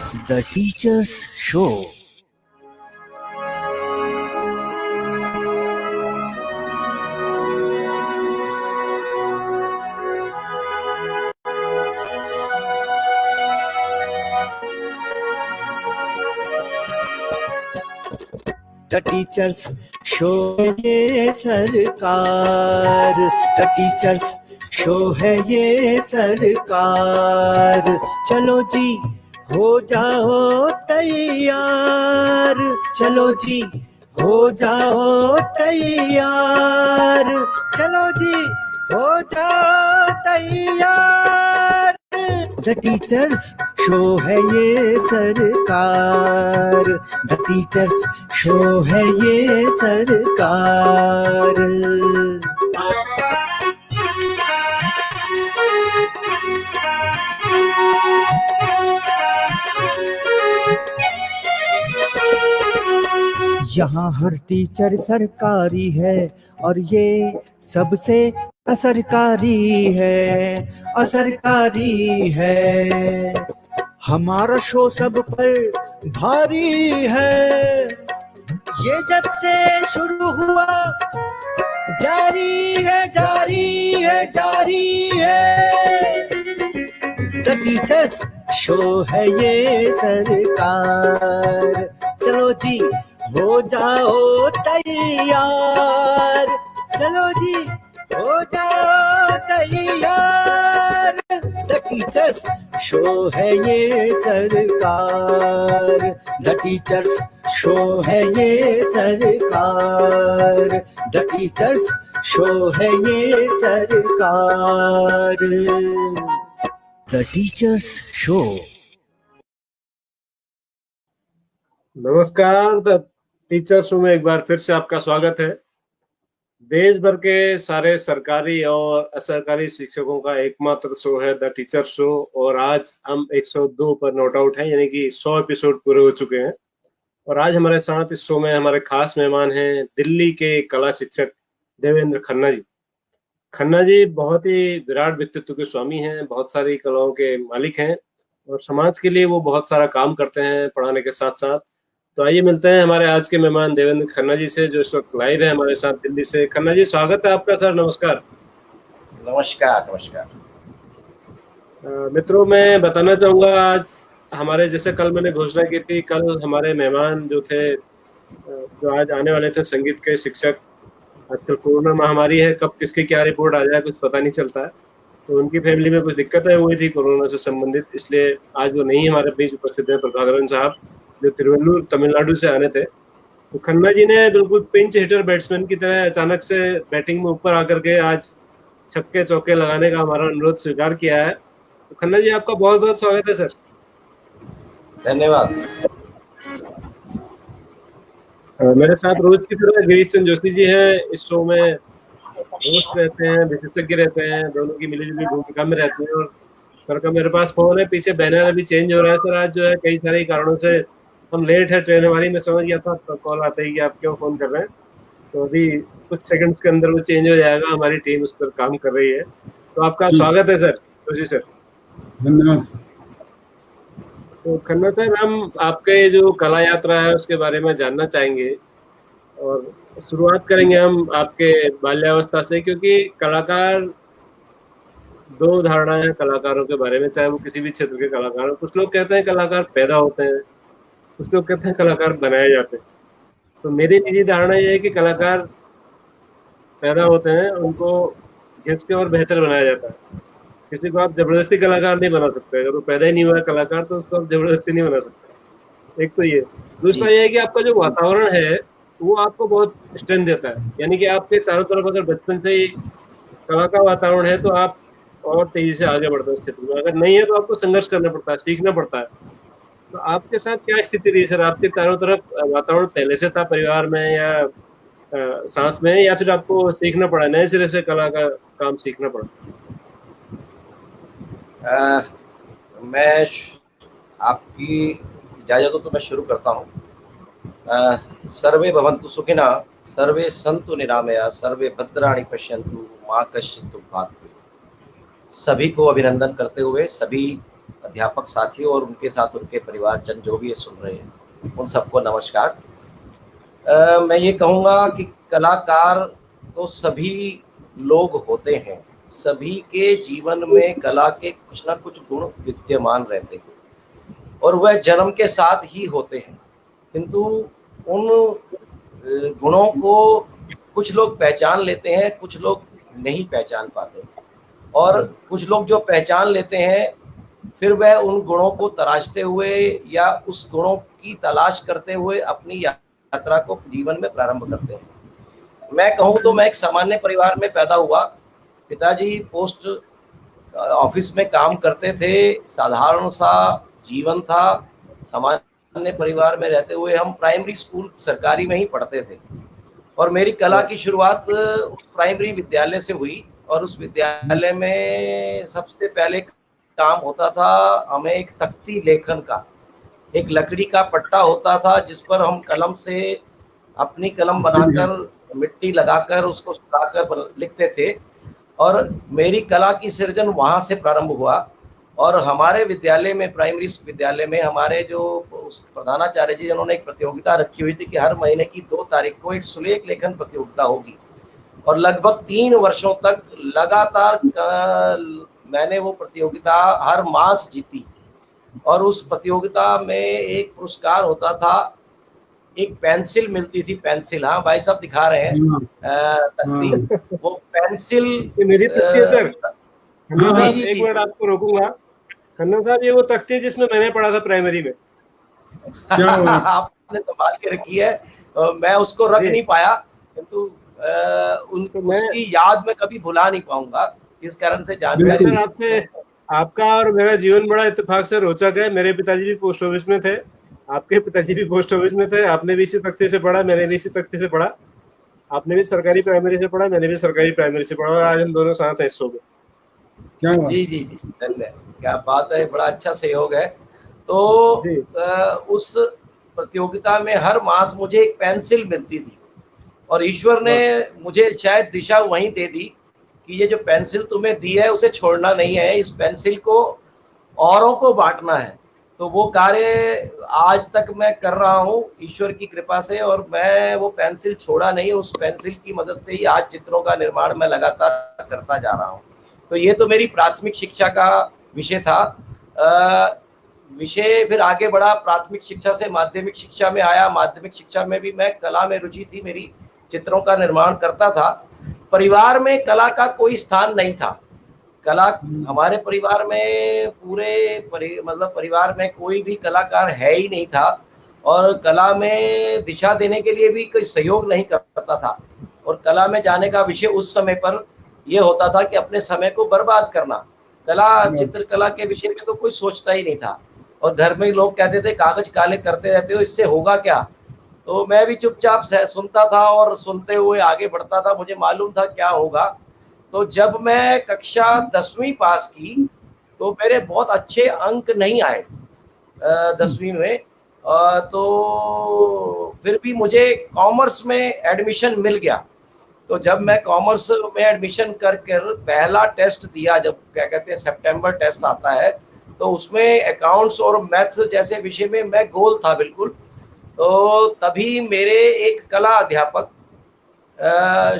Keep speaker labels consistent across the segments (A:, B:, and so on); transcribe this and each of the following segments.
A: The Teachers Show. The Teachers Show है ये सरकार, The Teachers Show है ये सरकार, चलो जी हो जाओ तैयार, चलो जी हो जाओ तैयार, चलो जी हो जाओ तैयार। The Teachers Show है ये सरकार, The Teachers Show है ये सरकार। यहाँ हर टीचर सरकारी है और ये सबसे असरकारी है, असरकारी है। हमारा शो सब पर भारी है, ये जब से शुरू हुआ जारी है, जारी है, जारी है। The Teachers Show है ये सरकार, चलो जी हो जाओ तैयार, चलो जी हो जाओ तैयार। The Teachers Show है ये सरकार, The Teachers Show है ये सरकार, The Teachers Show है ये सरकार। The Teachers Show।
B: नमस्कार, द टीचर शो में एक बार फिर से आपका स्वागत है। देश भर के सारे सरकारी और असरकारी शिक्षकों का एकमात्र शो है द टीचर शो, और आज हम 102 पर नोट आउट हैं, यानी कि 100 एपिसोड पूरे हो चुके हैं। और आज हमारे साथ इस शो में हमारे खास मेहमान हैं दिल्ली के कला शिक्षक देवेंद्र खन्ना जी। खन्ना जी बहुत ही विराट व्यक्तित्व के स्वामी हैं, बहुत सारी कलाओं के मालिक हैं और समाज के लिए वो बहुत सारा काम करते हैं पढ़ाने के साथ साथ। तो आइए मिलते हैं हमारे आज के मेहमान देवेंद्र खन्ना जी से, जो इस वक्त लाइव है हमारे साथ दिल्ली से। खन्ना जी स्वागत है आपका सर। नमस्कार।
C: नमस्कार। नमस्कार
B: मित्रों, मैं बताना चाहूँगा आज हमारे, जैसे कल मैंने घोषणा की थी, कल हमारे मेहमान जो थे, जो आज आने वाले थे, संगीत के शिक्षक। आजकल कोरोना महामारी है, कब किसकी क्या रिपोर्ट आ जाए कुछ पता नहीं चलता है, तो उनकी फैमिली में कुछ दिक्कतें हुई थी कोरोना से संबंधित, इसलिए आज वो नहीं हमारे बीच उपस्थित है। प्रभाकरन साहब जो तिरुवल्लुर तमिलनाडु से आने थे। तो खन्ना जी ने बिल्कुल पिंच हिटर बैट्समैन की तरह अचानक से बैटिंग में ऊपर आकर के आज छक्के चौके लगाने का हमारा अनुरोध स्वीकार किया है। तो खन्ना जी आपका बहुत बहुत स्वागत है सर।
C: धन्यवाद।
B: मेरे साथ रोज की तरह गिरीश चंद्र जोशी जी हैं, इस शो में होस्ट रहते हैं, विशेषज्ञ रहते हैं, दोनों की मिलीजुली भूमिका में रहते हैं। और सर का मेरे पास फोन है, पीछे बैनर अभी चेंज हो रहा है सर। आज जो है कई सारे कारणों से हम लेट है, ट्रेन हमारी, मैं समझ गया था तो कॉल आता ही कि आप क्यों फोन कर रहे हैं, तो अभी कुछ सेकंड्स के अंदर वो चेंज हो जाएगा। हमारी टीम उस पर काम कर रही है। तो आपका स्वागत है सर, जोशी सर।
D: धन्यवाद सर।
B: तो खन्ना सर, हम आपके जो कला यात्रा है उसके बारे में जानना चाहेंगे, और शुरुआत करेंगे हम आपके बाल्यावस्था से, क्योंकि कलाकार, दो धारणाएं हैं कलाकारों के बारे में, चाहे वो किसी भी क्षेत्र के कलाकार हो। कुछ लोग कहते हैं कलाकार पैदा होते हैं, कुछ लोग कहते हैं कलाकार बनाए जाते हैं। तो मेरी निजी धारणा यह है कि कलाकार पैदा होते हैं, उनको घिस के और बेहतर बनाया जाता है। किसी को आप जबरदस्ती कलाकार नहीं बना सकते। अगर वो पैदा ही नहीं हुआ कलाकार तो उसको आप जबरदस्ती नहीं बना सकते। एक तो ये। दूसरा ये है कि आपका जो वातावरण है वो आपको बहुत स्ट्रेंथ देता है, यानी कि आपके चारों तरफ अगर बचपन से ही कला का वातावरण है तो आप और तेजी से आगे बढ़ते हैं उस क्षेत्र में। अगर नहीं है तो आपको संघर्ष करना पड़ता है, सीखना पड़ता है। तो आपके साथ क्या स्थिति रही सर? आपके चारों तरफ वातावरण पहले से था परिवार में या साथ में, या फिर आपको सीखना पड़ा, नए सिरे से कला का काम सीखना पड़ा?
C: मैं आपकी इजाजत हो तो मैं शुरू करता हूँ। सर्वे भवन्तु सुखिनः, सर्वे सन्तु निरामया, सर्वे भद्राणि पश्यन्तु मा कश्चित् दुःखात्। सभी को अभिनंदन करते हुए, सभी अध्यापक साथियों और उनके साथ उनके परिवारजन जो भी ये सुन रहे हैं, उन सबको नमस्कार। मैं ये कहूँगा कि कलाकार तो सभी लोग होते हैं, सभी के जीवन में कला के कुछ ना कुछ गुण विद्यमान रहते हैं और वह जन्म के साथ ही होते हैं, किंतु उन गुणों को कुछ लोग पहचान लेते हैं, कुछ लोग नहीं पहचान पाते, और कुछ लोग जो पहचान लेते हैं फिर वह उन गुणों को तराशते हुए या उस गुणों की तलाश करते हुए अपनी यात्रा को जीवन में प्रारंभ करते हैं। मैं कहूँ तो मैं एक सामान्य परिवार में पैदा हुआ। पिताजी पोस्ट ऑफिस में काम करते थे, साधारण सा जीवन था। सामान्य परिवार में रहते हुए हम प्राइमरी स्कूल सरकारी में ही पढ़ते थे और मेरी कला की शुरुआत उस प्राइमरी विद्यालय से हुई। और उस विद्यालय में सबसे पहले काम होता था हमें एक तख्ती लेखन का, एक लकड़ी का पट्टा होता था जिस पर हम कलम से अपनी कलम बनाकर मिट्टी लगाकर उसको सुखाकर लिखते थे। और मेरी कला की सृजन वहाँ से प्रारंभ हुआ। और हमारे विद्यालय में, प्राइमरी विद्यालय में, हमारे जो उस प्रधानाचार्य जी जिन्होंने एक प्रतियोगिता रखी हुई थी कि हर महीने की 2 तारीख को एक सुलेख लेखन प्रतियोगिता होगी, और लगभग 3 वर्षों तक लगातार मैंने वो प्रतियोगिता हर मास जीती। और उस प्रतियोगिता में एक पुरस्कार होता था, एक पेंसिल मिलती थी, पेंसिल, हाँ भाई साहब दिखा रहे हैं तख्ती, वो पेंसिल
B: मेरी तख्ती है सर। खन्ना साहब एक मिनट आपको रोकूंगा। खन्ना साहब ये वो तख्ती है जिसमें मैंने पढ़ा था प्राइमरी में।
C: क्या आपने संभाल के रखी है, मैं उसको रख नहीं पाया, किंतु उसकी याद में कभी भुला नहीं पाऊंगा, इस कारण से जानकारी।
B: सर आपसे आपका और मेरा जीवन बड़ा इत्तेफाक से रोचक है। मेरे पिताजी भी पोस्ट ऑफिस में थे, आपके पिताजी भी पोस्ट ऑफिस में थे। आपने भी इसी तख्ते से पढ़ा, मैंने भी इसी तख्ते से पढ़ा। आपने भी सरकारी प्राइमरी से पढ़ा, मैंने भी सरकारी प्राइमरी से पढ़ा, और आज हम दोनों साथ हैं इस शो में।
C: क्या जी जी जी धन्यवाद, क्या बात है, बड़ा अच्छा सहयोग है। तो उस प्रतियोगिता में हर मास मुझे एक पेंसिल मिलती थी और ईश्वर ने मुझे शायद दिशा वहीं दे दी कि ये जो पेंसिल तुम्हें दी है उसे छोड़ना नहीं है, इस पेंसिल को औरों को बांटना है। तो वो कार्य आज तक मैं कर रहा हूँ ईश्वर की कृपा से, और मैं वो पेंसिल छोड़ा नहीं। उस पेंसिल की मदद से ही आज चित्रों का निर्माण मैं लगातार करता जा रहा हूँ। तो ये तो मेरी प्राथमिक शिक्षा का विषय था। विषय फिर आगे बढ़ा, प्राथमिक शिक्षा से माध्यमिक शिक्षा में आया। माध्यमिक शिक्षा में भी मैं कला में रुचि थी मेरी, चित्रों का निर्माण करता था। परिवार में कला का कोई स्थान नहीं था। कला हमारे परिवार में मतलब परिवार में कोई भी कलाकार है ही नहीं था, और कला में दिशा देने के लिए भी कोई सहयोग नहीं करता था। और कला में जाने का विषय उस समय पर यह होता था कि अपने समय को बर्बाद करना। कला, चित्रकला के विषय में तो कोई सोचता ही नहीं था, और घर में लोग कहते थे कागज काले करते रहते हो, इससे होगा क्या। तो मैं भी चुपचाप सुनता था और सुनते हुए आगे बढ़ता था, मुझे मालूम था क्या होगा। तो जब मैं कक्षा 10वीं पास की तो मेरे बहुत अच्छे अंक नहीं आए 10वीं में, तो फिर भी मुझे कॉमर्स में एडमिशन मिल गया। तो जब मैं कॉमर्स में एडमिशन कर पहला टेस्ट दिया, जब क्या कहते हैं सितंबर टेस्ट आता है, तो उसमें अकाउंट्स और मैथ्स जैसे विषय में मैं गोल था बिल्कुल। तो तभी मेरे एक कला अध्यापक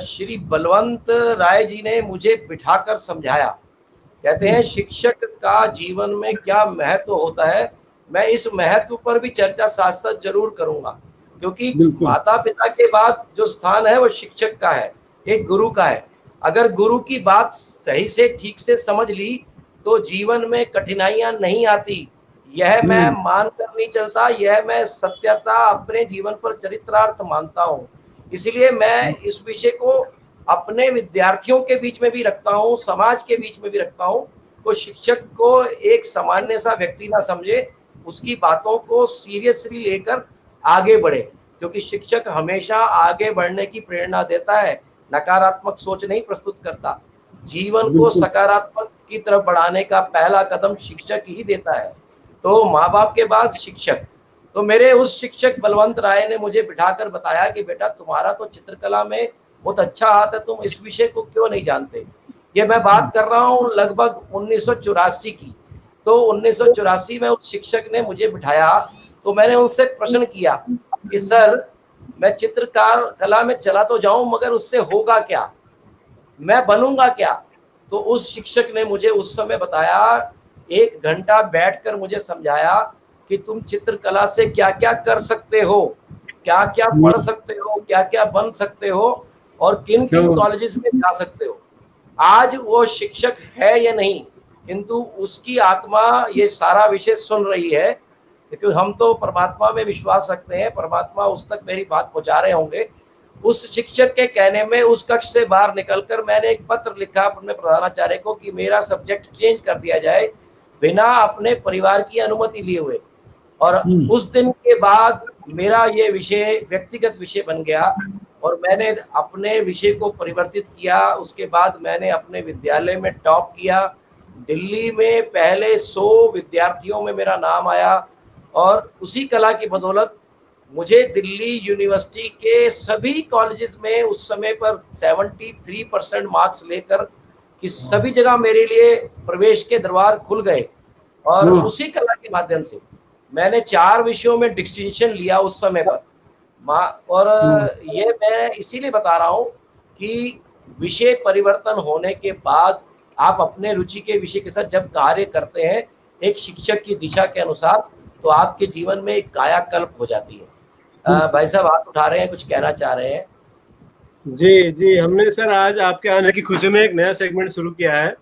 C: श्री बलवंत राय जी ने मुझे बिठाकर समझाया। कहते हैं शिक्षक का जीवन में क्या महत्व होता है। मैं इस महत्व पर भी चर्चा साथ साथ जरूर करूंगा, क्योंकि माता पिता के बाद जो स्थान है वो शिक्षक का है, एक गुरु का है। अगर गुरु की बात सही से ठीक से समझ ली तो जीवन में कठिनाइयां नहीं आती। यह मैं मानकर नहीं चलता, यह मैं सत्यता अपने जीवन पर चरित्रार्थ मानता हूँ। इसलिए मैं इस विषय को अपने विद्यार्थियों के बीच में भी रखता हूँ, समाज के बीच में भी रखता हूँ। को शिक्षक को एक सामान्य सा व्यक्ति ना समझे, उसकी बातों को सीरियसली लेकर आगे बढ़े, क्योंकि शिक्षक हमेशा आगे बढ़ने की प्रेरणा देता है, नकारात्मक सोच नहीं प्रस्तुत करता। जीवन को सकारात्मक की तरफ बढ़ाने का पहला कदम शिक्षक ही देता है। तो माँ बाप के बाद शिक्षक। तो मेरे उस शिक्षक बलवंत राय ने मुझे बिठाकर बताया कि बेटा तुम्हारा तो चित्रकला में बहुत अच्छा हाथ है, तुम इस विषय को क्यों नहीं जानते। ये मैं बात कर रहा हूँ लगभग 1984 की। तो 1984 में उस शिक्षक ने मुझे बिठाया, तो मैंने उनसे प्रश्न किया कि सर मैं चित्रकार कला में चला तो जाऊं मगर उससे होगा क्या, मैं बनूंगा क्या। तो उस शिक्षक ने मुझे उस समय बताया, 1 घंटा बैठकर मुझे समझाया कि तुम चित्रकला से क्या क्या कर सकते हो, क्या क्या पढ़ सकते हो, क्या क्या बन सकते हो और किन किन कॉलेजेस में जा सकते हो। आज वो शिक्षक है या नहीं, किंतु उसकी आत्मा ये सारा विषय सुन रही है, क्योंकि हम तो परमात्मा में विश्वास रखते हैं, परमात्मा उस तक मेरी बात पहुंचा रहे होंगे। उस शिक्षक के कहने में उस कक्ष से बाहर निकलकर मैंने एक पत्र लिखा अपने प्रधानाचार्य को कि मेरा सब्जेक्ट चेंज कर दिया जाए बिना अपने परिवार की अनुमति लिए हुए। और उस दिन के बाद मेरा ये विषय व्यक्तिगत विषय बन गया और मैंने अपने विषय को परिवर्तित किया। उसके बाद मैंने अपने विद्यालय में टॉप किया, दिल्ली में पहले 100 विद्यार्थियों में मेरा नाम आया और उसी कला की बदौलत मुझे दिल्ली यूनिवर्सिटी के सभी कॉलेजेस में उस समय पर 73% मार्क्स लेकर कि सभी जगह मेरे लिए प्रवेश के दरबार खुल गए। और उसी कला के माध्यम से मैंने 4 विषयों में डिस्टिंक्शन लिया उस समय पर। और ये मैं इसीलिए बता रहा हूँ कि विषय परिवर्तन होने के बाद आप अपने रुचि के विषय के साथ जब कार्य करते हैं एक शिक्षक की दिशा के अनुसार, तो आपके जीवन में एक कायाकल्प हो जाती है। भाई साहब हाथ उठा रहे हैं, कुछ कहना चाह रहे हैं?
B: जी जी, हमने सर आज आपके आने की खुशी में एक नया सेगमेंट शुरू किया है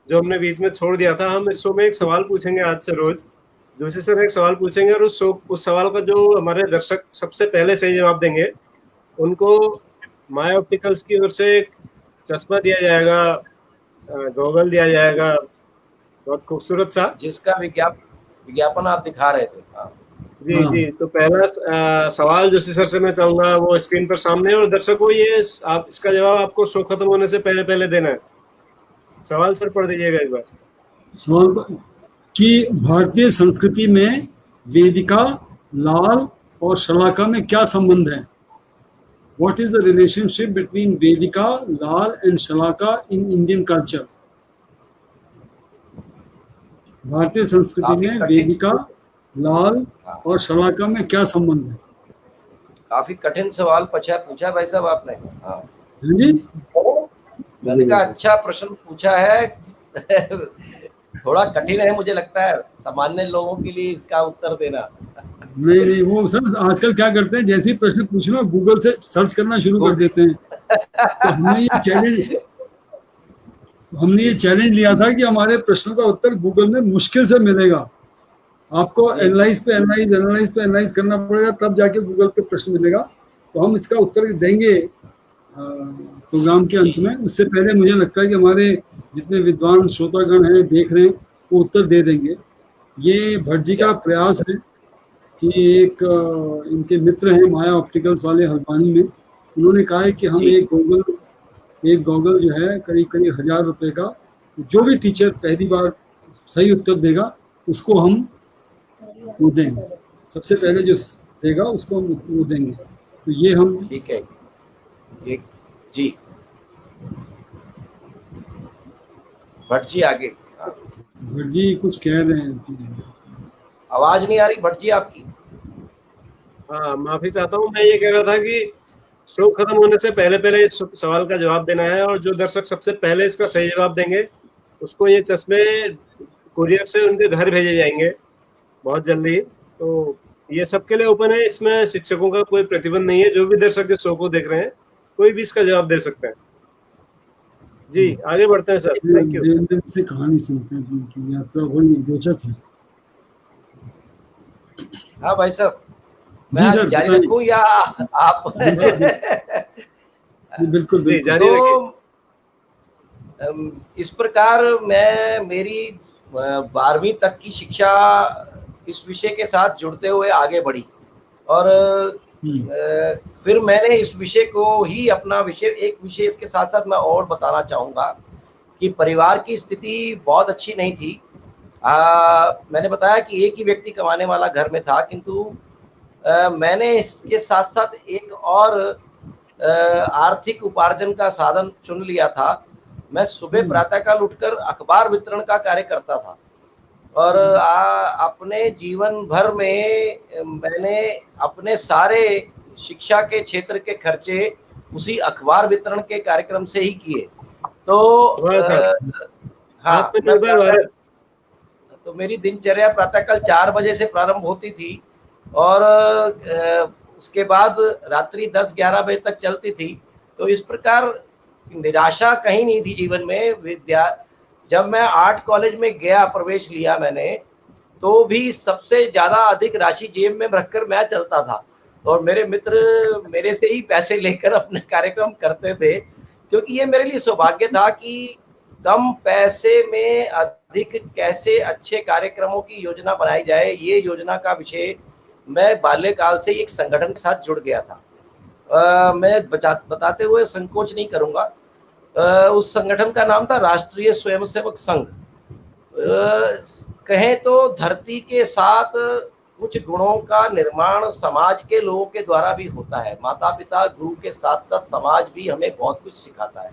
B: जो हमने बीच में छोड़ दिया था। हम इस शो में एक सवाल पूछेंगे आज से रोज, जोशी सर एक सवाल पूछेंगे और उस सवाल का जो हमारे दर्शक सबसे पहले सही जवाब देंगे उनको माया ऑप्टिकल्स की ओर से एक चश्मा दिया जाएगा, गॉगल दिया जाएगा, बहुत खूबसूरत सा,
C: जिसका विज्ञापन आप दिखा रहे थे। हाँ।
B: जी जी, तो पहला सवाल जोशी सर से मैं चाहूंगा वो स्क्रीन पर सामने, और दर्शकों ये आप इसका जवाब आपको शो खत्म होने से पहले देना है। सवाल सर पढ़ दीजिएगा एक बार।
D: सवाल कि भारतीय संस्कृति में वेदिका, लाल और शलाका में क्या संबंध है? What is the relationship between Vedika, Lal and Shalaka in Indian culture? भारतीय संस्कृति में वेदिका, लाल और शलाका में क्या संबंध है?
C: काफी कठिन सवाल पूछा भाई साहब आपने। हाँ
D: जी,
C: मैंने कहा अच्छा प्रश्न पूछा है। थोड़ा कठिन है मुझे लगता है सामान्य लोगों के लिए इसका उत्तर देना।
D: नहीं, वो सर आजकल क्या करते हैं, जैसे ही प्रश्न पूछना गूगल से सर्च करना शुरू कर देते हैं। तो हमने ये चैलेंज लिया था कि हमारे प्रश्नों का उत्तर गूगल में मुश्किल से मिलेगा, आपको एनालाइज करना पड़ेगा, तब जाके गूगल पे प्रश्न मिलेगा। तो हम इसका उत्तर देंगे प्रोग्राम के अंत में। उससे पहले मुझे लगता है कि हमारे जितने विद्वान श्रोतागण हैं देख रहे हैं वो उत्तर दे देंगे। ये भट्ट जी का प्रयास है कि एक इनके मित्र हैं माया ऑप्टिकल्स वाले हल्द्वानी में, उन्होंने कहा है कि हम एक गॉगल जो है करीब 1000 रुपये का, जो भी टीचर पहली बार सही उत्तर देगा उसको हम वो देंगे, सबसे पहले जो देगा उसको हम वो देंगे। तो ये हम
C: ठीक है जी। भट्ट जी आगे।
D: भट्ट जी कुछ कह रहे हैं,
C: आवाज नहीं आ रही भट्ट जी आपकी।
B: हाँ माफी चाहता हूँ, मैं ये कह रहा था कि शो खत्म होने से पहले इस सवाल का जवाब देना है, और जो दर्शक सबसे पहले इसका सही जवाब देंगे उसको ये चश्मे कुरियर से उनके घर भेजे जाएंगे बहुत जल्दी। तो ये सबके लिए ओपन है, इसमें शिक्षकों का कोई प्रतिबंध नहीं है। जो भी दर्शक इस शो को देख रहे हैं कोई भी इसका जवाब दे सकते हैं। जी आगे बढ़ते हैं सर। Thank you.
D: से कहानी सुनते हैं उनकी यात्रा बड़ी रोचक है।
C: हाँ भाई साहब, मैं जारी रखूं या आप?
D: बिल्कुल
B: जारी रखिए।
C: इस प्रकार मैं मेरी 12वीं तक की शिक्षा इस विषय के साथ जुड़ते हुए आगे बढ़ी, और फिर मैंने इस विषय को ही अपना एक विषय इसके साथ साथ मैं और बताना चाहूँगा कि परिवार की स्थिति बहुत अच्छी नहीं थी। मैंने बताया कि एक ही व्यक्ति कमाने वाला घर में था, किंतु मैंने इसके साथ साथ एक और आर्थिक उपार्जन का साधन चुन लिया था। मैं सुबह प्रातःकाल उठकर अखबार वितरण का कार्य करता था, और अपने जीवन भर में मैंने अपने सारे शिक्षा के क्षेत्र के खर्चे उसी अखबार वितरण के कार्यक्रम से ही किए। तो हाँ,
B: आत्मनिर्भर भारत।
C: तो मेरी दिनचर्या प्रातःकाल 4 बजे से प्रारंभ होती थी और उसके बाद रात्रि 10-11 बजे तक चलती थी। तो इस प्रकार निराशा कहीं नहीं थी जीवन में। जब मैं आर्ट कॉलेज में गया, प्रवेश लिया मैंने, तो भी सबसे ज्यादा अधिक राशि जेब में रखकर मैं चलता था और मेरे मित्र मेरे से ही पैसे लेकर अपने कार्यक्रम करते थे, क्योंकि ये मेरे लिए सौभाग्य था कि कम पैसे में अधिक कैसे अच्छे कार्यक्रमों की योजना बनाई जाए, ये योजना का विषय मैं बाल्यकाल से एक संगठन के साथ जुड़ गया था। मैं बताते हुए संकोच नहीं करूंगा। उस संगठन का नाम था राष्ट्रीय स्वयंसेवक संघ। कहें तो धरती के साथ कुछ गुणों का निर्माण समाज के लोगों के द्वारा भी होता है। माता पिता गुरु के साथ साथ समाज भी हमें बहुत कुछ सिखाता है।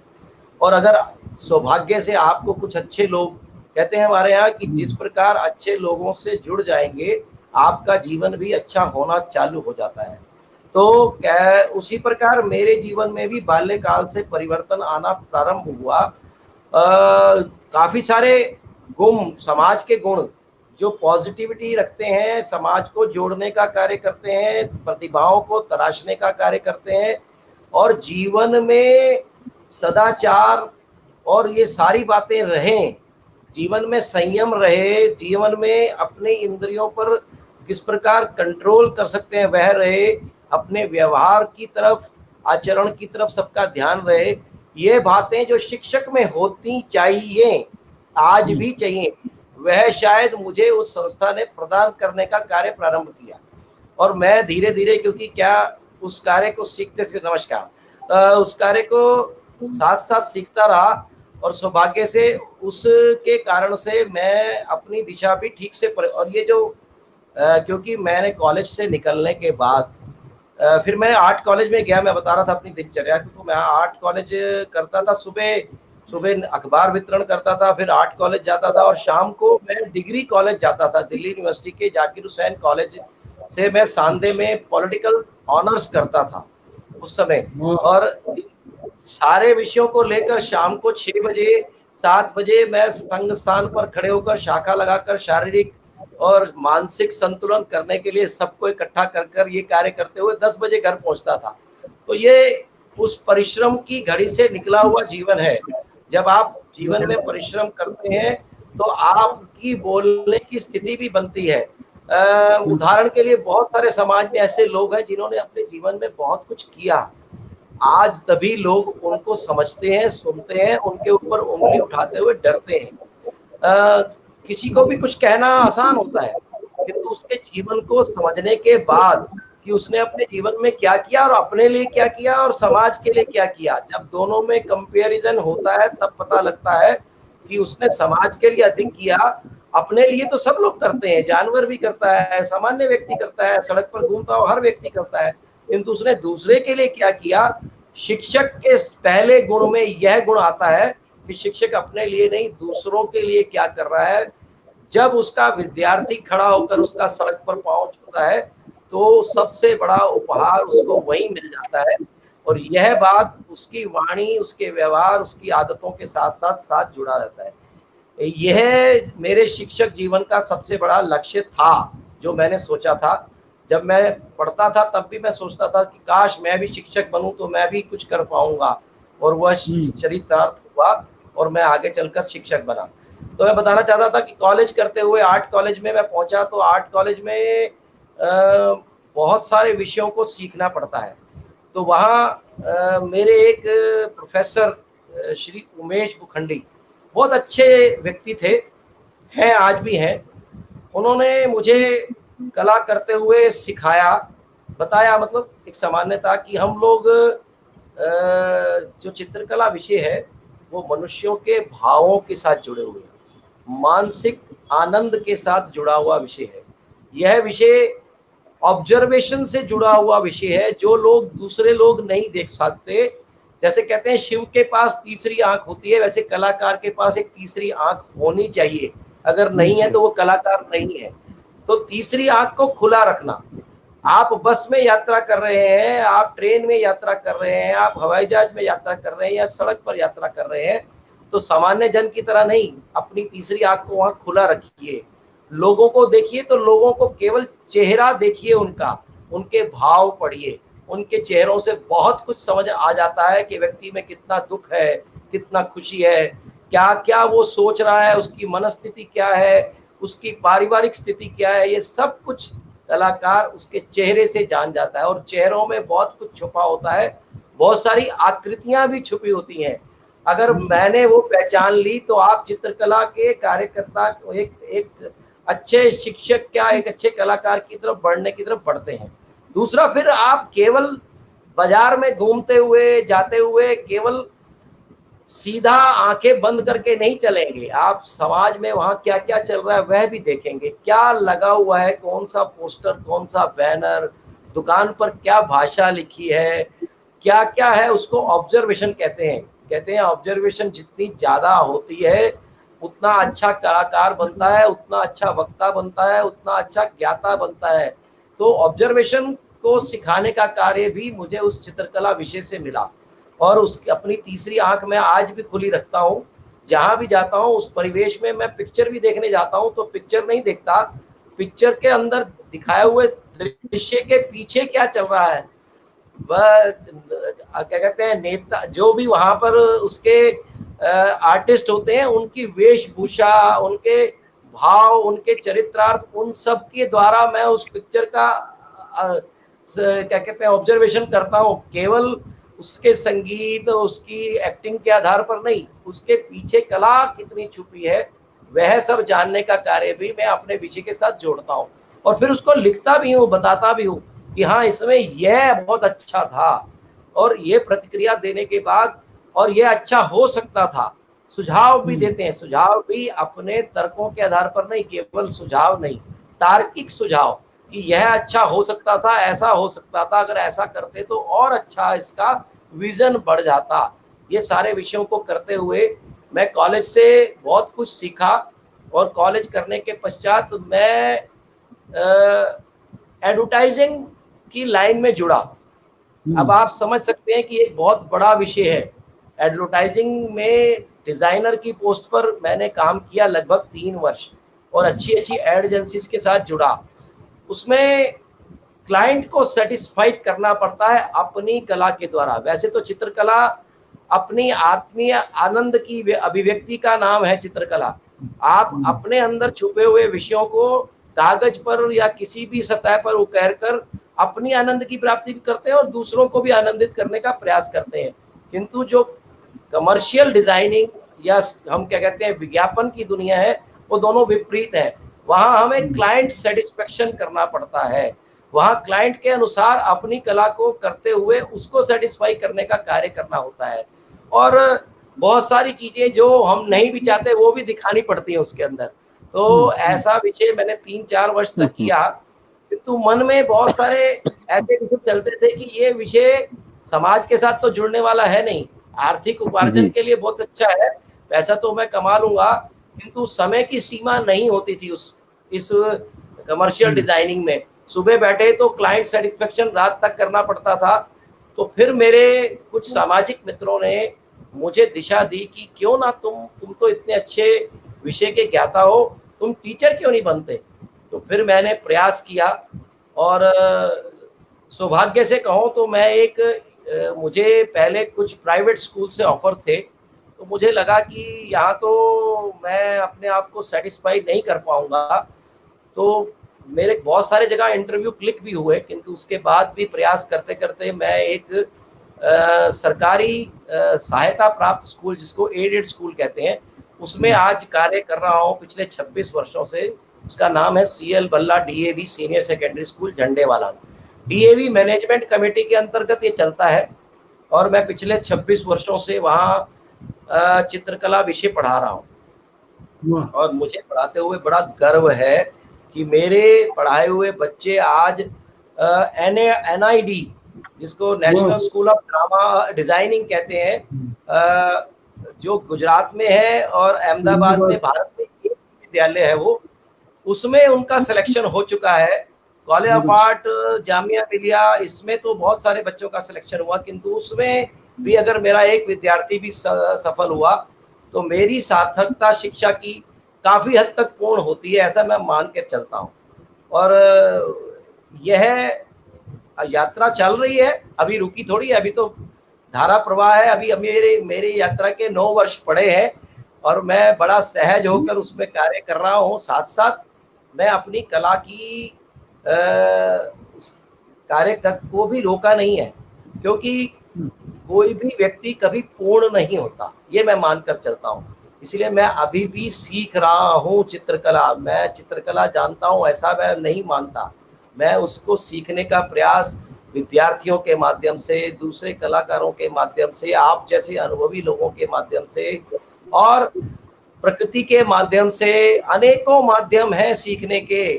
C: और अगर सौभाग्य से आपको कुछ अच्छे लोग, कहते हैं हमारे यहाँ कि जिस प्रकार अच्छे लोगों से जुड़ जाएंगे आपका जीवन भी अच्छा होना चालू हो जाता है। तो उसी प्रकार मेरे जीवन में भी बाल्यकाल से परिवर्तन आना प्रारंभ हुआ। काफी सारे गुण, समाज के गुण जो पॉजिटिविटी रखते हैं, समाज को जोड़ने का कार्य करते हैं, प्रतिभाओं को तराशने का कार्य करते हैं और जीवन में सदाचार और ये सारी बातें रहें, जीवन में संयम रहे, जीवन में अपने इंद्रियों पर किस प्रकार कंट्रोल कर सकते हैं वह रहे, अपने व्यवहार की तरफ, आचरण की तरफ सबका ध्यान रहे। ये बातें जो शिक्षक में होती चाहिए, आज भी चाहिए, वह शायद मुझे उस संस्था ने प्रदान करने का कार्य प्रारंभ किया। और मैं धीरे धीरे, क्योंकि क्या उस कार्य को सीखते थे, उस कार्य को साथ साथ सीखता रहा और सौभाग्य से उसके कारण से मैं अपनी दिशा भी ठीक से और ये जो क्योंकि मैंने कॉलेज से निकलने के बाद फिर मैं आर्ट कॉलेज में गया। मैं बता रहा था अपनी दिनचर्या, तो मैं आर्ट कॉलेज करता था, सुबह अखबार वितरण करता था, फिर आर्ट कॉलेज जाता था और शाम को मैं डिग्री कॉलेज जाता था। दिल्ली यूनिवर्सिटी के जाकिर हुसैन कॉलेज से मैं सांदे में पॉलिटिकल ऑनर्स करता था उस समय। और सारे विषयों को लेकर शाम को 6 बजे 7 बजे मैं संघ स्थान पर खड़े होकर शाखा लगाकर शारीरिक और मानसिक संतुलन करने के लिए सबको इकट्ठा कर ये कार्य करते हुए 10 बजे घर पहुंचता था। तो ये उस परिश्रम की घड़ी से निकला हुआ जीवन है। जब आप जीवन में परिश्रम करते हैं तो आपकी बोलने की स्थिति भी बनती है। उदाहरण के लिए बहुत सारे समाज में ऐसे लोग हैं जिन्होंने अपने जीवन में बहुत कुछ किया, आज तभी लोग उनको समझते हैं, सुनते हैं, उनके ऊपर उंगली उठाते हुए डरते हैं। किसी को भी कुछ कहना आसान होता है, किंतु उसके जीवन को समझने के बाद कि उसने अपने जीवन में क्या किया और अपने लिए क्या किया और समाज के लिए क्या किया, जब दोनों में कंपैरिजन होता है तब पता लगता है कि उसने समाज के लिए अधिक किया। अपने लिए तो सब लोग करते हैं, जानवर भी करता है, सामान्य व्यक्ति करता है, सड़क पर घूमता हुआ हर व्यक्ति करता है, किंतु उसने दूसरे के लिए क्या किया। शिक्षक के पहले गुण में यह गुण आता है कि शिक्षक अपने लिए नहीं दूसरों के लिए क्या कर रहा है। जब उसका विद्यार्थी खड़ा होकर उसका सड़क पर पांव छूता है तो सबसे बड़ा उपहार उसको वही मिल जाता है। और यह बात उसकी वाणी, उसके व्यवहार, उसकी आदतों के साथ साथ साथ जुड़ा रहता है। यह मेरे शिक्षक जीवन का सबसे बड़ा लक्ष्य था जो मैंने सोचा था। जब मैं पढ़ता था तब भी मैं सोचता था कि काश मैं भी शिक्षक बनूं तो मैं भी कुछ कर पाऊंगा, और वह चरितार्थ हुआ और मैं आगे चलकर शिक्षक बना। तो मैं बताना चाहता था कि कॉलेज करते हुए आर्ट कॉलेज में मैं पहुंचा तो आर्ट कॉलेज में बहुत सारे विषयों को सीखना पड़ता है। तो वहाँ मेरे एक प्रोफेसर श्री उमेश बुखंडी बहुत अच्छे व्यक्ति थे, हैं आज भी हैं। उन्होंने मुझे कला करते हुए सिखाया, बताया, मतलब एक सामान्यता कि हम लोग जो चित्रकला विषय है वो मनुष्यों के भावों के साथ जुड़े हुए हैं, मानसिक आनंद के साथ जुड़ा हुआ विषय है। यह विषय ऑब्जर्वेशन से जुड़ा हुआ विषय है जो लोग दूसरे लोग नहीं देख सकते। जैसे कहते हैं शिव के पास तीसरी आंख होती है, वैसे कलाकार के पास एक तीसरी आंख होनी चाहिए अगर नहीं है तो वो कलाकार नहीं है। तो तीसरी आंख को खुला रखना। आप बस में यात्रा कर रहे हैं, आप ट्रेन में यात्रा कर रहे हैं, आप हवाई जहाज में यात्रा कर रहे हैं या सड़क पर यात्रा कर रहे हैं, तो सामान्य जन की तरह नहीं, अपनी तीसरी आंख को वहां खुला रखिए। लोगों को देखिए तो लोगों को केवल चेहरा देखिए, उनके भाव पढ़िए। उनके चेहरों से बहुत कुछ समझ आ जाता है कि व्यक्ति में कितना दुख है, कितना खुशी है, क्या क्या वो सोच रहा है, उसकी मनस्थिति क्या है, उसकी पारिवारिक स्थिति क्या है। ये सब कुछ कलाकार उसके चेहरे से जान जाता है। और चेहरों में बहुत कुछ छुपा होता है, बहुत सारी आकृतियां भी छुपी होती हैं। अगर मैंने वो पहचान ली तो आप चित्रकला के कार्यकर्ता एक अच्छे शिक्षक क्या एक अच्छे कलाकार की तरफ बढ़ते हैं। दूसरा, फिर आप केवल बाजार में घूमते हुए जाते हुए केवल सीधा आंखें बंद करके नहीं चलेंगे, आप समाज में वहां क्या क्या चल रहा है वह भी देखेंगे। क्या लगा हुआ है, कौन सा पोस्टर, कौन सा बैनर, दुकान पर क्या भाषा लिखी है, क्या क्या है, उसको ऑब्जर्वेशन कहते हैं। ऑब्जर्वेशन जितनी ज्यादा होती है उतना अच्छा कलाकार बनता है, उतना अच्छा वक्ता बनता है, उतना अच्छा ज्ञाता बनता है। तो ऑब्जर्वेशन को सिखाने का कार्य भी मुझे उस चित्रकला विषय से मिला। और उसकी अपनी तीसरी आंख में आज भी खुली रखता हूँ। जहां भी जाता हूँ उस परिवेश में, मैं पिक्चर भी देखने जाता हूँ तो पिक्चर नहीं देखता, पिक्चर के अंदर दिखाए हुए दृश्य के पीछे क्या चल रहा है, वह क्या कहते हैं नेता, जो भी वहां पर उसके आर्टिस्ट होते हैं, उनकी वेशभूषा, उनके भाव, उनके चरित्रार्थ, उन सब के द्वारा मैं उस पिक्चर का क्या कहते हैं ऑब्जर्वेशन करता हूँ। केवल उसके संगीत, उसकी एक्टिंग के आधार पर नहीं, उसके पीछे कला कितनी छुपी है वह सब जानने का कार्य भी मैं अपने विषय के साथ जोड़ता हूँ। और फिर उसको लिखता भी हूँ, बताता भी हूँ कि हाँ इसमें यह बहुत अच्छा था, और ये प्रतिक्रिया देने के बाद और यह अच्छा हो सकता था। सुझाव भी देते हैं, सुझाव भी अपने तर्कों के आधार पर नहीं, केवल सुझाव नहीं, तार्किक सुझाव कि यह अच्छा हो सकता था, ऐसा हो सकता था, अगर ऐसा करते तो और अच्छा इसका विजन बढ़ जाता। ये सारे विषयों को करते हुए मैं कॉलेज से बहुत कुछ सीखा। और कॉलेज करने के पश्चात मैं एडवर्टाइजिंग की लाइन में जुड़ा। अब आप समझ सकते हैं कि एक बहुत बड़ा विषय है। एडवर्टाइजिंग में डिजाइनर की पोस्ट पर मैंने काम किया लगभग 3 वर्ष, और अच्छी अच्छी एड एजेंसीज के साथ जुड़ा। उसमें क्लाइंट को सेटिस्फाइड करना पड़ता है अपनी कला के द्वारा। वैसे तो चित्रकला अपनी आत्मीय आनंद की अभिव्यक्ति का नाम है चित्रकला। आप अपने अंदर छुपे हुए विषयों को कागज पर या किसी भी सतह पर उकेर कर अपनी आनंद की प्राप्ति करते हैं और दूसरों को भी आनंदित करने का प्रयास करते हैं। किंतु जो कमर्शियल डिजाइनिंग या हम क्या कहते हैं विज्ञापन की दुनिया है, वो दोनों विपरीत है। वहां हमें क्लाइंट सेटिस्फेक्शन करना पड़ता है, वहां क्लाइंट के अनुसार अपनी कला को करते हुए उसको सेटिस्फाई करने का कार्य करना होता है। और बहुत सारी चीजें जो हम नहीं भी चाहते वो भी दिखानी पड़ती है उसके अंदर। तो ऐसा विषय मैंने 3-4 वर्ष तक किया, किंतु मन में बहुत सारे ऐसे विषय चलते थे कि ये विषय समाज के साथ तो जुड़ने वाला है नहीं, आर्थिक उपार्जन के लिए बहुत अच्छा है, पैसा तो मैं कमा लूंगा, किंतु समय की सीमा नहीं होती थी इस कमर्शियल डिजाइनिंग में। सुबह बैठे तो क्लाइंट सेटिस्फेक्शन रात तक करना पड़ता था। तो फिर मेरे कुछ सामाजिक मित्रों ने मुझे दिशा दी कि क्यों ना तुम तो इतने अच्छे विषय के ज्ञाता हो, तुम टीचर क्यों नहीं बनते। तो फिर मैंने प्रयास किया, और सौभाग्य से कहूँ तो मैं मुझे पहले कुछ प्राइवेट स्कूल से ऑफर थे, तो मुझे लगा कि यहाँ तो मैं अपने आप को सेटिस्फाई नहीं कर पाऊंगा। तो मेरे बहुत सारे जगह इंटरव्यू क्लिक भी हुए, किंतु उसके बाद भी प्रयास करते करते मैं एक सरकारी सहायता प्राप्त स्कूल, जिसको एडेड स्कूल कहते हैं, उसमें आज कार्य कर रहा हूँ पिछले 26 वर्षों से। उसका नाम है CL बल्ला DAV senior secondary school Jhandewala. DAV management committee के अंतर्गत ये चलता है, और मैं पिछले 26 वर्षों से वहाँ चित्रकला विषय पढ़ा रहा हूँ। और मुझे पढ़ाते हुए बड़ा गर्व है कि मेरे पढ़ाए हुए बच्चे आज NID, जिसको national school of drama designing कहते हैं, जो गुजरात में है और अहमदाबाद में भारत में विद्यालय है वो, उसमें उनका सिलेक्शन हो चुका है। College of art, Jamia Millia, इसमें तो बहुत सारे बच्चों का सिलेक्शन हुआ, किंतु उसमें भी अगर मेरा एक विद्यार्थी भी सफल हुआ तो मेरी सार्थकता शिक्षा की काफी हद तक पूर्ण होती है, ऐसा मैं मान के चलता हूँ। और यह यात्रा चल रही है, अभी रुकी थोड़ी है, अभी तो धारा प्रवाह है। अभी मेरी यात्रा के 9 वर्ष पड़े हैं और मैं बड़ा सहज होकर उसमें कार्य कर रहा हूँ। साथ साथ मैं अपनी कला की कार्य को भी रोका नहीं है, क्योंकि कोई भी व्यक्ति कभी पूर्ण नहीं होता, ये मैं मानकर चलता हूँ। इसलिए मैं अभी भी सीख रहा हूँ चित्रकला। मैं चित्रकला जानता हूँ ऐसा मैं नहीं मानता, मैं उसको सीखने का प्रयास विद्यार्थियों के माध्यम से, दूसरे कलाकारों के माध्यम से, आप जैसे अनुभवी लोगों के माध्यम से और प्रकृति के माध्यम से, अनेकों माध्यम हैं सीखने के,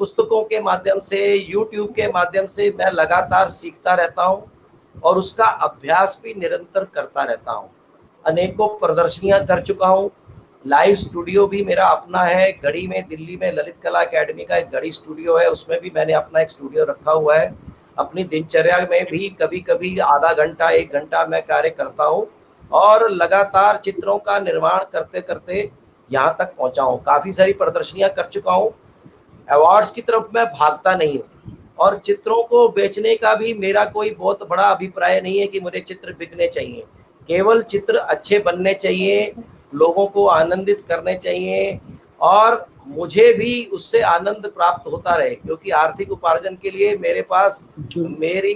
C: पुस्तकों के माध्यम से, YouTube के माध्यम से मैं लगातार सीखता रहता हूँ और उसका अभ्यास भी निरंतर करता रहता हूँ। अनेकों प्रदर्शनियां कर चुका हूँ, लाइव स्टूडियो भी मेरा अपना है। गढ़ी में, दिल्ली में ललित कला अकेडमी का एक गढ़ी स्टूडियो है, उसमें भी मैंने अपना एक स्टूडियो रखा हुआ है। अपनी दिनचर्या में भी कभी कभी आधा घंटा 1 घंटा मैं कार्य करता हूँ और लगातार चित्रों का निर्माण करते करते यहाँ तक पहुँचा हूँ। काफ़ी सारी प्रदर्शनियाँ कर चुका हूँ, अवार्ड्स की तरफ मैं भागता नहीं हूँ। और चित्रों को बेचने का भी मेरा कोई बहुत बड़ा अभिप्राय नहीं है कि मुझे चित्र बिकने चाहिए, केवल चित्र अच्छे बनने चाहिए, लोगों को आनंदित करने चाहिए और मुझे भी उससे आनंद प्राप्त होता रहे। क्योंकि आर्थिक उपार्जन के लिए मेरे पास मेरी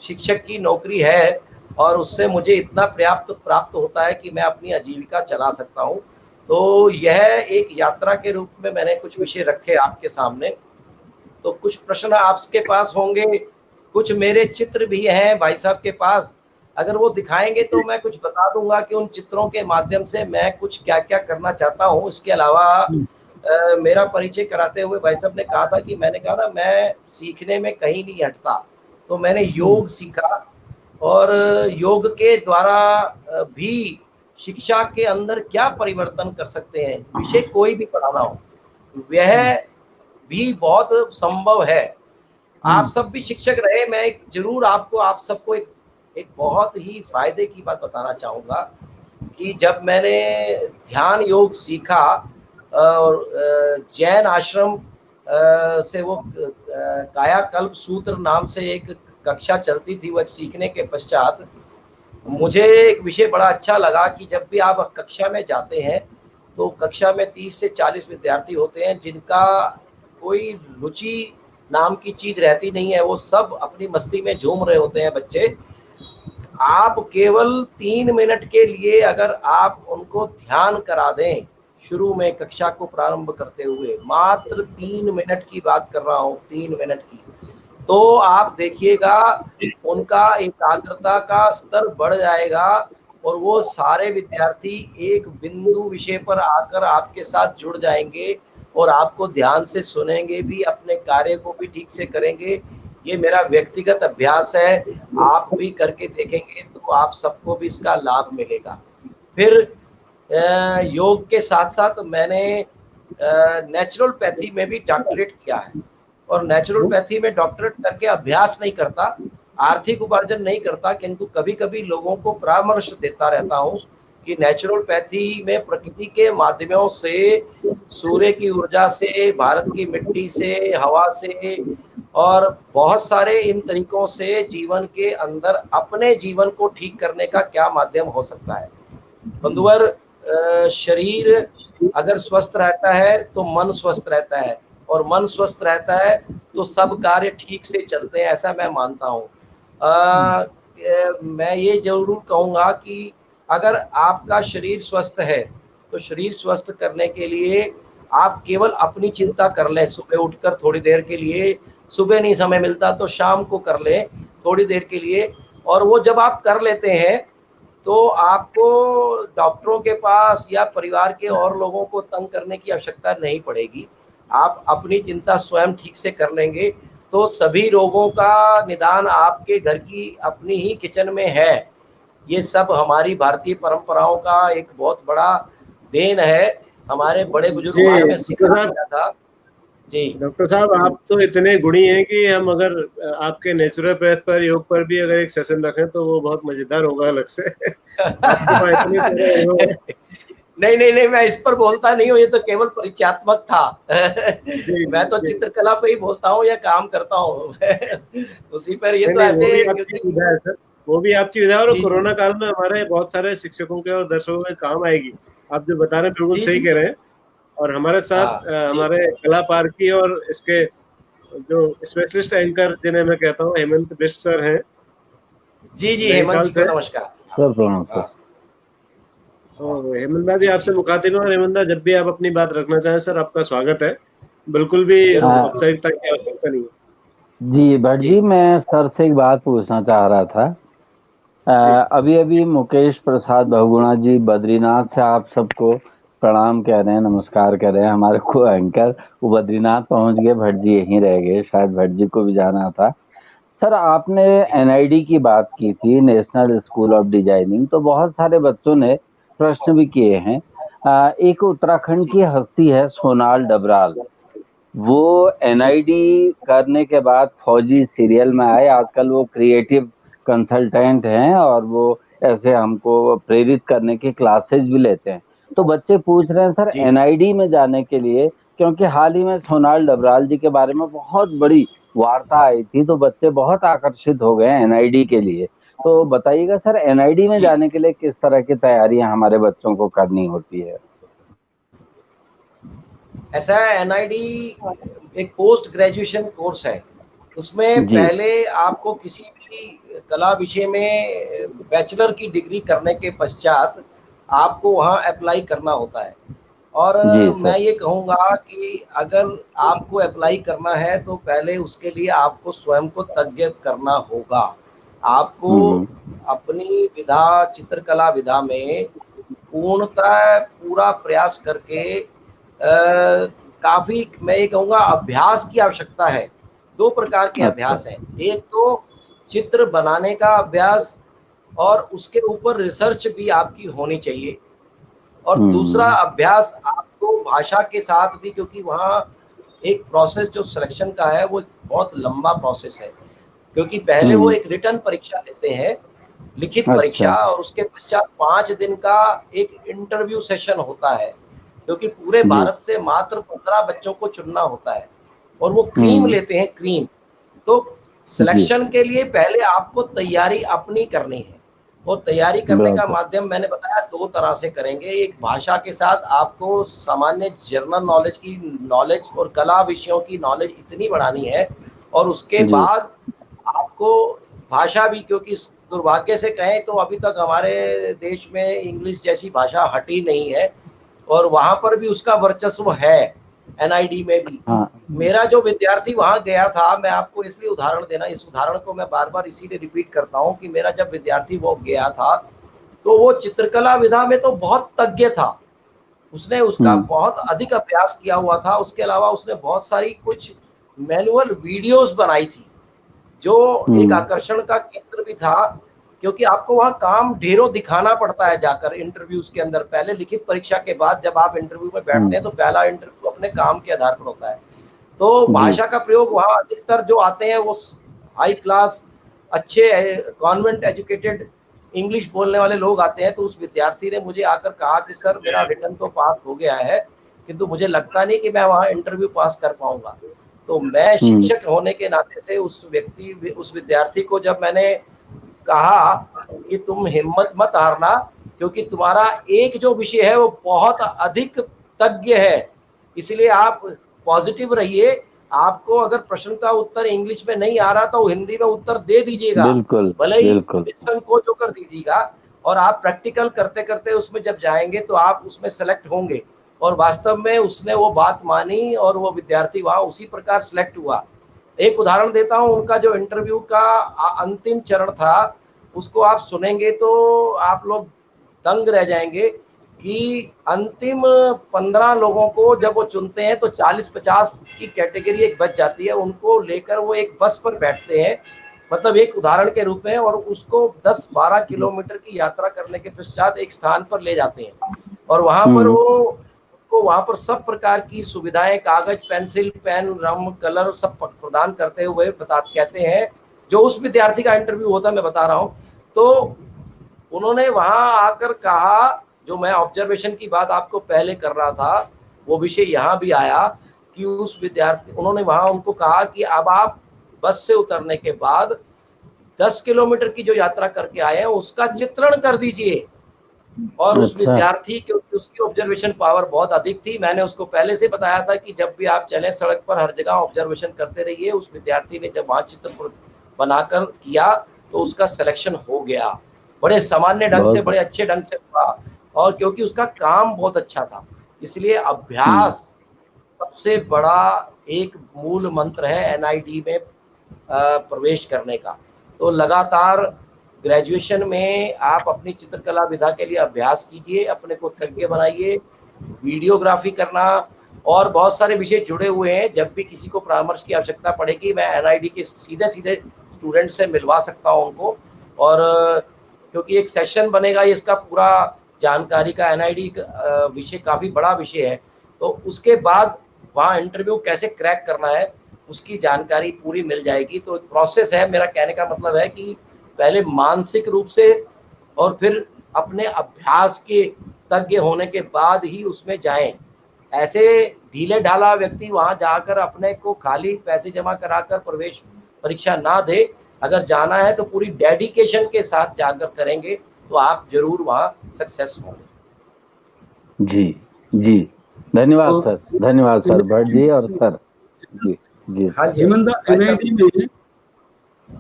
C: शिक्षक की नौकरी है और उससे मुझे इतना प्राप्त होता है कि मैं अपनी आजीविका चला सकता हूँ। तो यह एक यात्रा के रूप में मैंने कुछ विषय रखे आपके सामने। तो कुछ प्रश्न आपके पास होंगे, कुछ मेरे चित्र भी हैं भाई साहब के पास, अगर वो दिखाएंगे तो मैं कुछ बता दूंगा कि उन चित्रों के माध्यम से मैं कुछ क्या क्या करना चाहता हूँ। इसके अलावा मेरा परिचय कराते हुए भाई साहब ने कहा था कि मैंने कहा ना मैं सीखने में कहीं नहीं हटता, तो मैंने योग सीखा और योग के द्वारा भी शिक्षा के अंदर क्या परिवर्तन कर सकते हैं, विषय कोई भी पढ़ाना हो वह भी बहुत संभव है। आप सब भी शिक्षक रहे, मैं जरूर आप सबको एक बहुत ही फायदे की बात बताना चाहूँगा कि जब मैंने ध्यान योग सीखा और जैन आश्रम से वो कायाकल्प सूत्र नाम से एक कक्षा चलती थी, वह सीखने के पश्चात मुझे एक विषय बड़ा अच्छा लगा कि जब भी आप कक्षा में जाते हैं तो कक्षा में 30 से 40 विद्यार्थी होते हैं जिनका कोई रुचि नाम की चीज रहती नहीं है, वो सब अपनी मस्ती में झूम रहे होते हैं बच्चे। आप केवल 3 मिनट के लिए अगर आप उनको ध्यान करा दें, शुरू में कक्षा को प्रारंभ करते हुए मात्र 3 मिनट की बात कर रहा हूँ, 3 मिनट की, तो आप देखिएगा उनका एकाग्रता का स्तर बढ़ जाएगा और वो सारे विद्यार्थी एक बिंदु विषय पर आकर आपके साथ जुड़ जाएंगे और आपको ध्यान से सुनेंगे भी, अपने कार्य को भी ठीक से करेंगे। ये मेरा व्यक्तिगत अभ्यास है, आप भी करके देखेंगे तो आप सबको भी इसका लाभ मिलेगा। फिर योग के साथ साथ मैंने नेचुरोपैथी में भी डॉक्टरेट किया है और नेचुरोपैथी में डॉक्टरेट करके अभ्यास नहीं करता, आर्थिक उपार्जन नहीं करता, किंतु कभी कभी लोगों को परामर्श देता रहता हूँ कि नेचुरोपैथी में प्रकृति के माध्यमों से, सूर्य की ऊर्जा से, भारत की मिट्टी से, हवा से और बहुत सारे इन तरीकों से जीवन के अंदर अपने जीवन को ठीक करने का क्या माध्यम हो सकता है। बंधुवर, शरीर अगर स्वस्थ रहता है तो मन स्वस्थ रहता है और मन स्वस्थ रहता है तो सब कार्य ठीक से चलते हैं, ऐसा मैं मानता हूँ। मैं ये जरूर कहूँगा कि अगर आपका शरीर स्वस्थ है तो शरीर स्वस्थ करने के लिए आप केवल अपनी चिंता कर लें। सुबह उठकर थोड़ी देर के लिए, सुबह नहीं समय मिलता तो शाम को कर लें थोड़ी देर के लिए, और वो जब आप कर लेते हैं तो आपको डॉक्टरों के पास या परिवार के और लोगों को तंग करने की आवश्यकता नहीं पड़ेगी। आप अपनी चिंता स्वयं ठीक से कर लेंगे तो सभी रोगों का निदान आपके घर की अपनी ही किचन में है। ये सब हमारी भारतीय परंपराओं का एक बहुत बड़ा देन है हमारे बड़े बुजुर्ग
B: जी
C: हमें
B: डॉक्टर
C: सिखाया
B: साहब,
C: गया था। जी
B: डॉक्टर साहब आप तो इतने गुणी हैं कि हम अगर आपके नेचुरोपैथ पर, योग पर भी अगर एक सेशन रखें तो वो बहुत मजेदार होगा अलग से। आपके पास इतने सारे अनुभव है।
C: नहीं नहीं नहीं, मैं इस पर बोलता नहीं हूँ, ये तो केवल परिचयात्मक था।
B: जी
C: मैं तो
B: जी,
C: चित्रकला पे ही बोलता हूँ या काम करता हूँ। उसी पर, ये
B: नहीं
C: तो
B: नहीं, वो भी
C: ऐसे
B: आपकी
C: क्योंकि
B: सुविधा है सर, वो भी आपकी विधा है, और
C: जी जी
B: कोरोना काल में हमारे बहुत सारे शिक्षकों के और दर्शकों के काम आएगी। आप जो बता रहे हैं बिल्कुल
C: जी
B: सही
C: जी
B: कह रहे हैं। और हमारे साथ
C: हाँ जी
B: हमारे कला पार्की और इसके जो स्पेशलिस्ट एंकर जिन्हें मैं कहता हूँ हेमंत बिष्ट सर हैं
C: जी जी, हेमंत
B: नैनीताल
C: जी को
B: से।
C: नमस्कार।
E: सर प्रणाम सर।
C: हाँ
B: तो हेमंत भी आपसे मुखातिब है, और हेमंत जब भी आप अपनी बात रखना चाहें सर आपका स्वागत है, बिल्कुल भी
C: जरूर
E: आ,
C: जरूर।
B: औपचारिकता की आवश्यकता नहीं है।
E: जी भट्ट
C: जी
E: जी, मैं सर से एक बात पूछना चाह रहा था।
B: जी
E: अभी अभी मुकेश प्रसाद बहुगुणा जी बद्रीनाथ से आप सबको प्रणाम कह रहे हैं, नमस्कार कह रहे हैं। हमारे को एंकर वो बद्रीनाथ पहुंच गए, भट्ट जी यहीं रह गए, शायद भट्ट जी को भी जाना था। सर आपने एनआईडी की बात की थी, नेशनल स्कूल ऑफ डिजाइनिंग, तो बहुत सारे बच्चों ने प्रश्न भी किए हैं। एक उत्तराखंड की हस्ती है सोनाल डबराल, वो
C: जी
E: एनआईडी करने के बाद फौजी सीरियल में आए। आजकल वो क्रिएटिव कंसल्टेंट हैं और वो ऐसे हमको प्रेरित करने की क्लासेस भी लेते हैं। तो बच्चे पूछ रहे हैं सर
C: जी
E: एनआईडी में जाने के लिए, क्योंकि हाल ही में सोनाल डबराल जी के बारे में बहुत बड़ी वार्ता आई थी, तो बच्चे बहुत आकर्षित हो गए एनआईडी के लिए। तो बताइएगा सर एनआईडी में
C: जी।
E: जाने के लिए किस तरह की तैयारियां हमारे बच्चों को करनी होती है।
C: ऐसा है, एनआईडी एक पोस्ट ग्रेजुएशन कोर्स है। उसमें
E: जी
C: पहले आपको किसी भी कला विषय में बैचलर की डिग्री करने के पश्चात आपको वहाँ अप्लाई करना होता है। और
E: जी
C: मैं
E: सर।
C: ये कहूँगा कि अगर आपको अप्लाई करना है तो पहले उसके लिए आपको स्वयं को तज्ञ करना होगा। आपको
E: हम्म।
C: अपनी विधा, चित्रकला विधा में पूर्णतः पूरा प्रयास करके काफ़ी, मैं ये कहूँगा, अभ्यास की आवश्यकता है। 2 प्रकार के
E: अच्छा।
C: अभ्यास हैं। एक तो चित्र बनाने का अभ्यास, और उसके ऊपर रिसर्च भी आपकी होनी चाहिए। और दूसरा
E: हम्म।
C: अभ्यास आपको भाषा के साथ भी, क्योंकि वहाँ एक प्रोसेस जो सिलेक्शन का है वो बहुत लंबा प्रोसेस है। क्योंकि पहले वो
E: हम्म।
C: एक रिटन परीक्षा लेते हैं, लिखित
E: अच्छा।
C: परीक्षा, और उसके पश्चात 5 दिन का एक इंटरव्यू सेशन होता है। क्योंकि पूरे
E: जी।
C: भारत से मात्र 15 बच्चों को चुनना होता है, और वो क्रीम
E: हम्म।
C: लेते हैं, क्रीम। तो
E: जी
C: सिलेक्शन के लिए पहले आपको तैयारी अपनी करनी है। और तैयारी करने का
E: बिल्कुल।
C: माध्यम मैंने बताया 2 तरह से करेंगे। एक, भाषा के साथ आपको सामान्य जनरल नॉलेज की नॉलेज और कला विषयों की नॉलेज इतनी बढ़ानी है। और उसके
E: जी।
C: बाद आपको भाषा भी, क्योंकि दुर्भाग्य से कहें तो अभी तक हमारे देश में इंग्लिश जैसी भाषा हटी नहीं है, और वहाँ पर भी उसका वर्चस्व है, एनआईडी में भी।
E: हाँ।
C: मेरा जो विद्यार्थी वहाँ गया था, मैं आपको इसलिए उदाहरण देना, इस उदाहरण को मैं बार बार इसीलिए रिपीट करता हूँ कि मेरा जब विद्यार्थी वो गया था तो वो चित्रकला विधा में तो बहुत तज्ञ था। उसने उसका
E: हम्म।
C: बहुत अधिक अभ्यास किया हुआ था। उसके अलावा उसने बहुत सारी कुछ मैनुअल वीडियोस बनाई थी, जो एक
E: हम्म।
C: आकर्षण का केंद्र भी था। क्योंकि आपको वहाँ काम ढेरों दिखाना पड़ता है जाकर इंटरव्यूज के अंदर। पहले लिखित परीक्षा के बाद जब आप इंटरव्यू में बैठते हैं तो पहला इंटरव्यू अपने काम के आधार पर होता है। तो
E: जी।
C: भाषा का प्रयोग वहाँ अधिकतर जो आते हैं वो हाई क्लास, अच्छे कॉन्वेंट एजुकेटेड इंग्लिश बोलने वाले लोग आते हैं। तो उस विद्यार्थी ने मुझे आकर कहा कि सर मेरा रिटर्न तो पास हो गया है, किंतु मुझे लगता नहीं कि मैं वहाँ इंटरव्यू पास कर पाऊंगा। तो मैं
E: हम्म।
C: शिक्षक होने के नाते से उस विद्यार्थी को जब मैंने कहा कि तुम हिम्मत मत हारना, क्योंकि तुम्हारा एक जो विषय है वो बहुत अधिक तज्ञ है, इसलिए आप पॉजिटिव रहिए। आपको अगर प्रश्न का उत्तर इंग्लिश में नहीं आ रहा तो हिंदी में उत्तर दे दीजिएगा,
E: बिल्कुल
C: भले ही
E: बिल्कुल।
C: निसंकोच होकर दीजिएगा। और आप प्रैक्टिकल करते करते उसमें जब जाएंगे तो आप उसमें सेलेक्ट होंगे। और वास्तव में उसने वो बात मानी और वो विद्यार्थी वहाँ उसी प्रकार सेलेक्ट हुआ। एक उदाहरण देता हूँ, उनका जो इंटरव्यू का अंतिम चरण था उसको आप सुनेंगे तो आप लोग दंग रह जाएंगे कि अंतिम 15 लोगों को जब वो चुनते हैं तो 40-50 की कैटेगरी एक बच जाती है, उनको लेकर वो एक बस पर बैठते हैं, मतलब एक उदाहरण के रूप में, और उसको 10-12 किलोमीटर की यात्रा करने के पश्चात एक स्थान पर ले जाते हैं। और वहां पर
E: हम्म।
C: वो उनको वहां पर सब प्रकार की सुविधाएं, कागज, पेंसिल, पेन, रंग, कलर सब प्रदान करते हुए कहते हैं, जो उस विद्यार्थी का इंटरव्यू होता है, मैं बता रहा हूँ, तो उन्होंने वहां आकर कहा, जो मैं ऑब्जर्वेशन की बात आपको पहले कर रहा था, वो विषय यहाँ भी आया कि उस विद्यार्थी, उन्होंने वहां उनको कहा कि अब आप बस से उतरने के बाद 10 किलोमीटर की जो यात्रा करके आए हैं उसका चित्रण कर दीजिए। और उस विद्यार्थी, क्योंकि उसकी ऑब्जर्वेशन पावर बहुत अधिक थी, मैंने उसको पहले से बताया था कि जब भी आप चलें सड़क पर हर जगह ऑब्जर्वेशन करते रहिए। उस विद्यार्थी ने जब वहां चित्र बनाकर किया तो उसका सिलेक्शन हो गया, बड़े सामान्य ढंग से, बड़े अच्छे ढंग से हुआ। और क्योंकि उसका काम बहुत अच्छा था, इसलिए अभ्यास सबसे बड़ा एक मूल मंत्र है एनआईडी में प्रवेश करने का। तो लगातार ग्रेजुएशन में आप अपनी चित्रकला विधा के लिए अभ्यास कीजिए, अपने को तज्ञ बनाइए, वीडियोग्राफी करना और बहुत सारे विषय जुड़े हुए हैं। जब भी किसी को परामर्श की आवश्यकता पड़ेगी, मैं एनआईडी के सीधे स्टूडेंट से मिलवा सकता हूं उनको। और क्योंकि एक सेशन बनेगा इसका पूरा जानकारी का, एनआईडी विषय काफ़ी बड़ा विषय है, तो उसके बाद वहाँ इंटरव्यू कैसे क्रैक करना है उसकी जानकारी पूरी मिल जाएगी। तो प्रोसेस है, मेरा कहने का मतलब है कि पहले मानसिक रूप से और फिर अपने अभ्यास के तज्ञ होने के बाद ही उसमें जाएं। ऐसे ढीले ढाला व्यक्ति वहां जाकर अपने को खाली पैसे जमा कराकर प्रवेश परीक्षा ना दे। अगर जाना है तो पूरी डेडिकेशन के साथ जाकर करेंगे तो आप जरूर वहां सक्सेस होंगे।
E: जी जी, धन्यवाद सर, धन्यवाद सर भट्ट जी और सर जी जी।
C: हाँ जी,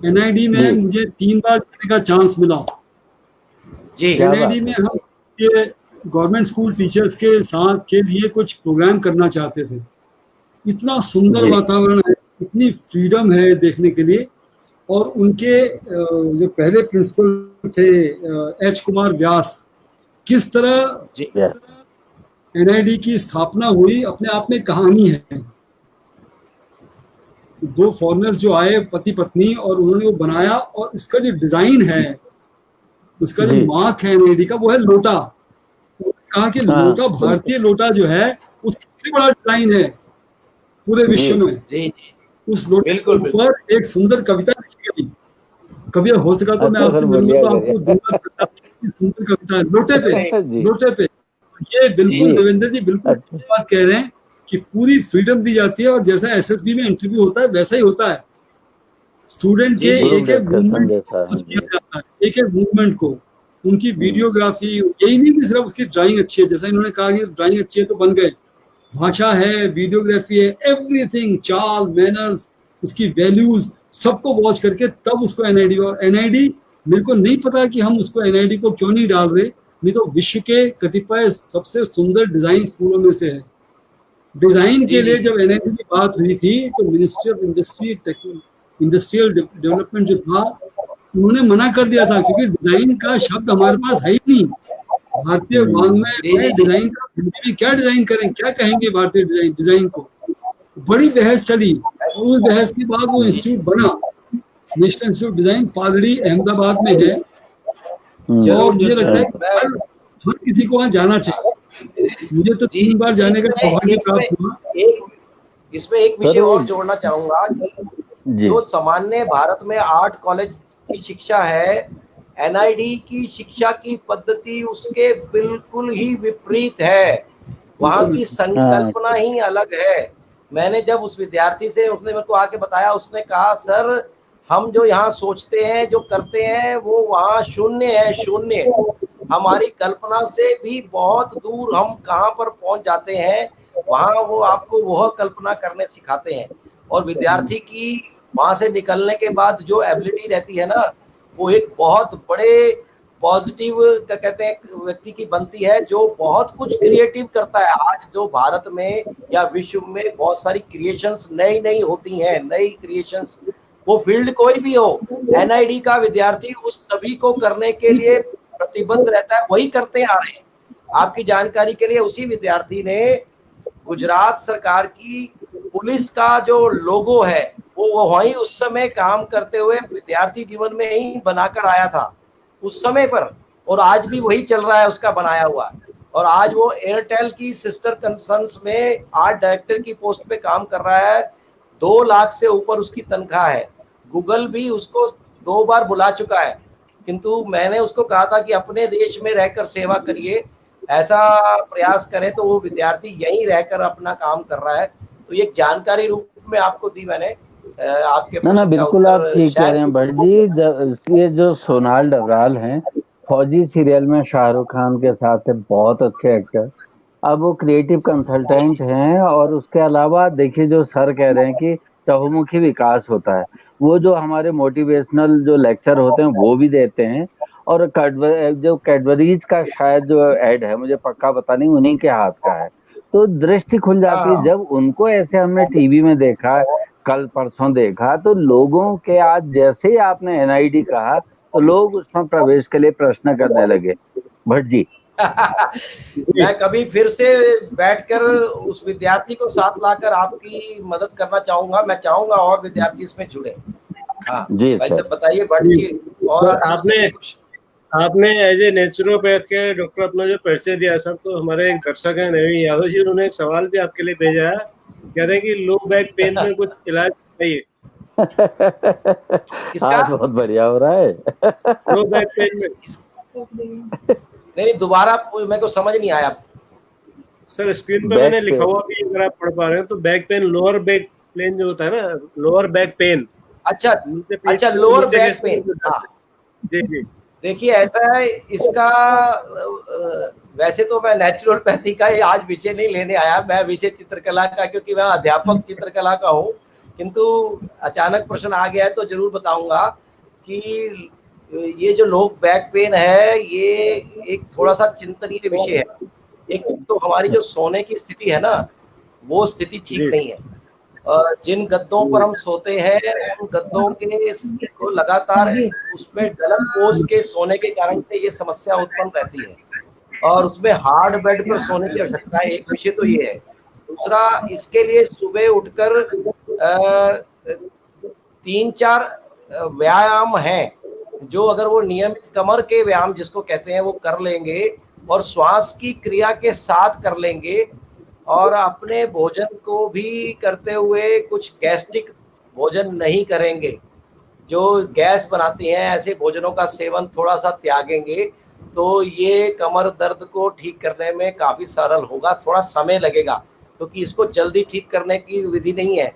D: एनआईडी में मुझे 3 बार जाने का चांस मिला
C: जी।
D: एनआईडी में हम ये गवर्नमेंट स्कूल टीचर्स के साथ के लिए कुछ प्रोग्राम करना चाहते थे। इतना सुंदर वातावरण है, इतनी फ्रीडम है देखने के लिए। और उनके जो पहले प्रिंसिपल थे एच कुमार व्यास, किस तरह एनआईडी की स्थापना हुई अपने आप में कहानी है। 2 फॉरेनर्स जो आए पति पत्नी, और उन्होंने वो बनाया, और इसका जो डिजाइन है, उसका जो मार्क है एनआईडी का, वो है लोटा। कहा कि लोटा, भारतीय लोटा जो है वो सबसे बड़ा डिजाइन है पूरे विश्व में। उस लोटे के ऊपर एक सुंदर कविता लिखी गई। कभी हो सका तो मैं आपसे मिलूंगा तो आपको दूंगा सुंदर कविता लोटे पे। ये बिल्कुल देवेंद्र जी बिल्कुल बात कह रहे हैं कि पूरी फ्रीडम दी जाती है, और जैसा एसएसबी में इंटरव्यू होता है वैसा ही होता है। स्टूडेंट के एक एक मूवमेंट किया जाता है, एक एक मूवमेंट को, उनकी वीडियोग्राफी। यही नहीं कि सिर्फ उसकी ड्राइंग अच्छी है, जैसा इन्होंने कहा कि ड्राइंग अच्छी है तो बन गए, भाषा है, वीडियोग्राफी है, एवरीथिंग, चाल, मैनर्स, उसकी वैल्यूज, सबको वॉच करके तब उसको एनआईडी। और एनआईडी, मेरे को नहीं पता कि हम उसको एनआईडी को क्यों नहीं डाल रहे, नहीं तो विश्व के कतिपय सबसे सुंदर डिजाइन स्कूलों में से है। डिजाइन के लिए जब एनआईडी की बात हुई थी तो मिनिस्ट्री ऑफ इंडस्ट्रियल डेवलपमेंट जो था, उन्होंने मना कर दिया था, क्योंकि डिजाइन का शब्द हमारे पास है ही नहीं। भारतीय वाङ्मय में डिजाइन का, हिंदी में क्या डिजाइन करें, क्या कहेंगे भारतीय डिजाइन को। बड़ी बहस चली, उस बहस के बाद वो इंस्टीट्यूट बना, national institute design, Paldi Ahmedabad में है। और मुझे लगता है कि हर किसी को वहाँ जाना चाहिए। मुझे तो 3 बार जाने का सौभाग्य प्राप्त हुआ।
C: इसमें एक विषय और जोड़ना चाहूंगा कि जो सामान्य भारत में 8 कॉलेज की शिक्षा है, एनआईडी की शिक्षा की पद्धति उसके बिल्कुल ही विपरीत है। वहाँ की संकल्पना ही अलग है। मैंने जब उस विद्यार्थी से, उसने मेरे को आके बताया, उसने कहा सर हम जो यहाँ सोचते हैं, जो करते हैं, वो वहाँ शून्य है, शून्य। हमारी कल्पना से भी बहुत दूर हम कहाँ पर पहुँच जाते हैं, वहाँ वो आपको वह कल्पना करने सिखाते हैं। और विद्यार्थी की वहाँ से निकलने के बाद जो एबिलिटी रहती है ना, वो एक बहुत बड़े पॉजिटिव कहते हैं व्यक्ति की बनती है, जो बहुत कुछ क्रिएटिव करता है। आज जो भारत में या विश्व में बहुत सारी क्रिएशंस नई नई होती हैं, नई क्रिएशंस, वो फील्ड कोई भी हो, एनआईडी का विद्यार्थी उस सभी को करने के लिए प्रतिबद्ध रहता है, वही करते आ रहे हैं। आपकी जानकारी के लिए उसी विद्यार्थी ने गुजरात सरकार की पुलिस का जो लोगो है वो वहीं उस समय काम करते हुए विद्यार्थी जीवन में ही बनाकर आया था उस समय पर, और आज भी वही चल रहा है उसका बनाया हुआ। और आज वो एयरटेल की सिस्टर कंसर्न्स में आर्ट डायरेक्टर की पोस्ट पे काम कर रहा है। 2 लाख से ऊपर उसकी तनख्वाह है। गूगल भी उसको 2 बार बुला चुका है, किंतु मैंने उसको कहा था कि अपने देश में रहकर सेवा करिए, ऐसा प्रयास करें। तो वो विद्यार्थी यहीं रहकर अपना काम कर रहा है। तो ये जानकारी रूप में आपको दी मैंने। आपके
E: ना बिल्कुल आप ठीक कह रहे हैं भट्ट जी। ये जो सोनाल डबराल हैं, फौजी सीरियल में शाहरुख खान के साथ है, बहुत अच्छे एक्टर। अब वो क्रिएटिव कंसल्टेंट हैं, और उसके अलावा देखिए जो सर कह रहे हैं कि बहुमुखी विकास होता है, वो जो हमारे मोटिवेशनल जो लेक्चर होते हैं वो भी देते हैं। और जो कैडबरीज का शायद जो एड है, मुझे पक्का पता नहीं, उन्हीं के हाथ का है। तो दृष्टि खुल जाती है जब उनको ऐसे हमने टीवी में देखा, कल परसों देखा, तो लोगों के आज जैसे ही आपने एनआईडी कहा तो लोग उसमें प्रवेश के लिए प्रश्न करने लगे। भट्ट जी
C: मैं कभी फिर से बैठकर उस विद्यार्थी को साथ लाकर आपकी मदद करना चाहूंगा। मैं चाहूंगा और विद्यार्थी इसमें जुड़े। हाँ
E: जी
C: भाई
E: सर।
C: साहब बताइए भट्ट जी। और
B: आपने एज ए नेचुरोपैथ के डॉक्टर अपना जो परिचय दिया सर, तो हमारे एक दर्शक हैं नवीन यादव जी, उन्होंने एक सवाल भी आपके लिए भेजा है। कह रहे हैं कि लो बैक पेन में कुछ इलाज चाहिए।
C: किसका?
E: बहुत बढ़िया हो रहा है।
B: लो बैक पेन में
C: नहीं, दोबारा मेरे को समझ नहीं आया
B: सर। स्क्रीन पे मैंने लिखा हुआ भी, अगर आप पढ़ पा रहे हैं तो back pain, lower back pain जो होता है ना, लोअर बैक पेन।
C: अच्छा, लोअर बैक पेन। हाँ
B: जी जी।
C: देखिए ऐसा है इसका, वैसे तो मैं नेचुरोपैथी का आज विषय नहीं लेने आया, मैं विषय चित्रकला का, क्योंकि मैं अध्यापक चित्रकला का हूँ। किंतु अचानक प्रश्न आ गया है तो जरूर बताऊंगा कि ये जो लो बैक पेन है, ये एक थोड़ा सा चिंतनीय विषय है। एक तो हमारी जो सोने की स्थिति है ना, वो स्थिति ठीक नहीं है। जिन गद्दों पर हम सोते हैं, उन गद्दों के को लगातार उसमें गलत पोज के सोने के कारण से ये समस्या उत्पन्न रहती है, और उसमें हार्ड बेड पर सोने की आवश्यकता है। एक विषय तो ये है। दूसरा, इसके लिए सुबह उठकर 3-4 व्यायाम हैं, जो अगर वो नियमित कमर के व्यायाम जिसको कहते हैं वो कर लेंगे, और श्वास की क्रिया के साथ कर लेंगे, और अपने भोजन को भी करते हुए कुछ गैस्ट्रिक भोजन नहीं करेंगे, जो गैस बनाती हैं, ऐसे भोजनों का सेवन थोड़ा सा त्यागेंगे, तो ये कमर दर्द को ठीक करने में काफ़ी सरल होगा। थोड़ा समय लगेगा, क्योंकि इसको जल्दी ठीक करने की विधि नहीं है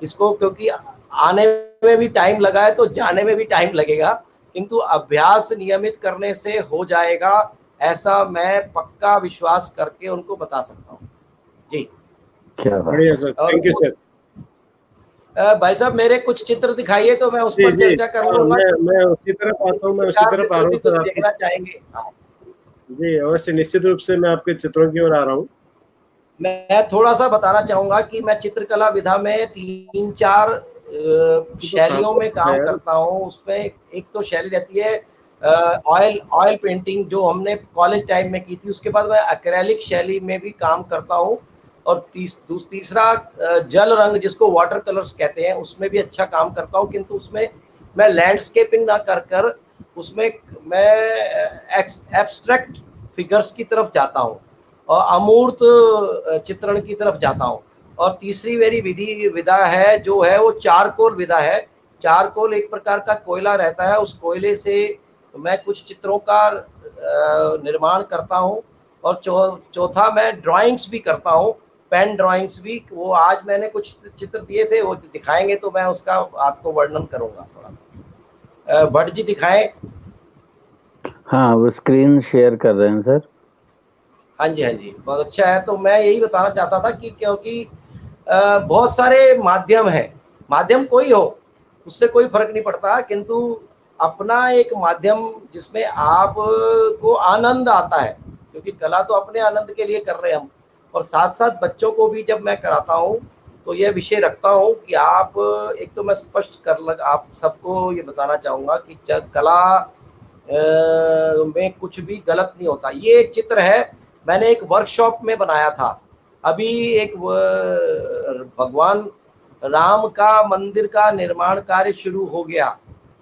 C: इसको, क्योंकि आने में भी टाइम लगा है तो जाने में भी टाइम लगेगा, किंतु अभ्यास नियमित करने से हो जाएगा, ऐसा मैं पक्का विश्वास करके उनको बता सकता हूँ जी।
E: क्या
B: बढ़िया सर, थैंक यू सर।
C: भाई साहब मेरे कुछ चित्र दिखाइए तो मैं उस पर चर्चा कर लूंगा।
B: मैं उसी तरफ आता हूँ, मैं उसी तरफ आ रहा हूँ सर।
C: देखना चाहेंगे?
B: जी अवश्य, निश्चित रूप से मैं आपके चित्रों की ओर आ रहा हूँ।
C: मैं थोड़ा सा बताना चाहूंगा कि मैं चित्रकला विधा में 3-4 शैलियों में काम करता हूँ। उसमें एक तो शैली रहती है ऑयल पेंटिंग, जो हमने कॉलेज टाइम में की थी। उसके बाद मैं एक्रेलिक शैली में भी काम करता हूँ, और तीसरा जल रंग जिसको वाटर कलर्स कहते हैं, उसमें भी अच्छा काम करता हूँ। किंतु उसमें मैं लैंडस्केपिंग ना कर उसमें मैं एब्स्ट्रैक्ट फिगर्स की तरफ जाता हूँ और अमूर्त चित्रण की तरफ जाता हूँ। और तीसरी मेरी विधा है जो है वो चारकोल विधा है। चारकोल एक प्रकार का कोयला रहता है, उस कोयले से मैं कुछ चित्रों का निर्माण करता हूँ। और चौथा मैं ड्राइंग्स भी करता हूँ, पेन ड्राइंग्स भी। वो आज मैंने कुछ चित्र दिए थे, वो दिखाएंगे तो मैं उसका आपको वर्णन करूँगा थोड़ा। भट्ट जी दिखाएं।
E: हाँ, वो स्क्रीन शेयर कर रहे हैं सर।
C: हाँ जी, हाँ जी, बहुत अच्छा है। तो मैं यही बताना चाहता था कि क्योंकि बहुत सारे माध्यम हैं, माध्यम कोई हो उससे कोई फर्क नहीं पड़ता, किंतु अपना एक माध्यम जिसमें आप को आनंद आता है, क्योंकि कला तो अपने आनंद के लिए कर रहे हैं हम। और साथ साथ बच्चों को भी जब मैं कराता हूँ तो यह विषय रखता हूँ कि आप, एक तो मैं स्पष्ट आप सबको ये बताना चाहूँगा कि कला में कुछ भी गलत नहीं होता। ये एक चित्र है, मैंने एक वर्कशॉप में बनाया था। अभी एक भगवान राम का मंदिर का निर्माण कार्य शुरू हो गया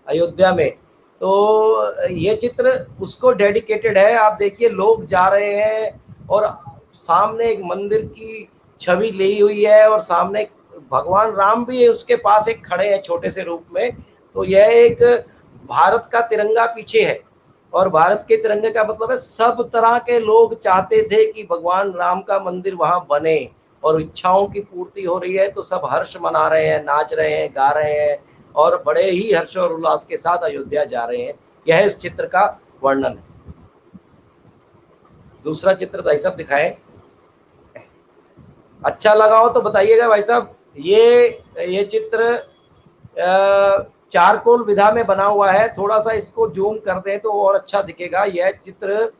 C: अयोध्या में, तो ये चित्र उसको डेडिकेटेड है। आप देखिए लोग जा रहे हैं और सामने एक मंदिर की छवि ली हुई है और सामने भगवान राम भी उसके पास एक खड़े हैं छोटे से रूप में। तो यह एक भारत का तिरंगा पीछे है और भारत के तिरंगे का मतलब है सब तरह के लोग चाहते थे कि भगवान राम का मंदिर वहां बने और इच्छाओं की पूर्ति हो रही है। तो सब हर्ष मना रहे हैं, नाच रहे हैं, गा रहे हैं और बड़े ही हर्ष और उल्लास के साथ अयोध्या जा रहे हैं। यह इस चित्र का वर्णन है। दूसरा चित्र भाई साहब दिखाएं। अच्छा लगा हो तो बताइएगा भाई साहब। ये चित्र चारकोल विधा में बना हुआ है। थोड़ा सा इसको जूम कर दें तो और अच्छा दिखेगा। यह चित्र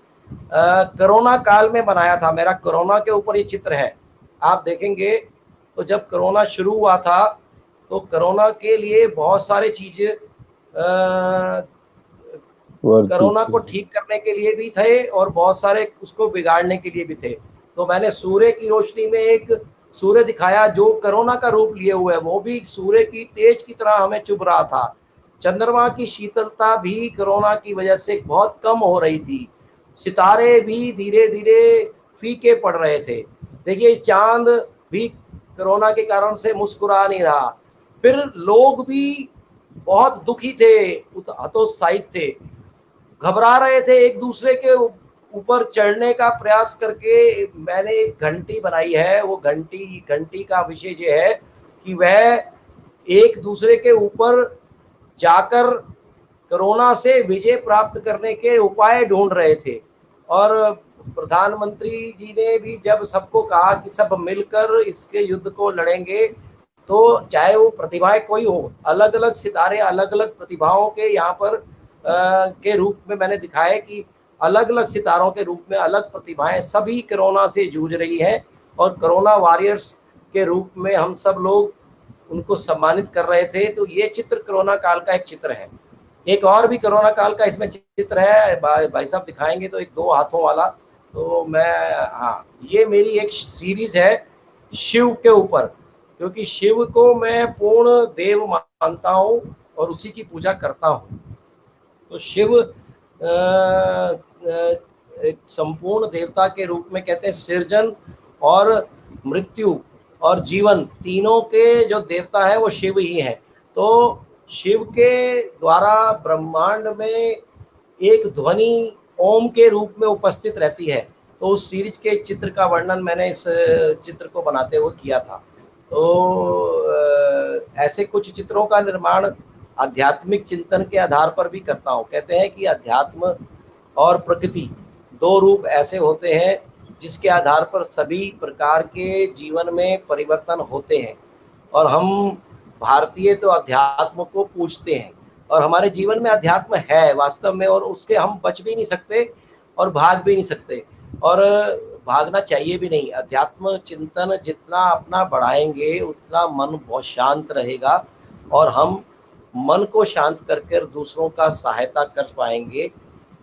C: कोरोना काल में बनाया था। मेरा कोरोना के ऊपर ये चित्र है। आप देखेंगे तो जब कोरोना शुरू हुआ था तो कोरोना के लिए बहुत सारी चीजें कोरोना को ठीक करने के लिए भी थे और बहुत सारे उसको बिगाड़ने के लिए भी थे। तो मैंने सूर्य की रोशनी में एक सूर्य दिखाया जो कोरोना का रूप लिए हुए है। वो भी सूर्य की तेज की तरह हमें चुभ रहा था। चंद्रमा की शीतलता भी कोरोना की वजह से बहुत कम हो रही थी। सितारे भी धीरे धीरे फीके पड़ रहे थे। देखिए चांद भी कोरोना के कारण से मुस्कुरा नहीं रहा। फिर लोग भी बहुत दुखी थे, हतोत्साहित थे, घबरा रहे थे, एक दूसरे के ऊपर चढ़ने का प्रयास करके मैंने एक घंटी बनाई है। वो घंटी का विषय ये है कि वह एक दूसरे के ऊपर जाकर कोरोना से विजय प्राप्त करने के उपाय ढूंढ रहे थे। और प्रधानमंत्री जी ने भी जब सबको कहा कि सब मिलकर इसके युद्ध को लड़ेंगे, तो चाहे वो प्रतिभाएं कोई हो, अलग अलग सितारे अलग अलग प्रतिभाओं के यहाँ पर के रूप में मैंने दिखाया कि अलग अलग सितारों के रूप में अलग प्रतिभाएं सभी कोरोना से जूझ रही हैं और कोरोना वॉरियर्स के रूप में हम सब लोग उनको सम्मानित कर रहे थे। तो ये चित्र कोरोना काल का एक चित्र है। एक और भी कोरोना काल का इसमें चित्र है, भाई साहब दिखाएंगे तो एक 2 हाथों वाला। तो मैं ये मेरी एक सीरीज है शिव के ऊपर, क्योंकि शिव को मैं पूर्ण देव मानता हूँ और उसी की पूजा करता हूँ। तो शिव एक संपूर्ण देवता के रूप में कहते हैं। सृजन और मृत्यु और जीवन तीनों के जो देवता है वो शिव ही है। तो शिव के द्वारा ब्रह्मांड में एक ध्वनि ओम के रूप में उपस्थित रहती है। तो उस सीरीज के चित्र का वर्णन मैंने इस चित्र को बनाते हुए किया था। तो ऐसे कुछ चित्रों का निर्माण आध्यात्मिक चिंतन के आधार पर भी करता हूँ। कहते हैं कि अध्यात्म और प्रकृति 2 रूप ऐसे होते हैं जिसके आधार पर सभी प्रकार के जीवन में परिवर्तन होते हैं। और हम भारतीय तो अध्यात्म को पूजते हैं और हमारे जीवन में अध्यात्म है वास्तव में, और उसके हम बच भी नहीं सकते और भाग भी नहीं सकते और भागना चाहिए भी नहीं। अध्यात्म चिंतन जितना अपना बढ़ाएंगे उतना मन बहुत शांत रहेगा और हम मन को शांत कर दूसरों का सहायता कर पाएंगे,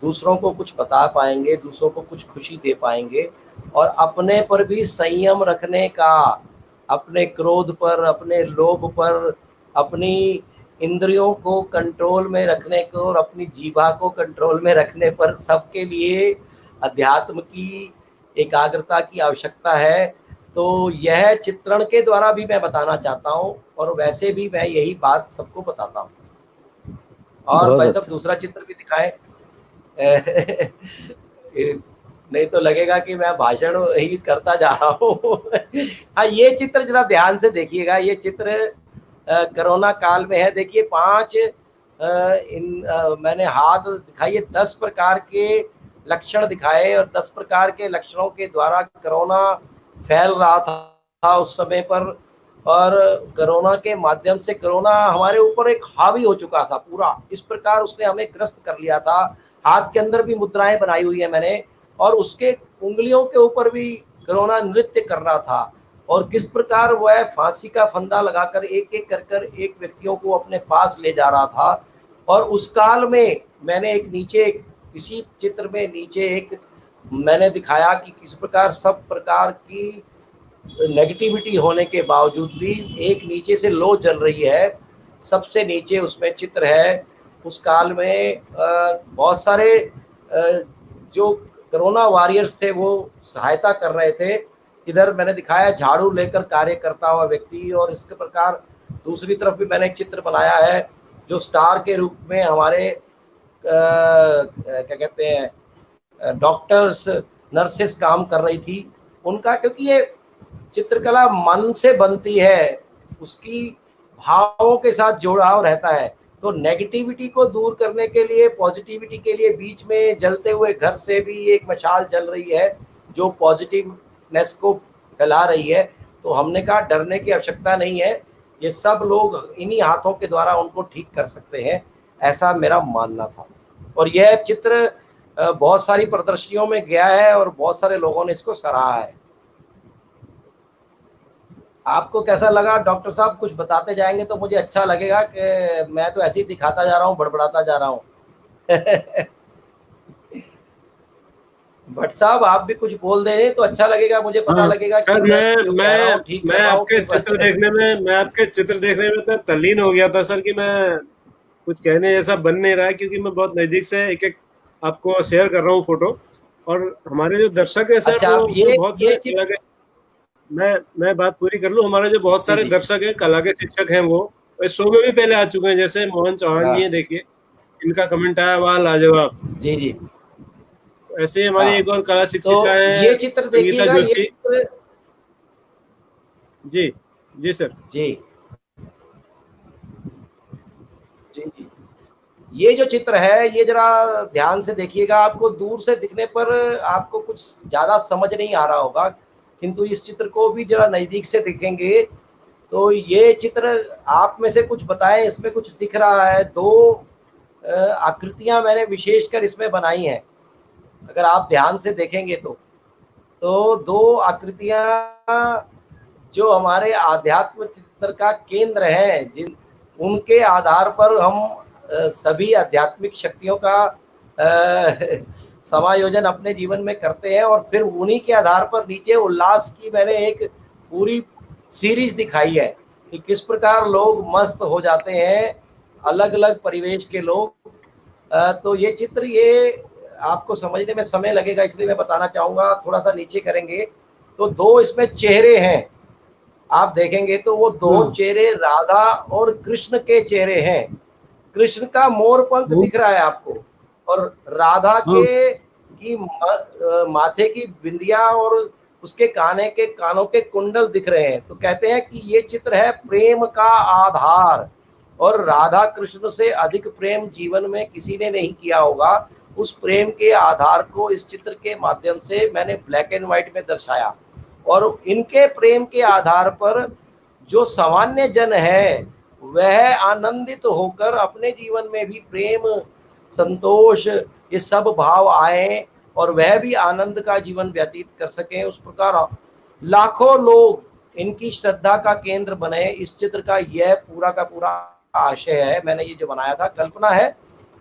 C: दूसरों को कुछ बता पाएंगे, दूसरों को कुछ खुशी दे पाएंगे और अपने पर भी संयम रखने का, अपने क्रोध पर, अपने लोभ पर, अपनी इंद्रियों को कंट्रोल में रखने को और अपनी जीभा को कंट्रोल में रखने पर सबके लिए अध्यात्म की एकाग्रता की आवश्यकता है। तो यह चित्रण के द्वारा भी मैं बताना चाहता हूँ और वैसे भी मैं यही बात सबको बताता हूँ। और भाई साहब दूसरा चित्र भी दिखाएं नहीं तो लगेगा कि मैं भाषण ही करता जा रहा हूँ। हाँ, ये चित्र जरा ध्यान से देखिएगा। ये चित्र कोरोना काल में है। देखिए 5 मैंने हाथ दिखाइए, 10 प्रकार के लक्षण दिखाए और 10 प्रकार के लक्षणों के द्वारा कोरोना फैल रहा था उस समय पर। और कोरोना के माध्यम से कोरोना हमारे ऊपर एक हावी हो चुका था पूरा, इस प्रकार उसने हमें ग्रस्त कर लिया था। हाथ के अंदर भी मुद्राएं बनाई हुई है मैंने और उसके उंगलियों के ऊपर भी कोरोना नृत्य कर रहा था और किस प्रकार वह फांसी का फंदा लगाकर एक एक कर एक व्यक्तियों को अपने पास ले जा रहा था। और उस काल में मैंने एक नीचे इसी चित्र में नीचे एक मैंने दिखाया कि किस प्रकार सब प्रकार की नेगेटिविटी होने के बावजूद भी एक नीचे से लो जल रही है। सबसे नीचे उसमें चित्र है। उस काल में बहुत सारे जो कोरोना वॉरियर्स थे, वो सहायता कर रहे थे। इधर मैंने दिखाया झाड़ू लेकर कार्य करता हुआ व्यक्ति, और इसके प्रकार दूसरी तरफ भी मैंने एक चित्र बनाया है जो स्टार के रूप में हमारे क्या कहते हैं डॉक्टर्स नर्सेस काम कर रही थी उनका, क्योंकि ये चित्रकला मन से बनती है, उसकी भावों के साथ जुड़ाव रहता है। तो नेगेटिविटी को दूर करने के लिए, पॉजिटिविटी के लिए बीच में जलते हुए घर से भी एक मशाल जल रही है जो पॉजिटिवनेस को फैला रही है। तो हमने कहा डरने की आवश्यकता नहीं है, ये सब लोग इन्हीं हाथों के द्वारा उनको ठीक कर सकते हैं, ऐसा मेरा मानना था। और यह चित्र बहुत सारी प्रदर्शनियों में गया है और बहुत सारे लोगों ने इसको सराहा है। आपको कैसा लगा डॉक्टर साहब? कुछ बताते जाएंगे तो मुझे अच्छा लगेगा कि मैं तो ऐसे ही दिखाता जा रहा हूँ, बड़बड़ाता जा रहा हूँ। भट्ट साहब आप भी कुछ बोल दें तो अच्छा लगेगा, मुझे पता लगेगा
B: सर,
C: कि
B: मैं आपके चित्र देखने में तो तल्लीन हो गया था सर कि मैं कुछ कहने जैसा बन नहीं रहा है, क्योंकि मैं बहुत नजदीक से एक एक आपको शेयर कर रहा हूँ फोटो। और हमारे जो दर्शक है सर,
C: अच्छा,
B: वो बहुत सारे कला के, मैं बात पूरी कर लूँ। हमारे जो बहुत सारे दर्शक हैं, कला के शिक्षक हैं, वो इस शो में भी पहले आ चुके हैं। जैसे मोहन चौहान जी हैं, देखिए इनका कमेंट आया, वाह लाजवाब।
C: जी जी।
B: ऐसे ही हमारी एक और कला शिक्षिका है,
C: ये चित्र देखिएगा, ये चित्र
B: जी जी सर
C: जी जी जी। ये जो चित्र है ये जरा ध्यान से देखिएगा। आपको दूर से दिखने पर आपको कुछ ज्यादा समझ नहीं आ रहा होगा, किंतु इस चित्र को भी जरा नजदीक से देखेंगे तो ये चित्र आप में से कुछ बताएं, इसमें कुछ दिख रहा है। दो आकृतियां मैंने विशेषकर इसमें बनाई हैं, अगर आप ध्यान से देखेंगे तो दो आकृतियां जो हमारे आध्यात्म चित्र का केंद्र है, जिन उनके आधार पर हम सभी आध्यात्मिक शक्तियों का समायोजन अपने जीवन में करते हैं, और फिर उन्हीं के आधार पर नीचे उल्लास की मैंने एक पूरी सीरीज दिखाई है कि किस प्रकार लोग मस्त हो जाते हैं, अलग अलग परिवेश के लोग। तो ये चित्र, ये आपको समझने में समय लगेगा, इसलिए मैं बताना चाहूँगा। थोड़ा सा नीचे करेंगे तो दो इसमें चेहरे हैं, आप देखेंगे तो वो दो चेहरे राधा और कृष्ण के चेहरे हैं। कृष्ण का मोर पंख दिख रहा है आपको, और राधा की माथे की बिंदिया और उसके कानों के कुंडल दिख रहे हैं। तो कहते हैं कि ये चित्र है प्रेम का आधार, और राधा कृष्ण से अधिक प्रेम जीवन में किसी ने नहीं किया होगा। उस प्रेम के आधार को इस चित्र के माध्यम से मैंने ब्लैक एंड व्हाइट में दर्शाया, और इनके प्रेम के आधार पर जो सामान्य जन है वह आनंदित होकर अपने जीवन में भी प्रेम, संतोष, ये सब भाव आए और वह भी आनंद का जीवन व्यतीत कर सकें। उस प्रकार लाखों लोग इनकी श्रद्धा का केंद्र बने। इस चित्र का यह पूरा का पूरा आशय है। मैंने ये जो बनाया था कल्पना है,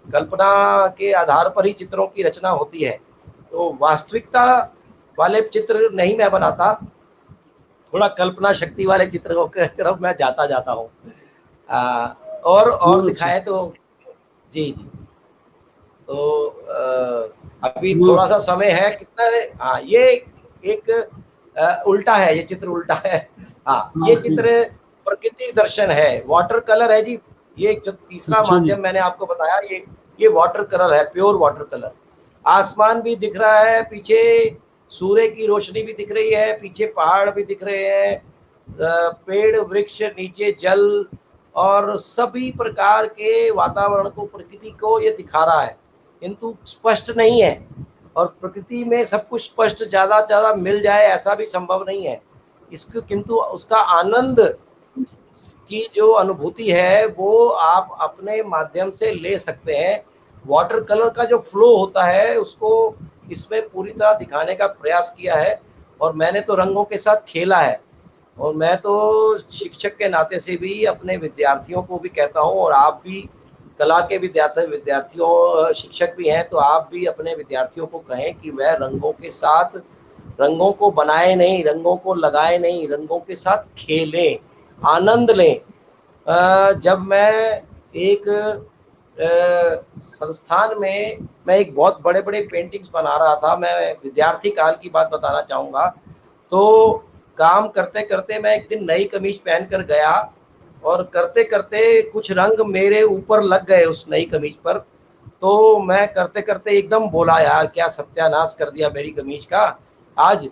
C: कल्पना के आधार पर ही चित्रों की रचना होती है। तो वास्तविकता वाले चित्र नहीं मैं बनाता, थोड़ा कल्पना शक्ति वाले चित्रों की तरफ मैं जाता हूँ। और दिखाए तो जी जी। तो अभी थोड़ा सा समय है, कितना है? हाँ, ये एक उल्टा है, ये चित्र उल्टा है। हाँ, ये चित्र प्रकृति दर्शन है, वाटर कलर है जी। ये जो तीसरा माध्यम मैंने आपको बताया, ये वाटर कलर है, प्योर वाटर कलर। आसमान भी दिख रहा है, पीछे सूर्य की रोशनी भी दिख रही है, पीछे पहाड़ भी दिख रहे हैं, पेड़ वृक्ष, नीचे जल, और सभी प्रकार के वातावरण को, प्रकृति को ये दिखा रहा है, किंतु स्पष्ट नहीं है। और प्रकृति में सब कुछ स्पष्ट ज्यादा मिल जाए ऐसा भी संभव नहीं है इसको, किंतु उसका आनंद की जो अनुभूति है वो आप अपने माध्यम से ले सकते हैं। वाटर कलर का जो फ्लो होता है उसको इसमें पूरी तरह दिखाने का प्रयास किया है, और मैंने तो रंगों के साथ खेला है। और मैं तो शिक्षक के नाते से भी अपने विद्यार्थियों को भी कहता हूँ, और आप भी कला के विद्यार्थियों शिक्षक भी हैं, तो आप भी अपने विद्यार्थियों को कहें कि वह रंगों के साथ, रंगों को बनाए नहीं, रंगों को लगाए नहीं, रंगों के साथ खेलें, आनंद लें। जब मैं एक संस्थान में मैं एक बहुत बड़े बड़े पेंटिंग्स बना रहा था। मैं विद्यार्थी काल की बात बताना चाहूँगा। तो काम करते करते मैं एक दिन नई कमीज पहन कर गया और करते करते कुछ रंग मेरे ऊपर लग गए उस नई कमीज पर। तो मैं करते करते एकदम बोला, यार क्या सत्यानाश कर दिया मेरी कमीज का आज।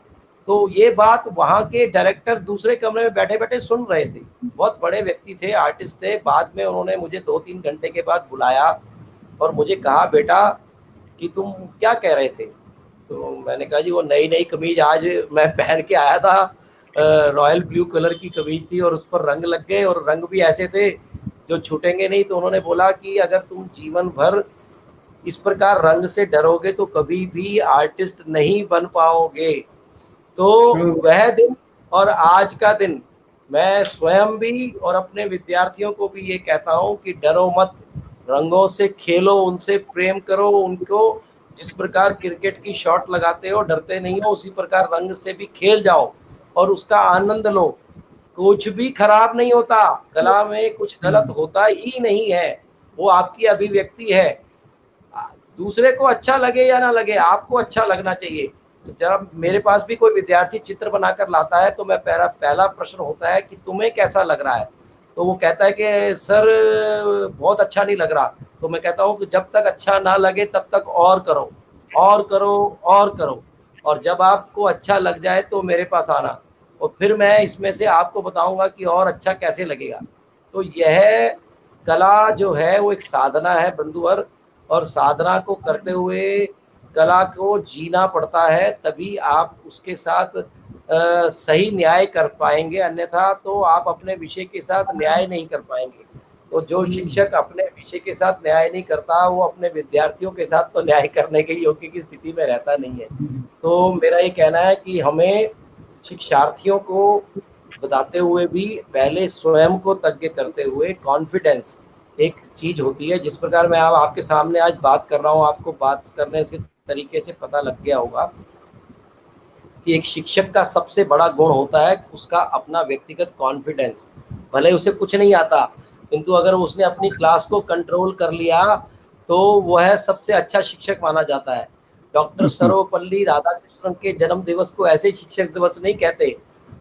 C: तो ये बात वहाँ के डायरेक्टर दूसरे कमरे में बैठे बैठे सुन रहे थे। बहुत बड़े व्यक्ति थे, आर्टिस्ट थे। बाद में उन्होंने मुझे 2-3 घंटे के बाद बुलाया और मुझे कहा, बेटा कि तुम क्या कह रहे थे? तो मैंने कहा, जी वो नई नई कमीज आज मैं पहन के आया था, रॉयल ब्लू कलर की कमीज थी और उस पर रंग लग गए और रंग भी ऐसे थे जो छूटेंगे नहीं। तो उन्होंने बोला कि अगर तुम जीवन भर इस प्रकार रंग से डरोगे तो कभी भी आर्टिस्ट नहीं बन पाओगे। तो वह दिन और आज का दिन मैं स्वयं भी और अपने विद्यार्थियों को भी ये कहता हूँ कि डरो मत, रंगों से खेलो, उनसे प्रेम करो। उनको जिस प्रकार क्रिकेट की शॉट लगाते हो, डरते नहीं हो, उसी प्रकार रंग से भी खेल जाओ और उसका आनंद लो। कुछ भी खराब नहीं होता, कला में कुछ गलत होता ही नहीं है, वो आपकी अभिव्यक्ति है। दूसरे को अच्छा लगे या ना लगे, आपको अच्छा लगना चाहिए। तो जब मेरे पास भी कोई विद्यार्थी चित्र बनाकर लाता है तो मैं पहला प्रश्न होता है कि तुम्हें कैसा लग रहा है? तो वो कहता है कि सर बहुत अच्छा नहीं लग रहा। तो मैं कहता हूँ कि जब तक अच्छा ना लगे तब तक और करो और करो और करो, और जब आपको अच्छा लग जाए तो मेरे पास आना और फिर मैं इसमें से आपको बताऊंगा कि और अच्छा कैसे लगेगा। तो यह कला जो है वो एक साधना है बंधुवर, और साधना को करते हुए कला को जीना पड़ता है, तभी आप उसके साथ सही न्याय कर पाएंगे। अन्यथा तो आप अपने विषय के साथ न्याय नहीं कर पाएंगे। तो जो शिक्षक अपने विषय के साथ न्याय नहीं करता, वो अपने विद्यार्थियों के साथ तो न्याय करने के योग्य की स्थिति में रहता नहीं है। तो मेरा ये कहना है कि हमें शिक्षार्थियों को बताते हुए भी पहले स्वयं को तज्ञ करते हुए कॉन्फिडेंस एक चीज होती है। जिस प्रकार मैं आपके सामने आज बात कर रहा हूँ, आपको बात करने से तरीके से पता लग गया होगा कि एक शिक्षक का सबसे बड़ा गुण होता है उसका अपना व्यक्तिगत कॉन्फिडेंस। भले उसे कुछ नहीं आता, किंतु अगर उसने अपनी क्लास को कंट्रोल कर लिया तो वह सबसे अच्छा शिक्षक माना जाता है। डॉक्टर सर्वपल्ली राधाकृष्णन के जन्म दिवस को ऐसे शिक्षक दिवस नहीं कहते।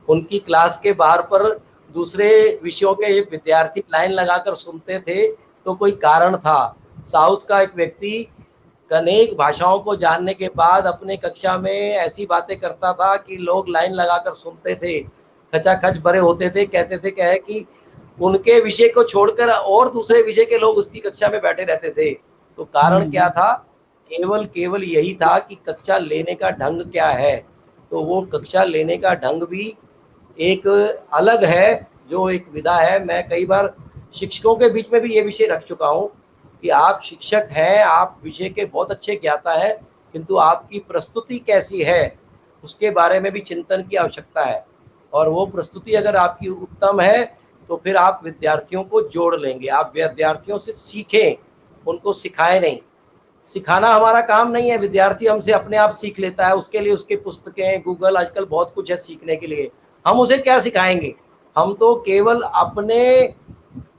C: उनकी क्लास के बाहर पर दूसरे विषयों के विद्यार्थी लाइन लगाकर सुनते थे तो कोई कारण था। साउथ का एक व्यक्ति अनेक भाषाओं को जानने के बाद अपने कक्षा में ऐसी बातें करता था कि लोग लाइन लगाकर सुनते थे, खचाखच भरे होते थे। कहते थे क्या है कि उनके विषय को छोड़कर और दूसरे विषय के लोग उसकी कक्षा में बैठे रहते थे। तो कारण क्या था? केवल यही था कि कक्षा लेने का ढंग क्या है। तो वो कक्षा लेने का ढंग भी एक अलग है, जो एक विधा है। मैं कई बार शिक्षकों के बीच में भी ये विषय रख चुका हूँ कि आप शिक्षक हैं, आप विषय के बहुत अच्छे ज्ञाता हैं, किंतु आपकी प्रस्तुति कैसी है उसके बारे में भी चिंतन की आवश्यकता है। और वो प्रस्तुति अगर आपकी उत्तम है तो फिर आप विद्यार्थियों को जोड़ लेंगे। आप विद्यार्थियों से सीखें, उनको सिखाएं नहीं। सिखाना हमारा काम नहीं है, विद्यार्थी हमसे अपने आप सीख लेता है। उसके लिए उसके पुस्तकें, गूगल, आजकल बहुत कुछ है सीखने के लिए। हम उसे क्या सिखाएंगे? हम तो केवल अपने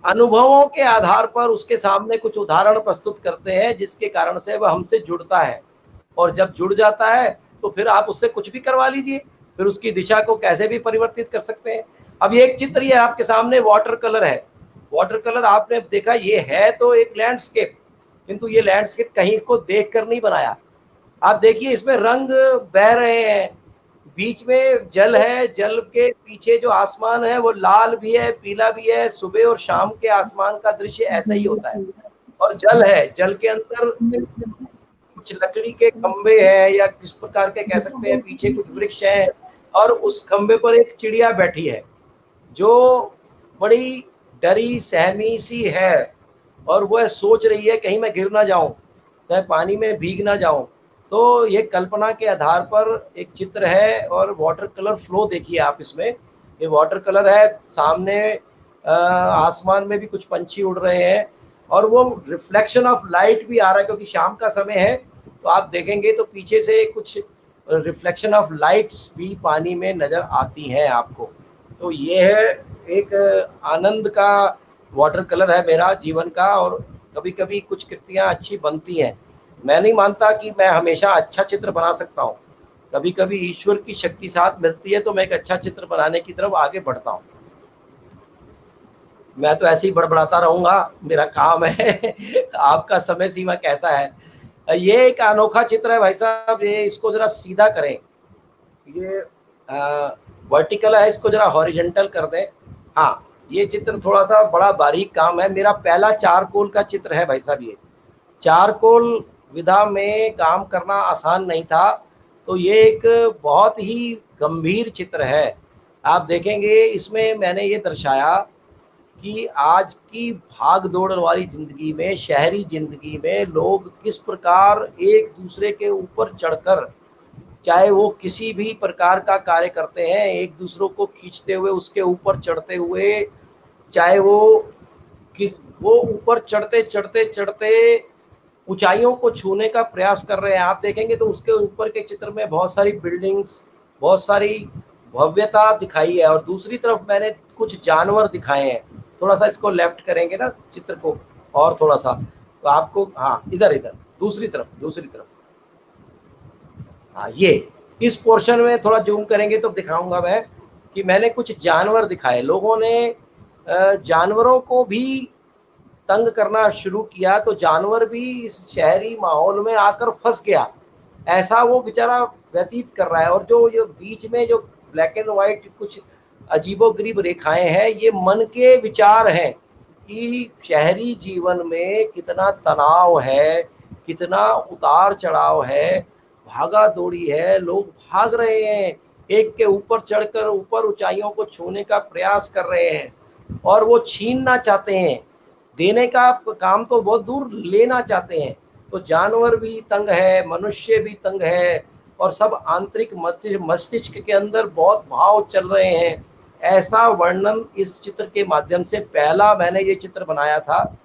C: अनुभवों के आधार पर उसके सामने कुछ उदाहरण प्रस्तुत करते हैं, जिसके कारण से वह हमसे जुड़ता है। और जब जुड़ जाता है तो फिर आप उससे कुछ भी करवा लीजिए, फिर उसकी दिशा को कैसे भी परिवर्तित कर सकते हैं। अब ये एक चित्र, ये आपके सामने वाटर कलर है। वाटर कलर आपने देखा, ये है तो एक लैंडस्केप, किंतु ये लैंडस्केप कहीं इसको देख कर नहीं बनाया। आप देखिए इसमें रंग बह रहे हैं, बीच में जल है, जल के पीछे जो आसमान है वो लाल भी है, पीला भी है। सुबह और शाम के आसमान का दृश्य ऐसा ही होता है। और जल है, जल के अंदर कुछ लकड़ी के खंबे हैं या किस प्रकार के कह सकते हैं, पीछे कुछ वृक्ष हैं, और उस खंबे पर एक चिड़िया बैठी है जो बड़ी डरी सहमी सी है और वह सोच रही है कहीं मैं गिर ना जाऊं, कहीं पानी में भीग ना जाऊं। तो ये कल्पना के आधार पर एक चित्र है। और वाटर कलर फ्लो देखिए आप इसमें, ये वाटर कलर है। सामने आसमान में भी कुछ पंछी उड़ रहे हैं और वो रिफ्लेक्शन ऑफ लाइट भी आ रहा है, क्योंकि शाम का समय है। तो आप देखेंगे तो पीछे से कुछ रिफ्लेक्शन ऑफ लाइट्स भी पानी में नजर आती हैं आपको। तो ये है एक आनंद का वाटर कलर है मेरा जीवन का। और कभी कभी कुछ कृतियाँ अच्छी बनती हैं। मैं नहीं मानता कि मैं हमेशा अच्छा चित्र बना सकता हूँ, कभी कभी ईश्वर की शक्ति साथ मिलती है तो मैं एक अच्छा चित्र बनाने की तरफ आगे बढ़ता हूँ। मैं तो ऐसे ही बड़बड़ाता रहूंगा, मेरा काम है। आपका समय सीमा कैसा है? ये एक अनोखा चित्र है भाई साहब, ये इसको जरा सीधा करें, ये वर्टिकल है, इसको जरा हॉरिजेंटल कर दें। हाँ, ये चित्र थोड़ा सा बड़ा बारीक काम है, मेरा पहला चारकोल का चित्र है भाई साहब। ये चारकोल विधा में काम करना आसान नहीं था, तो ये एक बहुत ही गंभीर चित्र है। आप देखेंगे इसमें मैंने ये दर्शाया कि आज की भाग दौड़ वाली जिंदगी में, शहरी जिंदगी में लोग किस प्रकार एक दूसरे के ऊपर चढ़कर, चाहे वो किसी भी प्रकार का कार्य करते हैं, एक दूसरों को खींचते हुए उसके ऊपर चढ़ते हुए, चाहे वो ऊपर चढ़ते चढ़ते चढ़ते ऊंचाइयों को छूने का प्रयास कर रहे हैं। आप देखेंगे तो उसके ऊपर के चित्र में बहुत सारी बिल्डिंग्स, बहुत सारी भव्यता दिखाई है, और दूसरी तरफ मैंने कुछ जानवर दिखाए हैं। थोड़ा सा इसको लेफ्ट करेंगे ना चित्र को, और थोड़ा सा तो आपको, हाँ इधर इधर दूसरी तरफ, हाँ ये इस पोर्शन में थोड़ा जूम करेंगे तो दिखाऊंगा मैं कि मैंने कुछ जानवर दिखाए। लोगों ने जानवरों को भी तंग करना शुरू किया, तो जानवर भी इस शहरी माहौल में आकर फंस गया, ऐसा वो बेचारा व्यतीत कर रहा है। और जो ये बीच में जो ब्लैक एंड व्हाइट कुछ अजीबोगरीब रेखाएं हैं, ये मन के विचार हैं कि शहरी जीवन में कितना तनाव है, कितना उतार चढ़ाव है, भागा दौड़ी है, लोग भाग रहे हैं, एक के ऊपर चढ़कर ऊपर ऊंचाइयों को छूने का प्रयास कर रहे हैं, और वो छीनना चाहते हैं। देने का काम तो बहुत दूर, लेना चाहते हैं। तो जानवर भी तंग है, मनुष्य भी तंग है, और सब आंतरिक मस्तिष्क के अंदर बहुत भाव चल रहे हैं। ऐसा वर्णन इस चित्र के माध्यम से पहला मैंने ये चित्र बनाया था,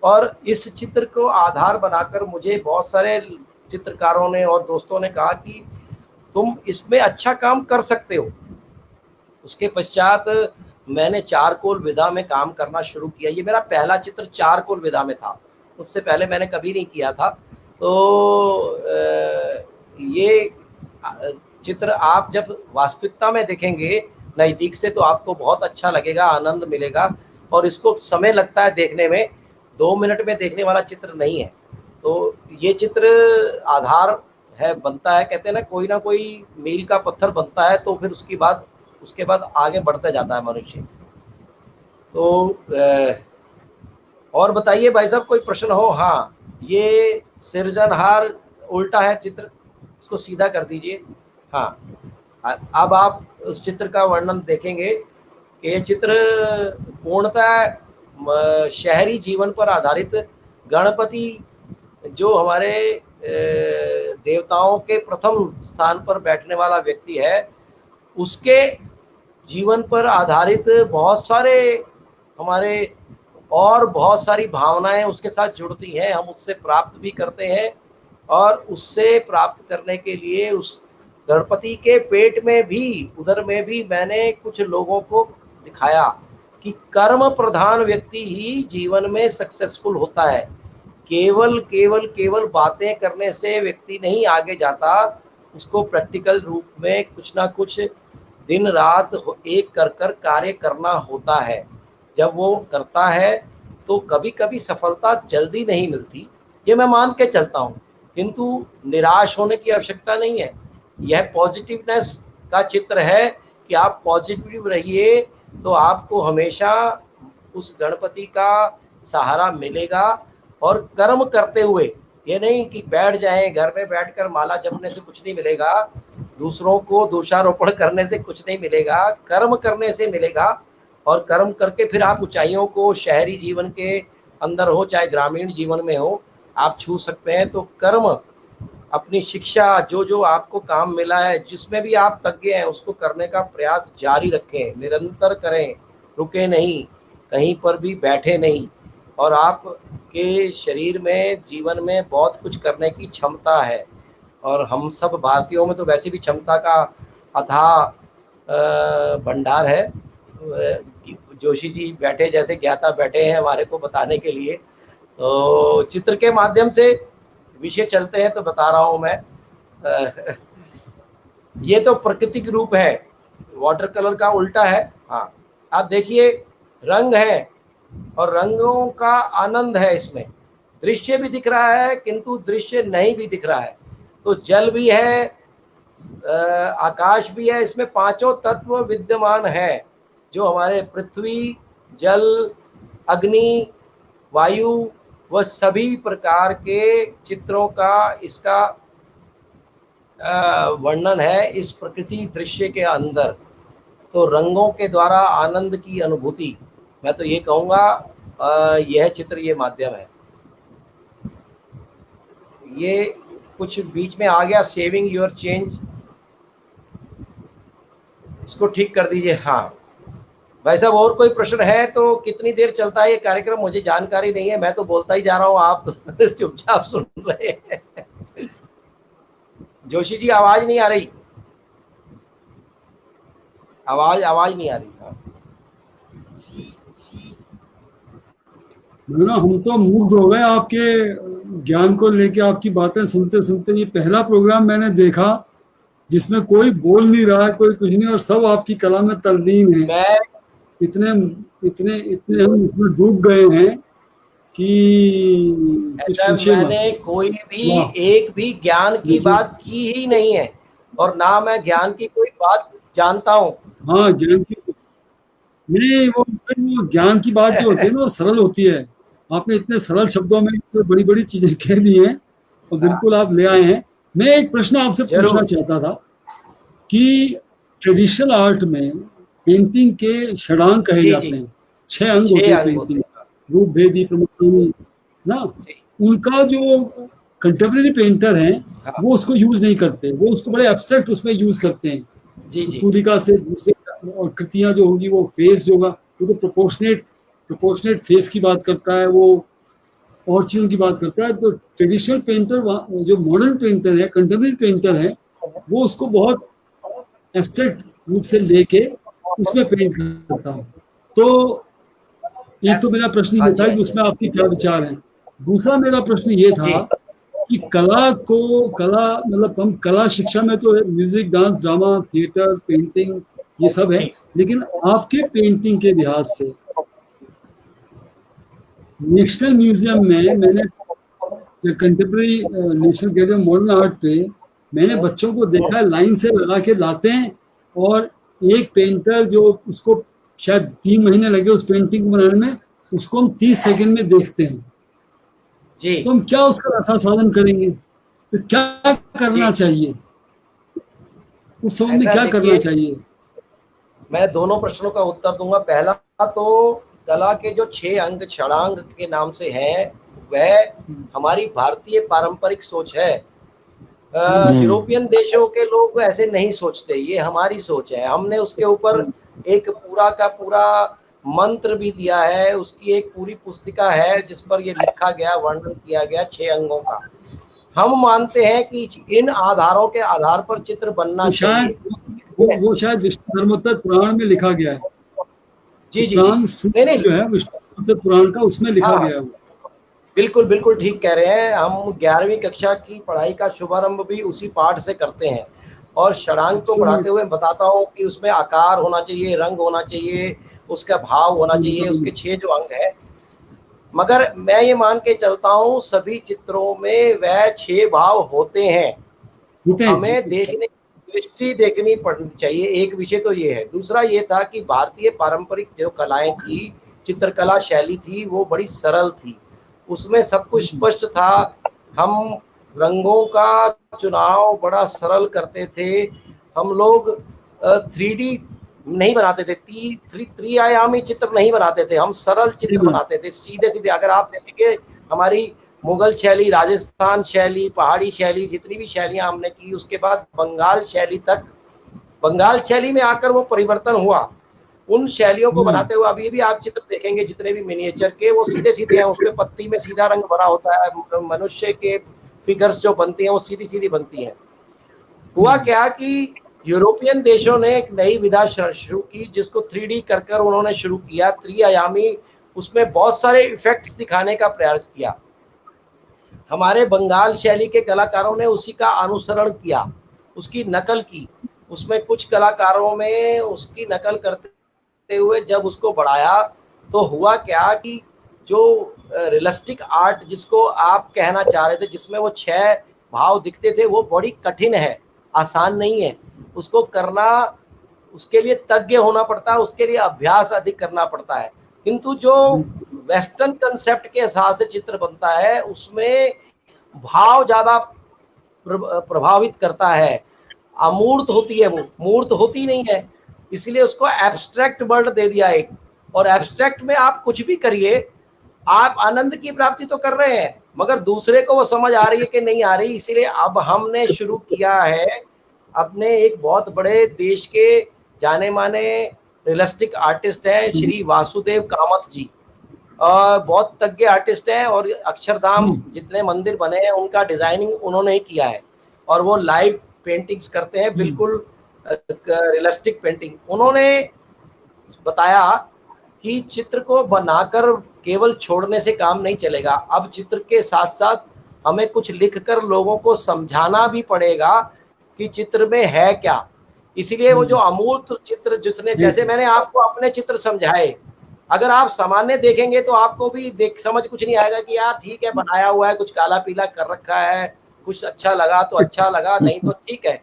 C: और इस चित्र को आधार बनाकर मुझे बहुत सारे चित्रकारों ने और दोस्तों ने कहा कि तुम इसमें अच्छा काम कर सकते हो। उसके पश्चात मैंने चारकोल विधा में काम करना शुरू किया। ये मेरा पहला चित्र चारकोल विधा में था, उससे पहले मैंने कभी नहीं किया था। तो ये चित्र आप जब वास्तविकता में देखेंगे नज़दीक से तो आपको बहुत अच्छा लगेगा, आनंद मिलेगा। और इसको समय लगता है देखने में, 2 मिनट में देखने वाला चित्र नहीं है। तो ये चित्र आधार है, बनता है, कहते हैं ना कोई ना कोई मील का पत्थर बनता है, तो फिर उसके बाद आगे बढ़ते जाता है मनुष्य। तो और बताइए भाई साहब, कोई प्रश्न हो? हाँ, ये सृजनहार उल्टा है चित्र, इसको सीधा कर दीजिए। हाँ, अब आप उस चित्र का वर्णन देखेंगे कि ये चित्र पूर्णतः शहरी जीवन पर आधारित, गणपति जो हमारे देवताओं के प्रथम स्थान पर बैठने वाला व्यक्ति है, उसके जीवन पर आधारित बहुत सारे हमारे और बहुत सारी भावनाएं उसके साथ जुड़ती हैं। हम उससे प्राप्त भी करते हैं, और उससे प्राप्त करने के लिए उस गणपति के पेट में भी, उदर में भी मैंने कुछ लोगों को दिखाया कि कर्म प्रधान व्यक्ति ही जीवन में सक्सेसफुल होता है। केवल बातें करने से व्यक्ति नहीं आगे जाता, उसको प्रैक्टिकल रूप में कुछ ना कुछ दिन रात एक कर कार्य करना होता है। जब वो करता है तो कभी कभी सफलता जल्दी नहीं मिलती, ये मैं मान के चलता हूँ, किंतु निराश होने की आवश्यकता नहीं है। यह पॉजिटिवनेस का चित्र है कि आप पॉजिटिव रहिए, तो आपको हमेशा उस गणपति का सहारा मिलेगा। और कर्म करते हुए, ये नहीं कि बैठ जाएं घर में, बैठकर माला जपने से कुछ नहीं मिलेगा, दूसरों को दोषारोपण करने से कुछ नहीं मिलेगा, कर्म करने से मिलेगा। और कर्म करके फिर आप ऊंचाइयों को शहरी जीवन के अंदर हो चाहे ग्रामीण जीवन में हो, आप छू सकते हैं। तो कर्म, अपनी शिक्षा, जो आपको काम मिला है, जिसमें भी आप तज्ञ हैं, उसको करने का प्रयास जारी रखें, निरंतर करें, रुके नहीं, कहीं पर भी बैठे नहीं। और आपके शरीर में, जीवन में बहुत कुछ करने की क्षमता है, और हम सब भारतीयों में तो वैसे भी क्षमता का अथाह भंडार है। जोशी जी बैठे, जैसे ज्ञाता बैठे हैं हमारे को बताने के लिए, तो चित्र के माध्यम से विषय चलते हैं तो बता रहा हूं मैं। ये तो प्राकृतिक रूप है, वाटर कलर का उल्टा है। हाँ, आप देखिए रंग है और रंगों का आनंद है इसमें। दृश्य भी दिख रहा है किंतु दृश्य नहीं भी दिख रहा है। तो जल भी है, आकाश भी है, इसमें पांचों तत्व विद्यमान है जो हमारे पृथ्वी, जल, अग्नि, वायु व सभी प्रकार के चित्रों का इसका वर्णन है इस प्रकृति दृश्य के अंदर। तो रंगों के द्वारा आनंद की अनुभूति, मैं तो ये कहूँगा यह चित्र, ये माध्यम है। ये कुछ बीच में आ गया, सेविंग योर चेंज, इसको ठीक कर दीजिए। हाँ भाई साहब, और कोई प्रश्न है तो? कितनी देर चलता है ये कार्यक्रम मुझे जानकारी नहीं है, मैं तो बोलता ही जा रहा हूँ, आप चुपचाप सुन रहे हैं। जोशी जी आवाज नहीं आ रही, आवाज नहीं आ रही। हाँ
D: ना, हम तो मुग्ध हो गए आपके ज्ञान को लेके, आपकी बातें सुनते सुनते। ये पहला प्रोग्राम मैंने देखा जिसमें कोई बोल नहीं रहा है, कोई कुछ नहीं, और सब आपकी कला में तल्लीन है।
C: मैं
D: इतने इतने इतने हम इसमें डूब गए हैं कि
C: ऐसा मैंने कोई भी एक भी ज्ञान की बात की ही नहीं है, और ना मैं ज्ञान की कोई बात जानता हूँ।
D: हाँ, ज्ञान की नहीं, वो ज्ञान की बात जो होती है ना वो सरल होती है। आपने इतने सरल शब्दों में बड़ी बड़ी चीजें कह दी हैं और बिल्कुल आप ले आए हैं। मैं एक प्रश्न आपसे पूछना चाहता था कि ट्रेडिशनल आर्ट में पेंटिंग के षडांग कहे जाते हैं, 6 अंग होते हैं पेंटिंग, रूप, भेदी, प्रमुख ना। उनका जो कंटेम्परेरी पेंटर हैं वो उसको यूज नहीं करते, वो उसको बड़े एब्स्ट्रैक्ट उसमें यूज करते हैं। तूलिका से दूसरे और कृतियां जो होगी, वो फेस होगा, वो तो प्रोपोर्शनेट फेस की बात करता है, वो और चीजों की बात करता है। तो ट्रेडिशनल पेंटर, जो मॉडर्न पेंटर है, कंटेम्परेरी पेंटर है, वो उसको बहुत एब्स्ट्रैक्ट रूप से लेके उसमें पेंट करता है। तो एक तो मेरा प्रश्न ये था कि उसमें आपके क्या विचार हैं। दूसरा मेरा प्रश्न ये था कि कला मतलब हम कला शिक्षा में तो music, dance, drama, theatre, painting ये सब है, लेकिन आपके पेंटिंग के लिहाज से नेशनल म्यूजियम में मैंने contemporary national gallery of modern art पे मैंने बच्चों को देखा है, लाइन से लगा के लाते हैं, और एक पेंटर जो उसको शायद 3 महीने लगे उस पेंटिंग को बनाने में, उसको हम 30 सेकंड में देखते हैं जी। तो हम क्या उसका संसाधन करेंगे? तो क्या करना चाहिए उस समय में, क्या करना चाहिए?
C: मैं दोनों प्रश्नों का उत्तर दूंगा। पहला तो कला के जो 6 अंग षडांग के नाम से हैं, वह हमारी भारतीय पारंपरिक सोच है। यूरोपियन देशों के लोग ऐसे नहीं सोचते, ये हमारी सोच है। हमने उसके ऊपर एक पूरा का पूरा मंत्र भी दिया है, उसकी एक पूरी पुस्तिका है जिस पर ये लिखा गया, वर्णन किया गया 6 अंगों का। हम मानते हैं कि इन आधारों के आधार पर चित्र बनना चाहिए।
D: वो शायद विष्णु धर्मोत्तर पुराण में लिखा गया है।
C: जी जी,
D: नहीं जो है विष्णु धर्मोत्तर पुराण का, उसमें लिखा गया है।
C: बिल्कुल बिल्कुल ठीक कह रहे हैं। हम 11वीं कक्षा की पढ़ाई का शुभारंभ भी उसी पाठ से करते हैं, और षडांग को पढ़ाते हुए बताता हूँ कि उसमें आकार होना चाहिए, रंग होना चाहिए, उसका भाव होना चाहिए, उसके 6 जो अंग है। मगर मैं ये मान के चलता हूँ सभी चित्रों में वह 6 भाव होते हैं। हमें देखने दृष्टि देखनी पड़नी चाहिए, एक विषय तो ये है। दूसरा ये था कि भारतीय पारंपरिक जो कलाएं थी, चित्रकला शैली थी, वो बड़ी सरल थी, उसमें सब कुछ स्पष्ट था। हम रंगों का चुनाव बड़ा सरल करते थे। हम लोग 3D नहीं बनाते थे, त्रिआयामी चित्र नहीं बनाते थे, हम सरल चित्र बनाते थे, सीधे सीधे। अगर आप देखेंगे हमारी मुगल शैली, राजस्थान शैली, पहाड़ी शैली, जितनी भी शैलियां हमने की, उसके बाद बंगाल शैली तक, बंगाल शैली में आकर वो परिवर्तन हुआ। उन शैलियों को बनाते हुए अभी भी आप चित्र देखेंगे जितने भी मिनिएचर के, वो सीधे सीधे हैं, उसमें पत्ती में सीधा रंग भरा होता है, मनुष्य के फिगर्स जो बनती हैं वो सीधी सीधी बनती हैं। हुआ क्या कि यूरोपियन देशों ने एक नई विधा शुरू की जिसको 3D कर उन्होंने शुरू किया, त्रिआयामी उसमें बहुत सारे इफेक्ट्स दिखाने का प्रयास किया। हमारे बंगाल शैली के कलाकारों ने उसी का अनुसरण किया, उसकी नकल की। उसमें कुछ कलाकारों में उसकी नकल करते हुए जब उसको बढ़ाया तो हुआ क्या कि जो रियलिस्टिक आर्ट जिसको आप कहना चाह रहे थे, जिसमें वो 6 भाव दिखते थे, वो बड़ी कठिन है, आसान नहीं है। उसको करना, उसके लिए तज्ञ होना पड़ता है, उसके लिए अभ्यास अधिक करना पड़ता है। किंतु जो वेस्टर्न कंसेप्ट के हिसाब से चित्र बनता है उसमें भाव ज्यादा प्रभावित करता है। अमूर्त होती है, वो मूर्त होती नहीं है, इसलिए उसको एब्स्ट्रैक्ट वर्ड दे दिया एक। और एब्स्ट्रैक्ट में आप कुछ भी करिए, आप आनंद की प्राप्ति तो कर रहे हैं, मगर दूसरे को वो समझ आ रही है कि नहीं आ रही। इसीलिए अब हमने शुरू किया है, अपने एक बहुत बड़े देश के जाने माने रियलिस्टिक आर्टिस्ट हैं श्री वासुदेव कामत जी, और बहुत तज्ञ आर्टिस्ट हैं, और अक्षरधाम जितने मंदिर बने हैं उनका डिजाइनिंग उन्होंने ही किया है, और वो लाइव पेंटिंग्स करते हैं, बिल्कुल रियलिस्टिक पेंटिंग। उन्होंने बताया कि चित्र को बनाकर केवल छोड़ने से काम नहीं चलेगा, अब चित्र के साथ साथ हमें कुछ लिखकर लोगों को समझाना भी पड़ेगा कि चित्र में है क्या। इसीलिए वो जो अमूर्त चित्र, जिसने, जैसे मैंने आपको अपने चित्र समझाए, अगर आप सामान्य देखेंगे तो आपको भी समझ कुछ नहीं आएगा कि यार ठीक है, बनाया हुआ है, कुछ काला पीला कर रखा है, कुछ अच्छा लगा तो अच्छा लगा, नहीं तो ठीक है।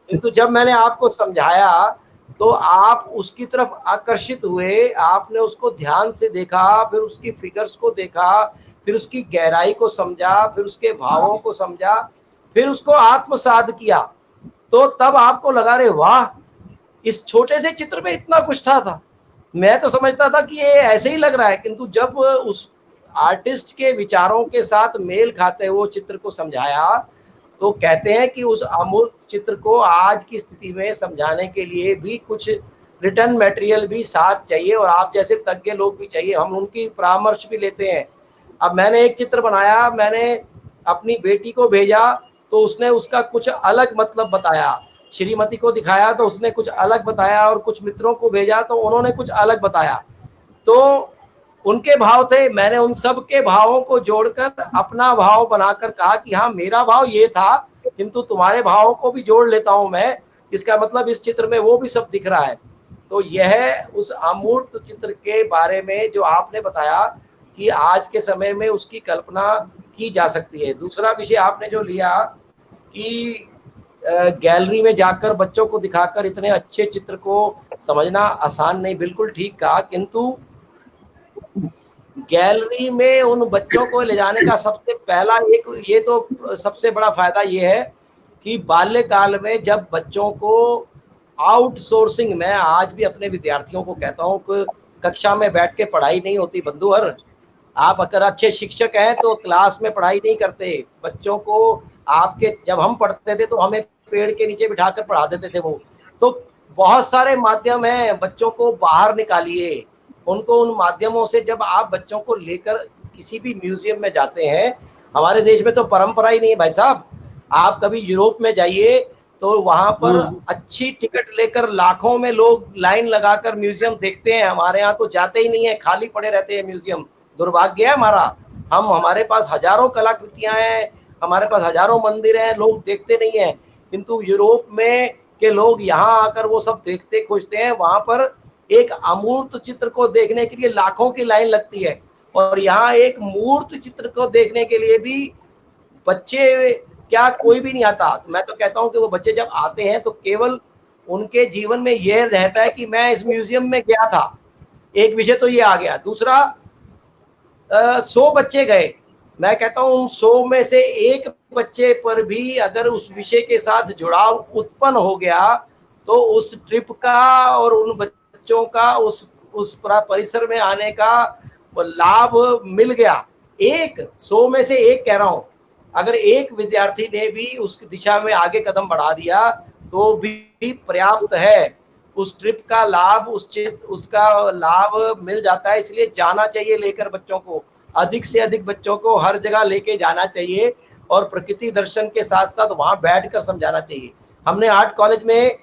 C: किंतु जब मैंने आपको समझाया तो आप उसकी तरफ आकर्षित हुए, आपने उसको ध्यान से देखा, फिर उसकी फिगर्स को देखा, फिर उसकी गहराई को समझा, फिर उसके भावों को समझा, फिर उसको आत्मसात किया, तो तब आपको लगा रे वाह, इस छोटे से चित्र में इतना कुछ था। मैं तो समझता था कि ये ऐसे ही लग रहा है, किंतु जब उस आर्टिस्ट के विचारों के साथ मेल खाते हुए चित्र को समझाया तो कहते हैं कि उस अमूर्त चित्र को आज की स्थिति में समझाने के लिए भी कुछ रिटर्न मटेरियल भी साथ चाहिए, और आप जैसे तज्ञ लोग भी चाहिए, हम उनकी परामर्श भी लेते हैं। अब मैंने एक चित्र बनाया, मैंने अपनी बेटी को भेजा तो उसने उसका कुछ अलग मतलब बताया, श्रीमती को दिखाया तो उसने कुछ अलग बताया, और कुछ मित्रों को भेजा तो उन्होंने कुछ अलग बताया। तो उनके भाव थे, मैंने उन सब के भावों को जोड़कर अपना भाव बनाकर कहा कि हाँ, मेरा भाव ये था, किंतु तुम्हारे भावों को भी जोड़ लेता हूं मैं, इसका मतलब इस चित्र में वो भी सब दिख रहा है। तो यह उस अमूर्त चित्र के बारे में जो आपने बताया कि आज के समय में उसकी कल्पना की जा सकती है। दूसरा विषय आपने जो लिया कि गैलरी में जाकर बच्चों को दिखाकर इतने अच्छे चित्र को समझना आसान नहीं, बिल्कुल ठीक कहा, किंतु गैलरी में उन बच्चों को ले जाने का सबसे पहला ये तो सबसे बड़ा फायदा ये है कि बाल्यकाल में जब बच्चों को आउटसोर्सिंग, मैं आज भी अपने विद्यार्थियों को कहता हूँ कि कक्षा में बैठ के पढ़ाई नहीं होती बंधुवर। आप अगर अच्छे शिक्षक हैं तो क्लास में पढ़ाई नहीं करते बच्चों को। आपके जब हम पढ़ते थे तो हमें पेड़ के नीचे बिठाकर पढ़ा देते थे वो। तो बहुत सारे माध्यम हैं, बच्चों को बाहर निकालिए, उनको उन माध्यमों से जब आप बच्चों को लेकर किसी भी म्यूजियम में जाते हैं, हमारे देश में तो परंपरा ही नहीं है भाई साहब। आप कभी यूरोप में जाइए तो वहां पर अच्छी टिकट लेकर लाखों में लोग लाइन लगाकर म्यूजियम देखते हैं। हमारे यहाँ तो जाते ही नहीं है, खाली पड़े रहते हैं म्यूजियम। दुर्भाग्य है हमारा, हमारे पास हजारों कलाकृतियां हैं, हमारे पास हजारों मंदिर हैं, लोग देखते नहीं है। किंतु यूरोप में के लोग यहाँ आकर वो सब देखते खोजते हैं। वहां पर एक अमूर्त चित्र को देखने के लिए लाखों की लाइन लगती है, और यहाँ एक मूर्त चित्र को देखने के लिए भी बच्चे क्या कोई भी नहीं आता। मैं तो कहता हूँ कि वो बच्चे जब आते हैं तो केवल उनके जीवन में यह रहता है कि मैं इस म्यूजियम में गया था। एक विषय तो ये आ गया। दूसरा, 100 बच्चे गए, मैं कहता हूँ 100 में से एक बच्चे पर भी अगर उस विषय के साथ जुड़ाव उत्पन्न हो गया तो उस ट्रिप का और उन बच्चों का उस परिसर में आने का लाभ मिल गया। 100 में से एक कह रहा हूं, अगर एक विद्यार्थी ने भी उस दिशा में आगे कदम बढ़ा दिया तो भी पर्याप्त है। उस ट्रिप का लाभ, उसका लाभ मिल जाता है। इसलिए जाना चाहिए लेकर बच्चों को, अधिक से अधिक बच्चों को हर जगह लेके जाना चाहिए, और प्रकृति दर्शन के साथ साथ वहां बैठकर समझाना चाहिए। हमने आर्ट कॉलेज में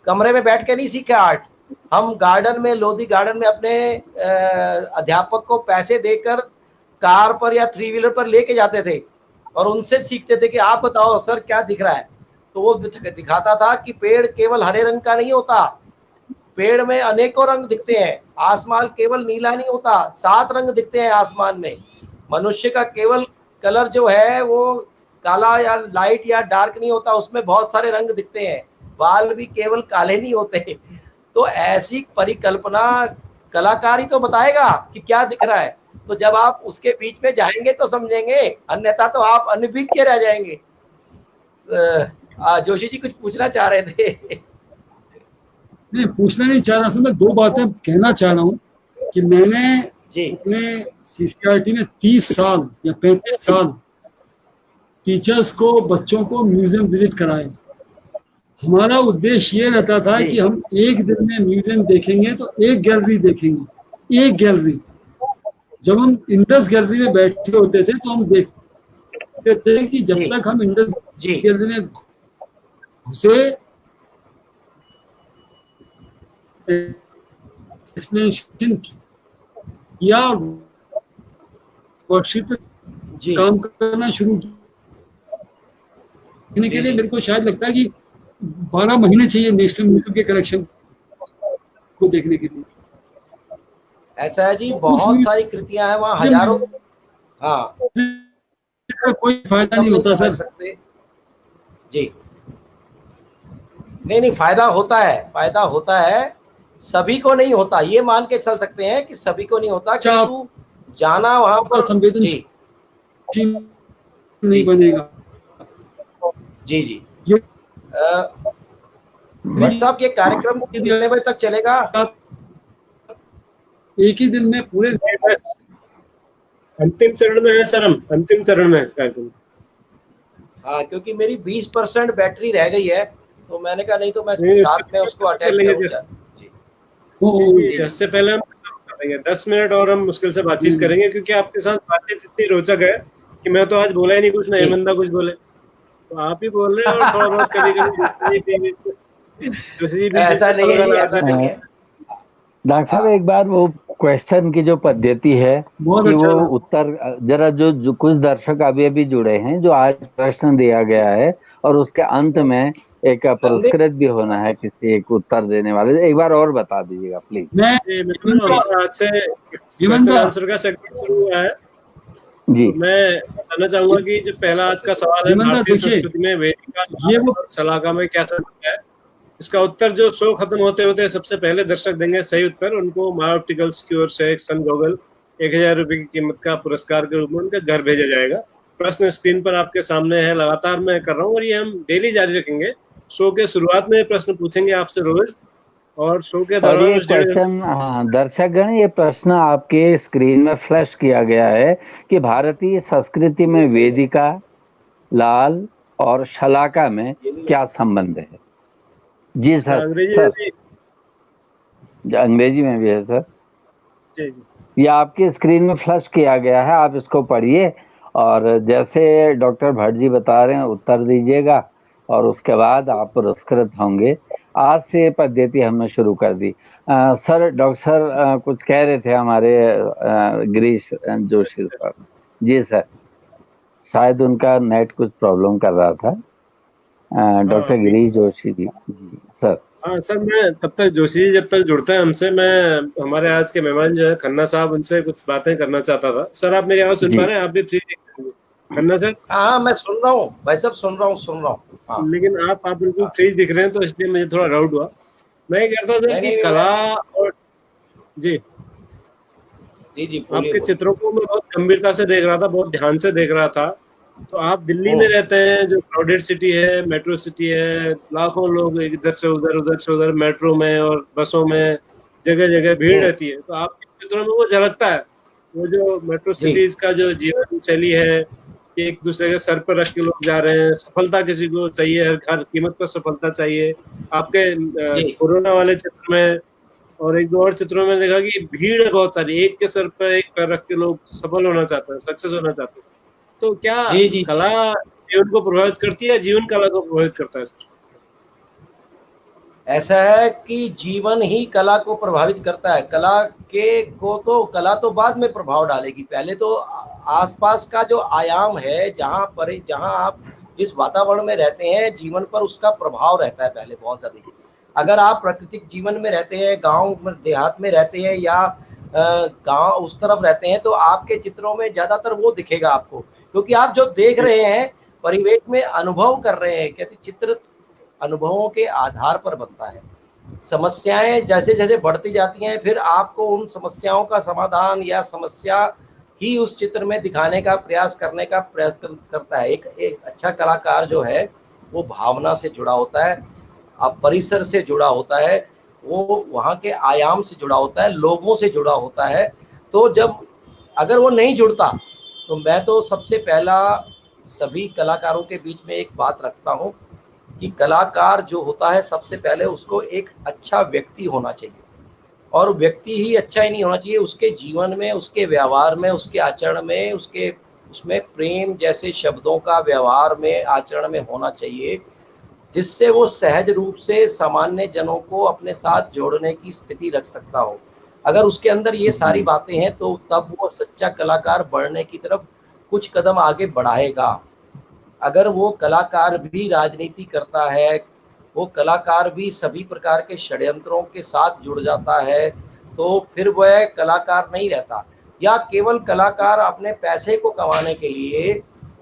C: कमरे में बैठ के नहीं सीखा आर्ट, हम गार्डन में, लोधी गार्डन में अपने अध्यापक को पैसे देकर कार पर या 3 व्हीलर पर लेके जाते थे और उनसे सीखते थे कि आप बताओ सर क्या दिख रहा है। तो वो दिखाता था कि पेड़ केवल हरे रंग का नहीं होता, पेड़ में अनेकों रंग दिखते हैं। आसमान केवल नीला नहीं होता, 7 रंग दिखते हैं आसमान में। मनुष्य का केवल कलर जो है वो काला या लाइट या डार्क नहीं होता, उसमें बहुत सारे रंग दिखते हैं। बाल भी केवल काले नहीं होते। तो ऐसी परिकल्पना कलाकार ही तो बताएगा कि क्या दिख रहा है। तो जब आप उसके बीच में जाएंगे तो समझेंगे, अन्यथा तो आप अनभिज्ञ रह जाएंगे। जोशी जी कुछ पूछना चाह रहे थे?
D: नहीं, पूछना नहीं चाह रहा, असल में 2 बातें कहना चाह रहा हूँ कि मैंने
C: जी
D: अपने सीसीआरटी में 30 साल या 35 साल टीचर्स को, बच्चों को म्यूजियम विजिट कराए। हमारा उद्देश्य ये रहता था
C: जी।
D: कि हम एक दिन में म्यूजियम देखेंगे तो एक गैलरी देखेंगे, एक गैलरी। जब हम इंडस गैलरी में बैठे होते थे तो हम देखते थे कि जब
C: जी।
D: तक हम इंडस
C: जी
D: गैलरी में घुसे, एक्सप्लेनेशन किया, वर्कशीट पे
C: जी
D: काम करना शुरू करने के लिए मेरे को शायद लगता है कि 12 महीने चाहिए नेशनल म्यूजियम के कलेक्शन को देखने के लिए।
C: ऐसा है जी,
D: उस
C: बहुत सारी कृतियां हैं वहाँ, हजारों। हाँ,
D: का कोई फायदा
C: सब
D: नहीं
C: नहीं
D: होता
C: समझ
D: सर।
C: सकते जी। नहीं, फायदा होता है, फायदा होता है। सभी को नहीं होता, ये मान के चल सकते हैं कि सभी को नहीं होता,
D: अच्छा,
C: किंतु जाना वहां
D: आपका
C: पर।
D: संवेदनशील
C: जी
D: नहीं
C: जी
D: बनेगा
C: जी जी।
D: ये
C: भट्ट साहब, ये कार्यक्रम
D: यदि
C: कितने बजे तक चलेगा?
D: आप एक ही दिन में पूरे
B: बस अंतिम चरण में है सर, हम अंतिम चरण में कार्यक्रम।
C: हाँ, क्योंकि मेरी 20% बैटरी रह गई है, तो मैंने कहा नहीं तो मैं
B: नहीं,
C: साथ में उसको
B: कर
C: अटैच
B: लेंगे
C: करूंगा। जी
B: जी, उससे पहले हम कर लेंगे 10 मिनट और हम मुश्किल से बातचीत करेंगे, क्योंकि आपके साथ बातचीत इतनी रोचक है कि मैं तो आज बोला ही नहीं कुछ, ना
C: जी।
B: हेमंदा कुछ बोले, तो आप ही बोल रहे हैं। और थोड़ा बहुत कभी
C: ऐसा नहीं है जी, ऐसा नहीं है।
E: डॉक्टर साहब, एक बार वो क्वेश्चन की जो पद्धति है
D: बहुत
E: कि
D: अच्छा
E: वो
D: लगा।
E: उत्तर जरा जो कुछ दर्शक अभी अभी जुड़े हैं, जो आज प्रश्न दिया गया है और उसके अंत में एक पुरस्कृत भी होना है किसी एक उत्तर देने वाले, एक बार और बता दीजिएगा प्लीज।
D: मैं
B: आज से क्वेश्चन आंसर का सेगमेंट शुरू हुआ है,
E: जी
B: तो मैं बताना चाहूंगा कि जो पहला आज का सवाल है, भारतीय संस्कृति में वेदिका
D: ये वो
B: शलाका में क्या संबंध है, इसका उत्तर जो शो खत्म होते होते सबसे पहले दर्शक देंगे सही उत्तर, उनको माय ऑप्टिकल्स की ओर से एक सन गॉगल 1000 रुपए की कीमत का पुरस्कार के रूप में उनके घर भेजा जाएगा। प्रश्न स्क्रीन पर आपके सामने है, लगातार मैं कर रहा हूँ और ये हम डेली जारी रखेंगे। शो के शुरुआत में प्रश्न पूछेंगे आपसे रोज, और शो के
E: और
B: दौरान
E: ये क्वेश्चन, हाँ दर्शकगण, ये प्रश्न आपके स्क्रीन में फ्लैश किया गया है कि भारतीय संस्कृति में वेदिका, लाल और शलाका में क्या संबंध है। जी सर,
B: अंग्रेजी
E: सर
B: में भी
E: अंग्रेजी में भी है सर।
B: जी।
E: ये आपकी स्क्रीन में फ्लैश किया गया है, आप इसको पढ़िए और जैसे डॉक्टर भट्ट जी बता रहे हैं उत्तर दीजिएगा और उसके बाद आप पुरस्कृत होंगे। आज से पद्धति हमने शुरू कर दी। सर, डॉक्टर सर कुछ कह रहे थे हमारे गिरीश जोशी सर। जी सर, शायद उनका नेट कुछ प्रॉब्लम कर रहा था। डॉक्टर गिरीश जोशी जी। जी सर।
B: हाँ सर, मैं तब तक जोशी जी जब तक जुड़ते हैं हमसे, मैं हमारे आज के मेहमान जो है खन्ना साहब, उनसे कुछ बातें करना चाहता था। सर आप मेरी आवाज सुन पा रहे हैं? आप भी फ्री खन्ना सर?
C: हाँ, मैं सुन रहा हूँ भाई साहब, सुन रहा हूँ। हाँ।
B: लेकिन आप बिल्कुल फ्री दिख रहे हैं, तो इसलिए मुझे थोड़ा डाउट हुआ। मैं ये कहता था कि कला और जी आपके चित्रों को मैं बहुत गंभीरता से देख रहा था, बहुत ध्यान से देख रहा था। तो आप दिल्ली में रहते हैं, जो क्राउडेड सिटी है, मेट्रो सिटी है, लाखों लोग इधर से उधर मेट्रो में और बसों में जगह जगह भीड़ रहती है। तो आपके चित्रों में वो झलकता है, वो जो मेट्रो सिटीज का जो जीवन शैली है कि एक दूसरे के सर पर रख के लोग जा रहे हैं, सफलता किसी को चाहिए, हर कीमत पर सफलता चाहिए। आपके कोरोना वाले चित्र में और एक दो और चित्रों में देखा कि भीड़ है बहुत सारी, एक के सर पर एक पैर रख के लोग सफल होना चाहते हैं, सक्सेस होना चाहते हैं। तो क्या कला जीवन को प्रभावित करती है, जीवन कला को प्रभावित करता है सर?
C: ऐसा है कि जीवन ही कला को प्रभावित करता है। कला तो बाद में प्रभाव डालेगी, पहले तो आसपास का जो आयाम है, जहाँ आप जिस वातावरण में रहते हैं, जीवन पर उसका प्रभाव रहता है पहले बहुत ज़्यादा। अगर आप प्राकृतिक जीवन में रहते हैं, गांव में देहात में रहते हैं, या गांव उस तरफ रहते हैं, तो आपके चित्रों में ज़्यादातर वो दिखेगा आपको, क्योंकि आप जो देख रहे हैं परिवेश में अनुभव कर रहे हैं। कहते चित्र अनुभवों के आधार पर बनता है। समस्याएं जैसे जैसे बढ़ती जाती हैं, फिर आपको उन समस्याओं का समाधान या समस्या ही उस चित्र में दिखाने का प्रयास करने का प्रयास करता है। एक अच्छा कलाकार जो है वो भावना से जुड़ा होता है, अब परिसर से जुड़ा होता है, वो वहाँ के आयाम से जुड़ा होता है, लोगों से जुड़ा होता है। तो जब अगर वो नहीं जुड़ता, तो मैं तो सबसे पहला सभी कलाकारों के बीच में एक बात रखता हूँ कि कलाकार जो होता है सबसे पहले उसको एक अच्छा व्यक्ति होना चाहिए। और व्यक्ति ही अच्छा ही नहीं होना चाहिए, उसके जीवन में, उसके व्यवहार में, उसके आचरण में, उसमें प्रेम जैसे शब्दों का व्यवहार में, आचरण में होना चाहिए, जिससे वो सहज रूप से सामान्य जनों को अपने साथ जोड़ने की स्थिति रख सकता हो। अगर उसके अंदर ये सारी बातें हैं, तो तब वो सच्चा कलाकार बढ़ने की तरफ कुछ कदम आगे बढ़ाएगा। अगर वो कलाकार भी राजनीति करता है, वो कलाकार भी सभी प्रकार के षड्यंत्रों के साथ जुड़ जाता है, तो फिर वह कलाकार नहीं रहता। या केवल कलाकार अपने पैसे को कमाने के लिए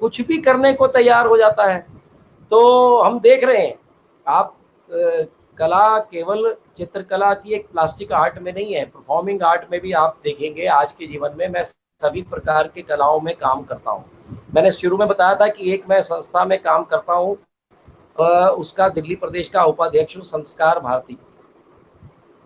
C: कुछ भी करने को तैयार हो जाता है। तो हम देख रहे हैं, आप कला केवल चित्रकला की एक प्लास्टिक आर्ट में नहीं है, परफॉर्मिंग आर्ट में भी आप देखेंगे। आज के जीवन में मैं सभी प्रकार के कलाओं में काम करता हूँ। मैंने शुरू में बताया था कि एक मैं संस्था में काम करता हूँ, उसका दिल्ली प्रदेश का उपाध्यक्ष हूँ, संस्कार भारती,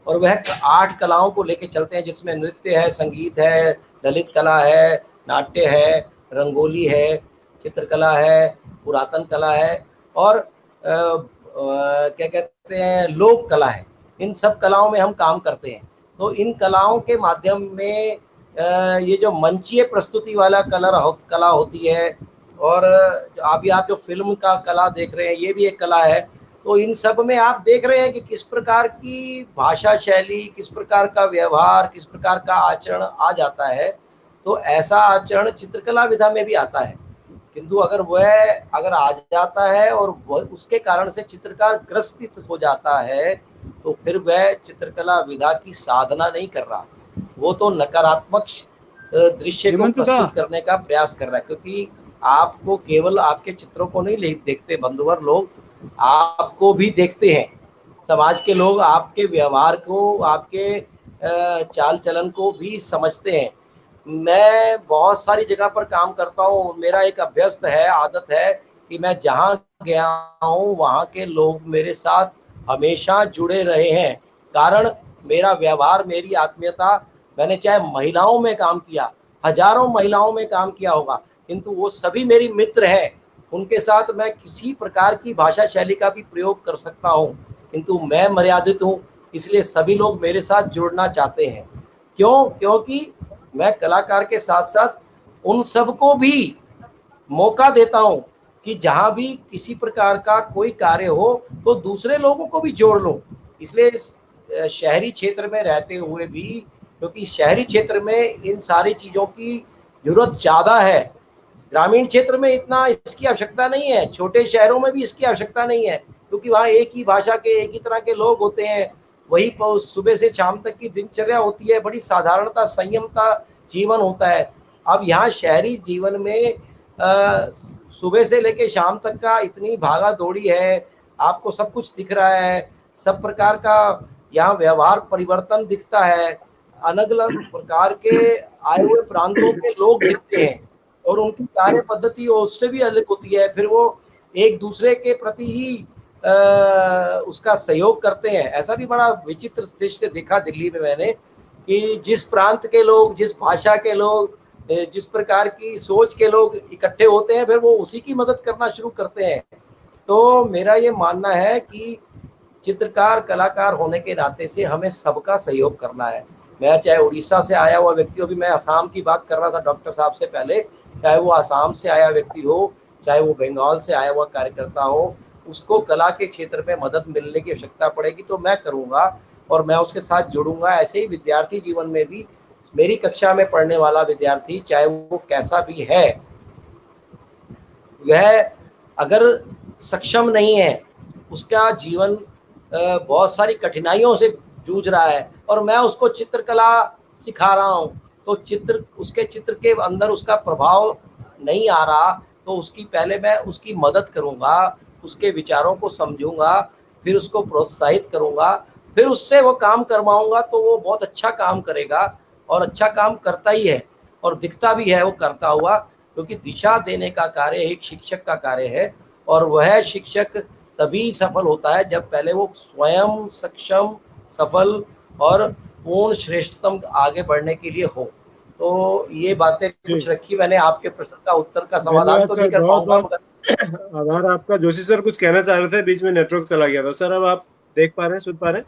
C: और वह 8 कलाओं को लेके चलते हैं, जिसमें नृत्य है, संगीत है, ललित कला है, नाट्य है, रंगोली है, चित्रकला है, पुरातन कला है, और क्या कहते हैं, लोक कला है। इन सब कलाओं में हम काम करते हैं। तो इन कलाओं के माध्यम में ये जो मंचीय प्रस्तुति वाला कला होती है, और अभी आप जो फिल्म का कला देख रहे हैं, ये भी एक कला है। तो इन सब में आप देख रहे हैं कि किस प्रकार की भाषा शैली, किस प्रकार का व्यवहार, किस प्रकार का आचरण आ जाता है। तो ऐसा आचरण चित्रकला विधा में भी आता है, किंतु अगर आ जाता है और वह उसके कारण से चित्रकार ग्रसित हो जाता है, तो फिर वह चित्रकला विधा की साधना नहीं कर रहा, वो तो नकारात्मक दृश्य को प्रस्तुत करने का प्रयास कर रहा है। क्योंकि आपको केवल आपके चित्रों को नहीं देखते, बंधुवर लोग आपको भी देखते हैं। समाज के लोग आपके व्यवहार को, आपके चाल चलन को भी समझते हैं। मैं बहुत सारी जगह पर काम करता हूँ। मेरा एक अभ्यस्त है, आदत है कि मैं जहाँ गया हूँ वहाँ के लोग मेरे साथ हमेशा जुड़े रहे हैं। कारण मेरा व्यवहार, मेरी आत्मीयता। मैंने चाहे महिलाओं में काम किया, हजारों महिलाओं में काम किया होगा, किंतु वो सभी मेरी मित्र हैं। उनके साथ मैं किसी प्रकार की भाषा शैली का भी प्रयोग कर सकता हूँ, किंतु मैं मर्यादित हूँ, इसलिए सभी लोग मेरे साथ जुड़ना चाहते हैं। क्योंकि मैं कलाकार के साथ साथ उन सबको भी मौका देता हूँ कि जहाँ भी किसी प्रकार का कोई कार्य हो तो दूसरे लोगों को भी जोड़ लूँ। इसलिए शहरी क्षेत्र में रहते हुए भी, क्योंकि शहरी क्षेत्र में इन सारी चीज़ों की जरूरत ज़्यादा है, ग्रामीण क्षेत्र में इतना इसकी आवश्यकता नहीं है, छोटे शहरों में भी इसकी आवश्यकता नहीं है, क्योंकि वहाँ एक ही भाषा के, एक ही तरह के लोग होते हैं। वही सुबह से शाम तक की दिनचर्या होती है, बड़ी साधारणता, संयमता जीवन होता है। अब यहाँ शहरी जीवन में सुबह से लेकर शाम तक का इतनी भागा दौड़ी है, आपको सब कुछ दिख रहा है, सब प्रकार का यहाँ व्यवहार परिवर्तन दिखता है, अलग अलग प्रकार के आए हुए प्रांतों के लोग दिखते हैं, और उनकी कार्य पद्धति उससे भी अलग होती है। फिर वो एक दूसरे के प्रति ही उसका सहयोग करते हैं। ऐसा भी बड़ा विचित्र दृश्य देखा दिल्ली में मैंने, कि जिस प्रांत के लोग, जिस भाषा के लोग, जिस प्रकार की सोच के लोग इकट्ठे होते हैं, फिर वो उसी की मदद करना शुरू करते हैं। तो मेरा ये मानना है कि चित्रकार, कलाकार होने के नाते से हमें सबका सहयोग करना है। मैं चाहे उड़ीसा से आया हुआ व्यक्ति हो, भी मैं असम की बात कर रहा था डॉक्टर साहब से पहले, चाहे वो असम से आया व्यक्ति हो, चाहे वो बंगाल से आया हुआ कार्यकर्ता हो, उसको कला के क्षेत्र में मदद मिलने की आवश्यकता पड़ेगी तो मैं करूँगा और मैं उसके साथ जुड़ूंगा। ऐसे ही विद्यार्थी जीवन में भी मेरी कक्षा में पढ़ने वाला विद्यार्थी, चाहे वो कैसा भी है, वह अगर सक्षम नहीं है, उसका जीवन बहुत सारी कठिनाइयों से जूझ रहा है और मैं उसको चित्रकला सिखा रहा हूँ, तो उसके चित्र के अंदर उसका प्रभाव नहीं आ रहा, तो उसकी पहले मैं उसकी मदद करूँगा, उसके विचारों को समझूंगा, फिर उसको प्रोत्साहित करूँगा, फिर उससे वो काम करवाऊँगा, तो वो बहुत अच्छा काम करेगा और अच्छा काम करता ही है और दिखता भी है वो करता हुआ, क्योंकि दिशा देने का कार्य एक शिक्षक का कार्य है और वह शिक्षक तभी सफल होता है जब पहले वो स्वयं सक्षम, सफल और पूर्ण श्रेष्ठतम आगे बढ़ने के लिए हो। तो ये बातें कुछ रखी मैंने, आपके प्रश्न का उत्तर का समाधान तो नहीं कर पाऊंगा मगर
B: आभार आपका। जोशी सर कुछ कहना चाह रहे थे, बीच में नेटवर्क चला गया था। सर अब आप देख पा रहे हैं, सुन पा रहे हैं?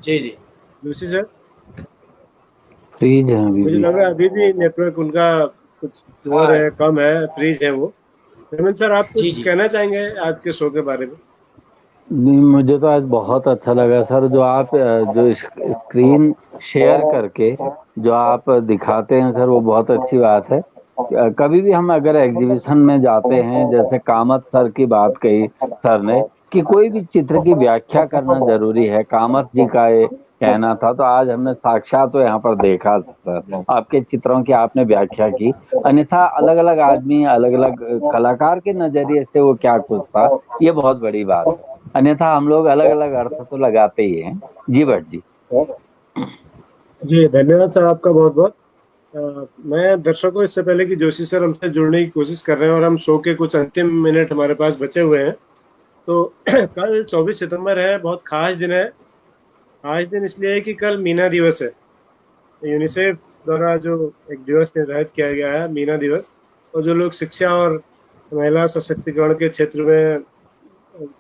C: जी जी
B: जोशी सर
E: फ्रीज है अभी
B: मुझे
E: भी।
B: लग रहा है अभी भी नेटवर्क उनका कुछ और है, कम है, फ्रीज है वो। हेमंत सर आप
C: जी
B: कुछ
C: जी
B: कहना चाहेंगे आज के शो के बारे में?
E: नहीं, मुझे तो आज बहुत अच्छा लगा सर, जो आप जो स्क्रीन शेयर करके जो आप दिखाते हैं सर, वो बहुत अच्छी बात है। कभी भी हम अगर एग्जीबिशन में जाते हैं, जैसे कामत सर की बात कही सर ने कि कोई भी चित्र की व्याख्या करना जरूरी है, कामत जी का ये कहना था, तो आज हमने साक्षात तो यहाँ पर देखा सर, आपके चित्रों की आपने व्याख्या की। अन्यथा अलग अलग आदमी, अलग अलग कलाकार के नजरिए से वो क्या कुछ था, ये बहुत बड़ी बात है। अन्यथा हम लोग अलग अलग अर्थ तो लगाते ही हैं। जी भट्ट जी।
B: जी धन्यवाद सर आपका बहुत बहुत। मैं दर्शकों, इससे पहले कि जोशी सर हमसे जुड़ने की कोशिश कर रहे हैं और हम शो के कुछ अंतिम मिनट हमारे पास बचे हुए हैं, तो कल 24 सितंबर है, बहुत खास दिन है। आज दिन इसलिए है कि कल मीना दिवस है। यूनिसेफ द्वारा जो एक दिवस निर्धारित किया गया है, मीना दिवस, और जो लोग शिक्षा और महिला सशक्तिकरण के क्षेत्र में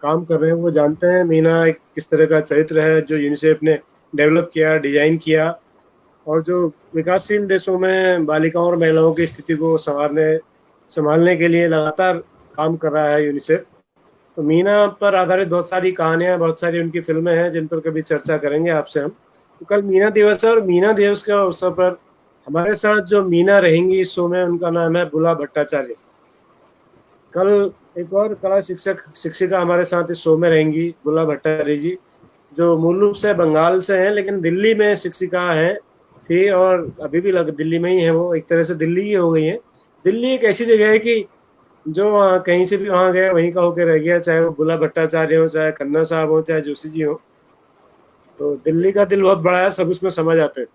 B: काम कर रहे हैं वो जानते हैं मीना एक किस तरह का चरित्र है जो यूनिसेफ ने डेवलप किया, डिजाइन किया, और जो विकासशील देशों में बालिकाओं और महिलाओं की स्थिति को संभालने के लिए लगातार काम कर रहा है यूनिसेफ। तो मीना पर आधारित बहुत सारी कहानियां, बहुत सारी उनकी फिल्में हैं जिन पर कभी चर्चा करेंगे आपसे हम। तो कल मीना दिवस है और मीना दिवस के अवसर पर हमारे साथ जो मीना रहेंगी इस शो में, उनका नाम है बुला भट्टाचार्य। कल एक और कला शिक्षिका हमारे साथ इस शो में रहेंगी, बुला भट्टाचार्य जी, जो मूल रूप से बंगाल से हैं लेकिन दिल्ली में शिक्षिका हैं थी और अभी भी दिल्ली में ही है। वो एक तरह से दिल्ली ही हो गई है। दिल्ली एक ऐसी जगह है कि जो कहीं से भी वहां गए वहीं का होकर रह गया, चाहे वो बुला भट्टाचार्य हो, चाहे खन्ना साहब हो, चाहे जोशी जी हो। तो दिल्ली का दिल बहुत बड़ा है, सब उसमें समझ आते हैं।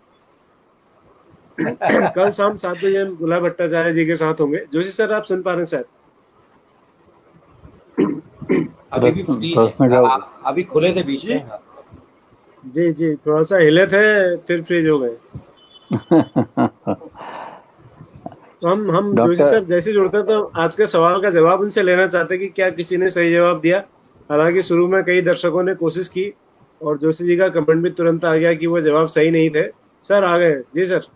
B: कल शाम 7 बजे हम बुला भट्टाचार्य जी के साथ होंगे। जोशी सर आप सुन पा रहे हैं शायद?
C: अभी भी फ्री है, अभी खुले थे बीच में।
B: जी जी, थोड़ा सा हिले थे फिर फ्रीज हो गए। तो हम जोशी सर जैसे जुड़ते हैं तो आज के सवाल का जवाब उनसे लेना चाहते हैं कि क्या किसी ने सही जवाब दिया। हालांकि शुरू में कई दर्शकों ने कोशिश की और जोशी जी का कमेंट भी तुरंत आ गया कि वो जवाब सही नहीं थे। सर आ गए? जी सर,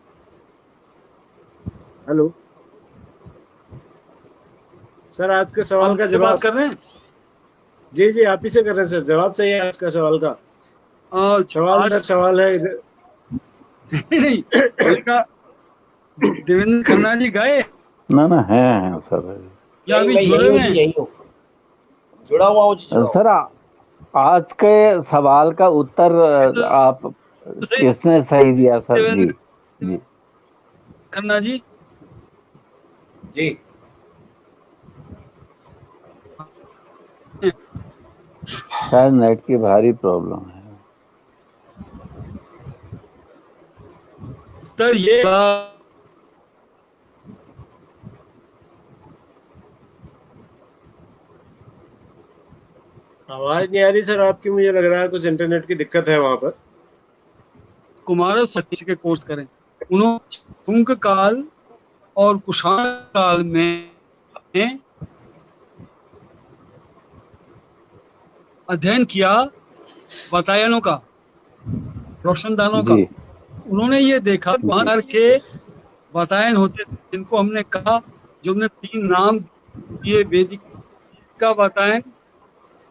B: हेलो सर, आज के सवाल का जवाब
D: कर रहे हैं?
B: जी जी आप ही से कर रहे हैं सर। जवाब चाहिए आज का सवाल का। सवाल है
D: नहीं, देवेंद्र खन्ना जी गए
E: ना है सर,
C: या अभी जुड़ा हुआ हूँ
E: सर। आज के सवाल का उत्तर आप किसने सही दिया सर? जी जी
D: खन्ना जी
C: जी
E: शायद नेट की भारी प्रॉब्लम है।
D: तो ये
B: आवाज नहीं आ रही सर आपकी, मुझे लग रहा है कुछ इंटरनेट की दिक्कत है वहां पर।
D: कुमार सतीश के कोर्स करें, उन्होंने शुंग काल और कुषाण काल में अध्ययन किया वातायनों का, रोशनदानों का। उन्होंने ये देखा वहां के वातायन होते जिनको हमने कहा, जो हमने 3 नाम दिए, वैदिक का वातायन,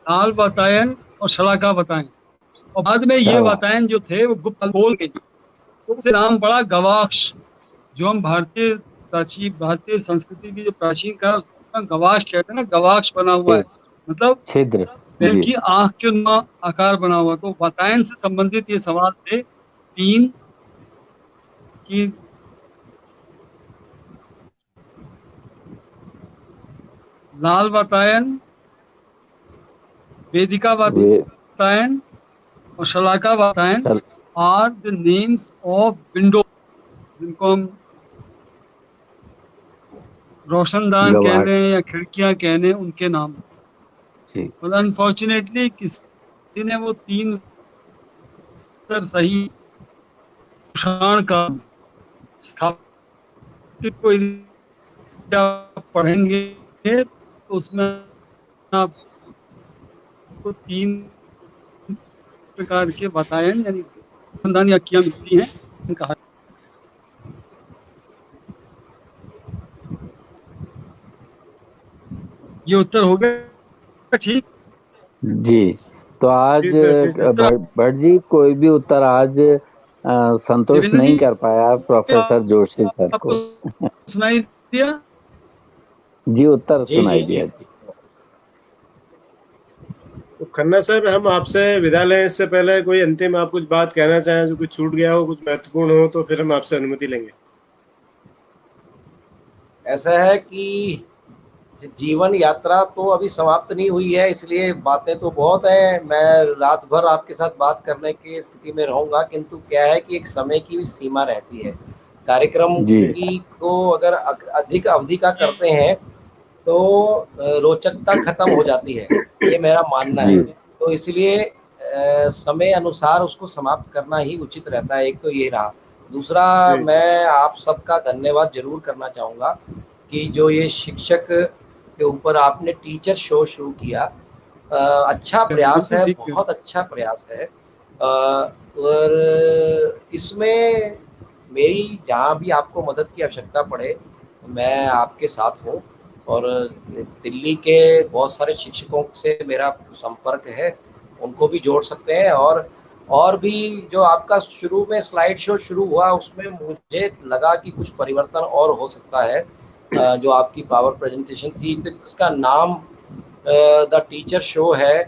D: लाल वातायन और शलाका वातायन, और बाद में ये वातायन जो थे वो गुप्त बोल गए, तो उससे नाम पड़ा गवाक्ष। जो हम भारतीय संस्कृति की जो प्राचीन काल गवाक्ष कहते हैं ना, गवाक्ष बना हुआ है, मतलब
E: छिद्र
D: बैल की आंख के आकार बना हुआ। तो वातायन से संबंधित ये सवाल थे 3 की लाल वातायन, वेदिका वातायन और शलाका वातायन are the names of window, जिनको हम रोशनदान कह रहे हैं या खिड़कियां कह रहे हैं, उनके नाम। और अनफॉर्चुनेटली किसी ने वो 3 उत्तर सही का स्थापित को पढ़ेंगे तो उसमें आपको 3 प्रकार के वातायन यानी अनुसंधान या किया मिलती हैं कहा। ये उत्तर हो गया ठीक
E: जी। तो आज भट्ट जी कोई भी उत्तर आज संतोष नहीं कर पाया प्रोफेसर जोशी सर को।
D: सुनाई दिया
E: जी, उत्तर सुनाई दिया जी।
B: तो खन्ना सर, हम आपसे विदा लें इससे पहले कोई अंतिम आप कुछ बात कहना चाहें, जो कुछ छूट गया हो, कुछ महत्वपूर्ण हो, तो फिर हम आपसे अनुमति लेंगे।
C: ऐसा है कि जीवन यात्रा तो अभी समाप्त नहीं हुई है, इसलिए बातें तो बहुत हैं। मैं रात भर आपके साथ बात करने की स्थिति में रहूंगा, किंतु क्या है कि एक समय की सीमा रहती है। कार्यक्रम की को अगर अधिक अवधि का करते हैं तो रोचकता खत्म हो जाती है, ये मेरा मानना है। तो इसलिए समय अनुसार उसको समाप्त करना ही उचित रहता है। एक तो ये रहा। दूसरा, मैं आप सबका धन्यवाद जरूर करना चाहूँगा कि जो ये शिक्षक के ऊपर आपने टीचर शो शुरू किया, अच्छा प्रयास है, बहुत अच्छा प्रयास है। और इसमें मेरी जहाँ भी आपको मदद की आवश्यकता पड़े मैं आपके साथ हूँ। और दिल्ली के बहुत सारे शिक्षकों से मेरा संपर्क है, उनको भी जोड़ सकते हैं। और भी जो आपका शुरू में स्लाइड शो शुरू हुआ उसमें मुझे लगा कि कुछ परिवर्तन और हो सकता है। जो आपकी पावर प्रेजेंटेशन थी तो उसका नाम द टीचर शो है।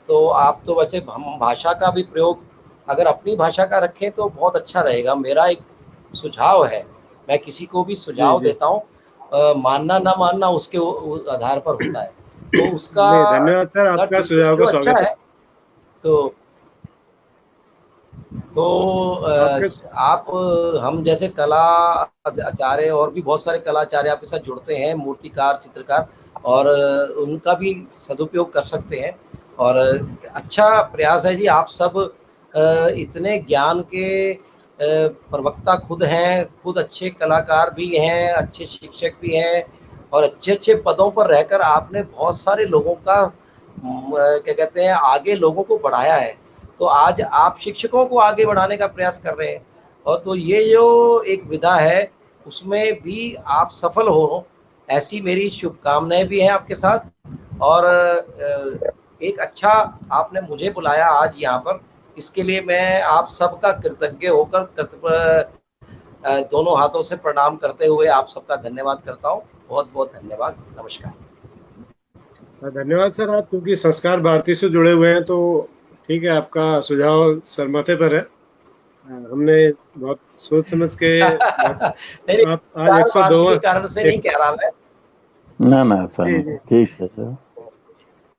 C: तो आप तो वैसे हम भाषा का भी प्रयोग अगर अपनी भाषा का रखें तो बहुत अच्छा रहेगा। मेरा एक सुझाव है, मैं किसी को भी सुझाव देता हूँ, मानना ना मानना उसके आधार पर होता है। तो उसका
B: धन्यवाद सर, आपका सुझाव को स्वागत है। तो आप हम जैसे कला आचार्य और भी बहुत सारे कला आचार्य आपके साथ जुड़ते हैं, मूर्तिकार, चित्रकार, और उनका भी सदुपयोग कर सकते हैं। और अच्छा प्रयास है जी। आप सब इतने ज्ञान के प्रवक्ता खुद हैं, खुद अच्छे कलाकार भी हैं, अच्छे शिक्षक भी हैं, और अच्छे अच्छे पदों पर रहकर आपने बहुत सारे लोगों का क्या कहते हैं आगे लोगों को बढ़ाया है। तो आज आप शिक्षकों को आगे बढ़ाने का प्रयास कर रहे हैं, और तो ये जो एक विधा है उसमें भी आप सफल हो, ऐसी मेरी शुभकामनाएं भी हैं आपके साथ। और एक अच्छा आपने मुझे बुलाया आज यहाँ पर, इसके लिए मैं आप सबका कृतज्ञ होकर दोनों हाथों से प्रणाम करते हुए आप सबका धन्यवाद करता हूँ। बहुत बहुत धन्यवाद, नमस्कार। धन्यवाद सर। आप क्योंकि संस्कार भारती से जुड़े हुए हैं तो ठीक है, आपका सुझाव सरमथे पर है। हमने बहुत सोच समझ के आप आज 102
C: कारण से नहीं कह रहा मैं।
E: ना सर, ठीक है सर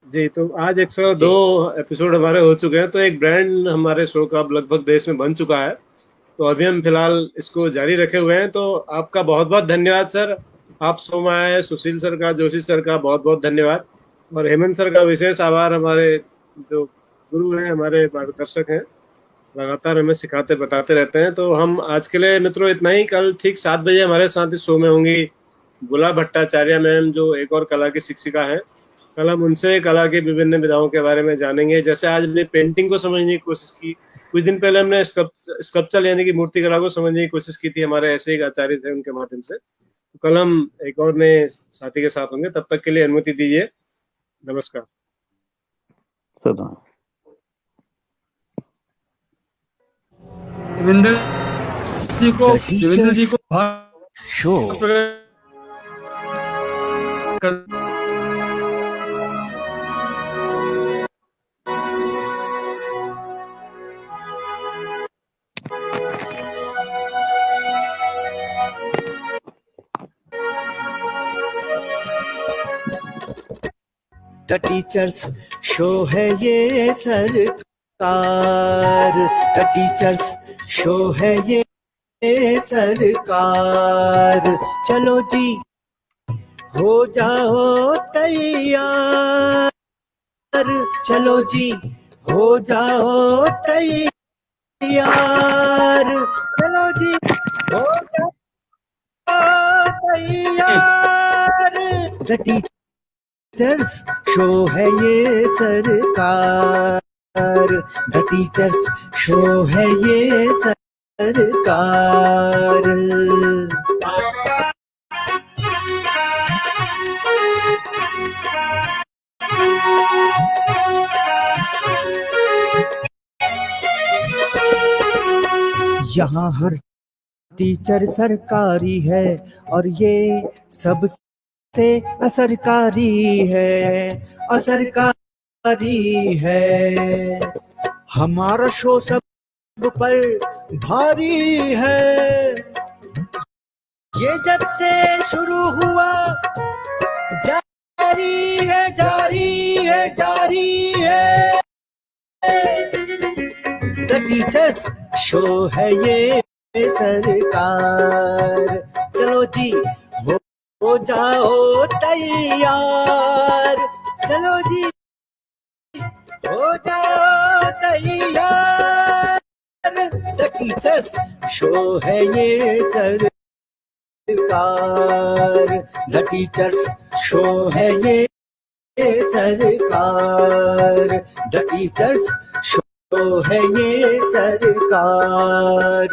B: जी। तो आज 102 एपिसोड हमारे हो चुके हैं, तो एक ब्रांड हमारे शो का लगभग देश में बन चुका है। तो अभी हम फिलहाल इसको जारी रखे हुए हैं। तो आपका बहुत बहुत धन्यवाद सर। आप सोमाए, सुशील सर का, जोशी सर का बहुत बहुत धन्यवाद, और हेमंत सर का विशेष आभार। हमारे जो गुरु हैं, हमारे मार्गदर्शक हैं, लगातार हमें सिखाते बताते रहते हैं। तो हम आज के लिए मित्रों इतना ही। कल ठीक 7 बजे हमारे साथ इस शो में होंगी बुला भट्टाचार्य मैम, जो एक और कला की शिक्षिका हैं। कल हम उनसे कला की विभिन्न विधाओं के बारे में जानेंगे। जैसे आज हमने पेंटिंग को समझने की कोशिश की, कुछ दिन पहले हमने स्कल्पचर यानी कि मूर्ति कला को समझने की कोशिश की थी, हमारे ऐसे एक आचार्य थे, उनके माध्यम से। तो कल हम एक और नए साथी के साथ होंगे। तब तक के लिए अनुमति दीजिए, नमस्कार।
E: सुनो।
D: देवेंद्र जी को
A: The teachers
D: भाग
A: show.
D: कर
A: The teachers show है ये सरकार, the teachers show है ये सरकार। चलो जी हो जाओ तैयार, चलो जी हो जाओ तैयार, चलो जी हो जाओ तैयार। The teachers show है ये सरकार, the teachers show है ये सरकार। यहाँ हर टीचर सरकारी है और ये सबसे असरकारी है, असरकारी है। हमारा शो सब पर भारी है, ये जब से शुरू हुआ जारी है, जारी है, जारी है। The teachers show है ये सरकार। चलो जी हो जाओ तैयार, चलो जी हो जाओ तैयार। The teachers show है ये सरकार, the teachers show है ये सरकार, the teachers show है ये सरकार।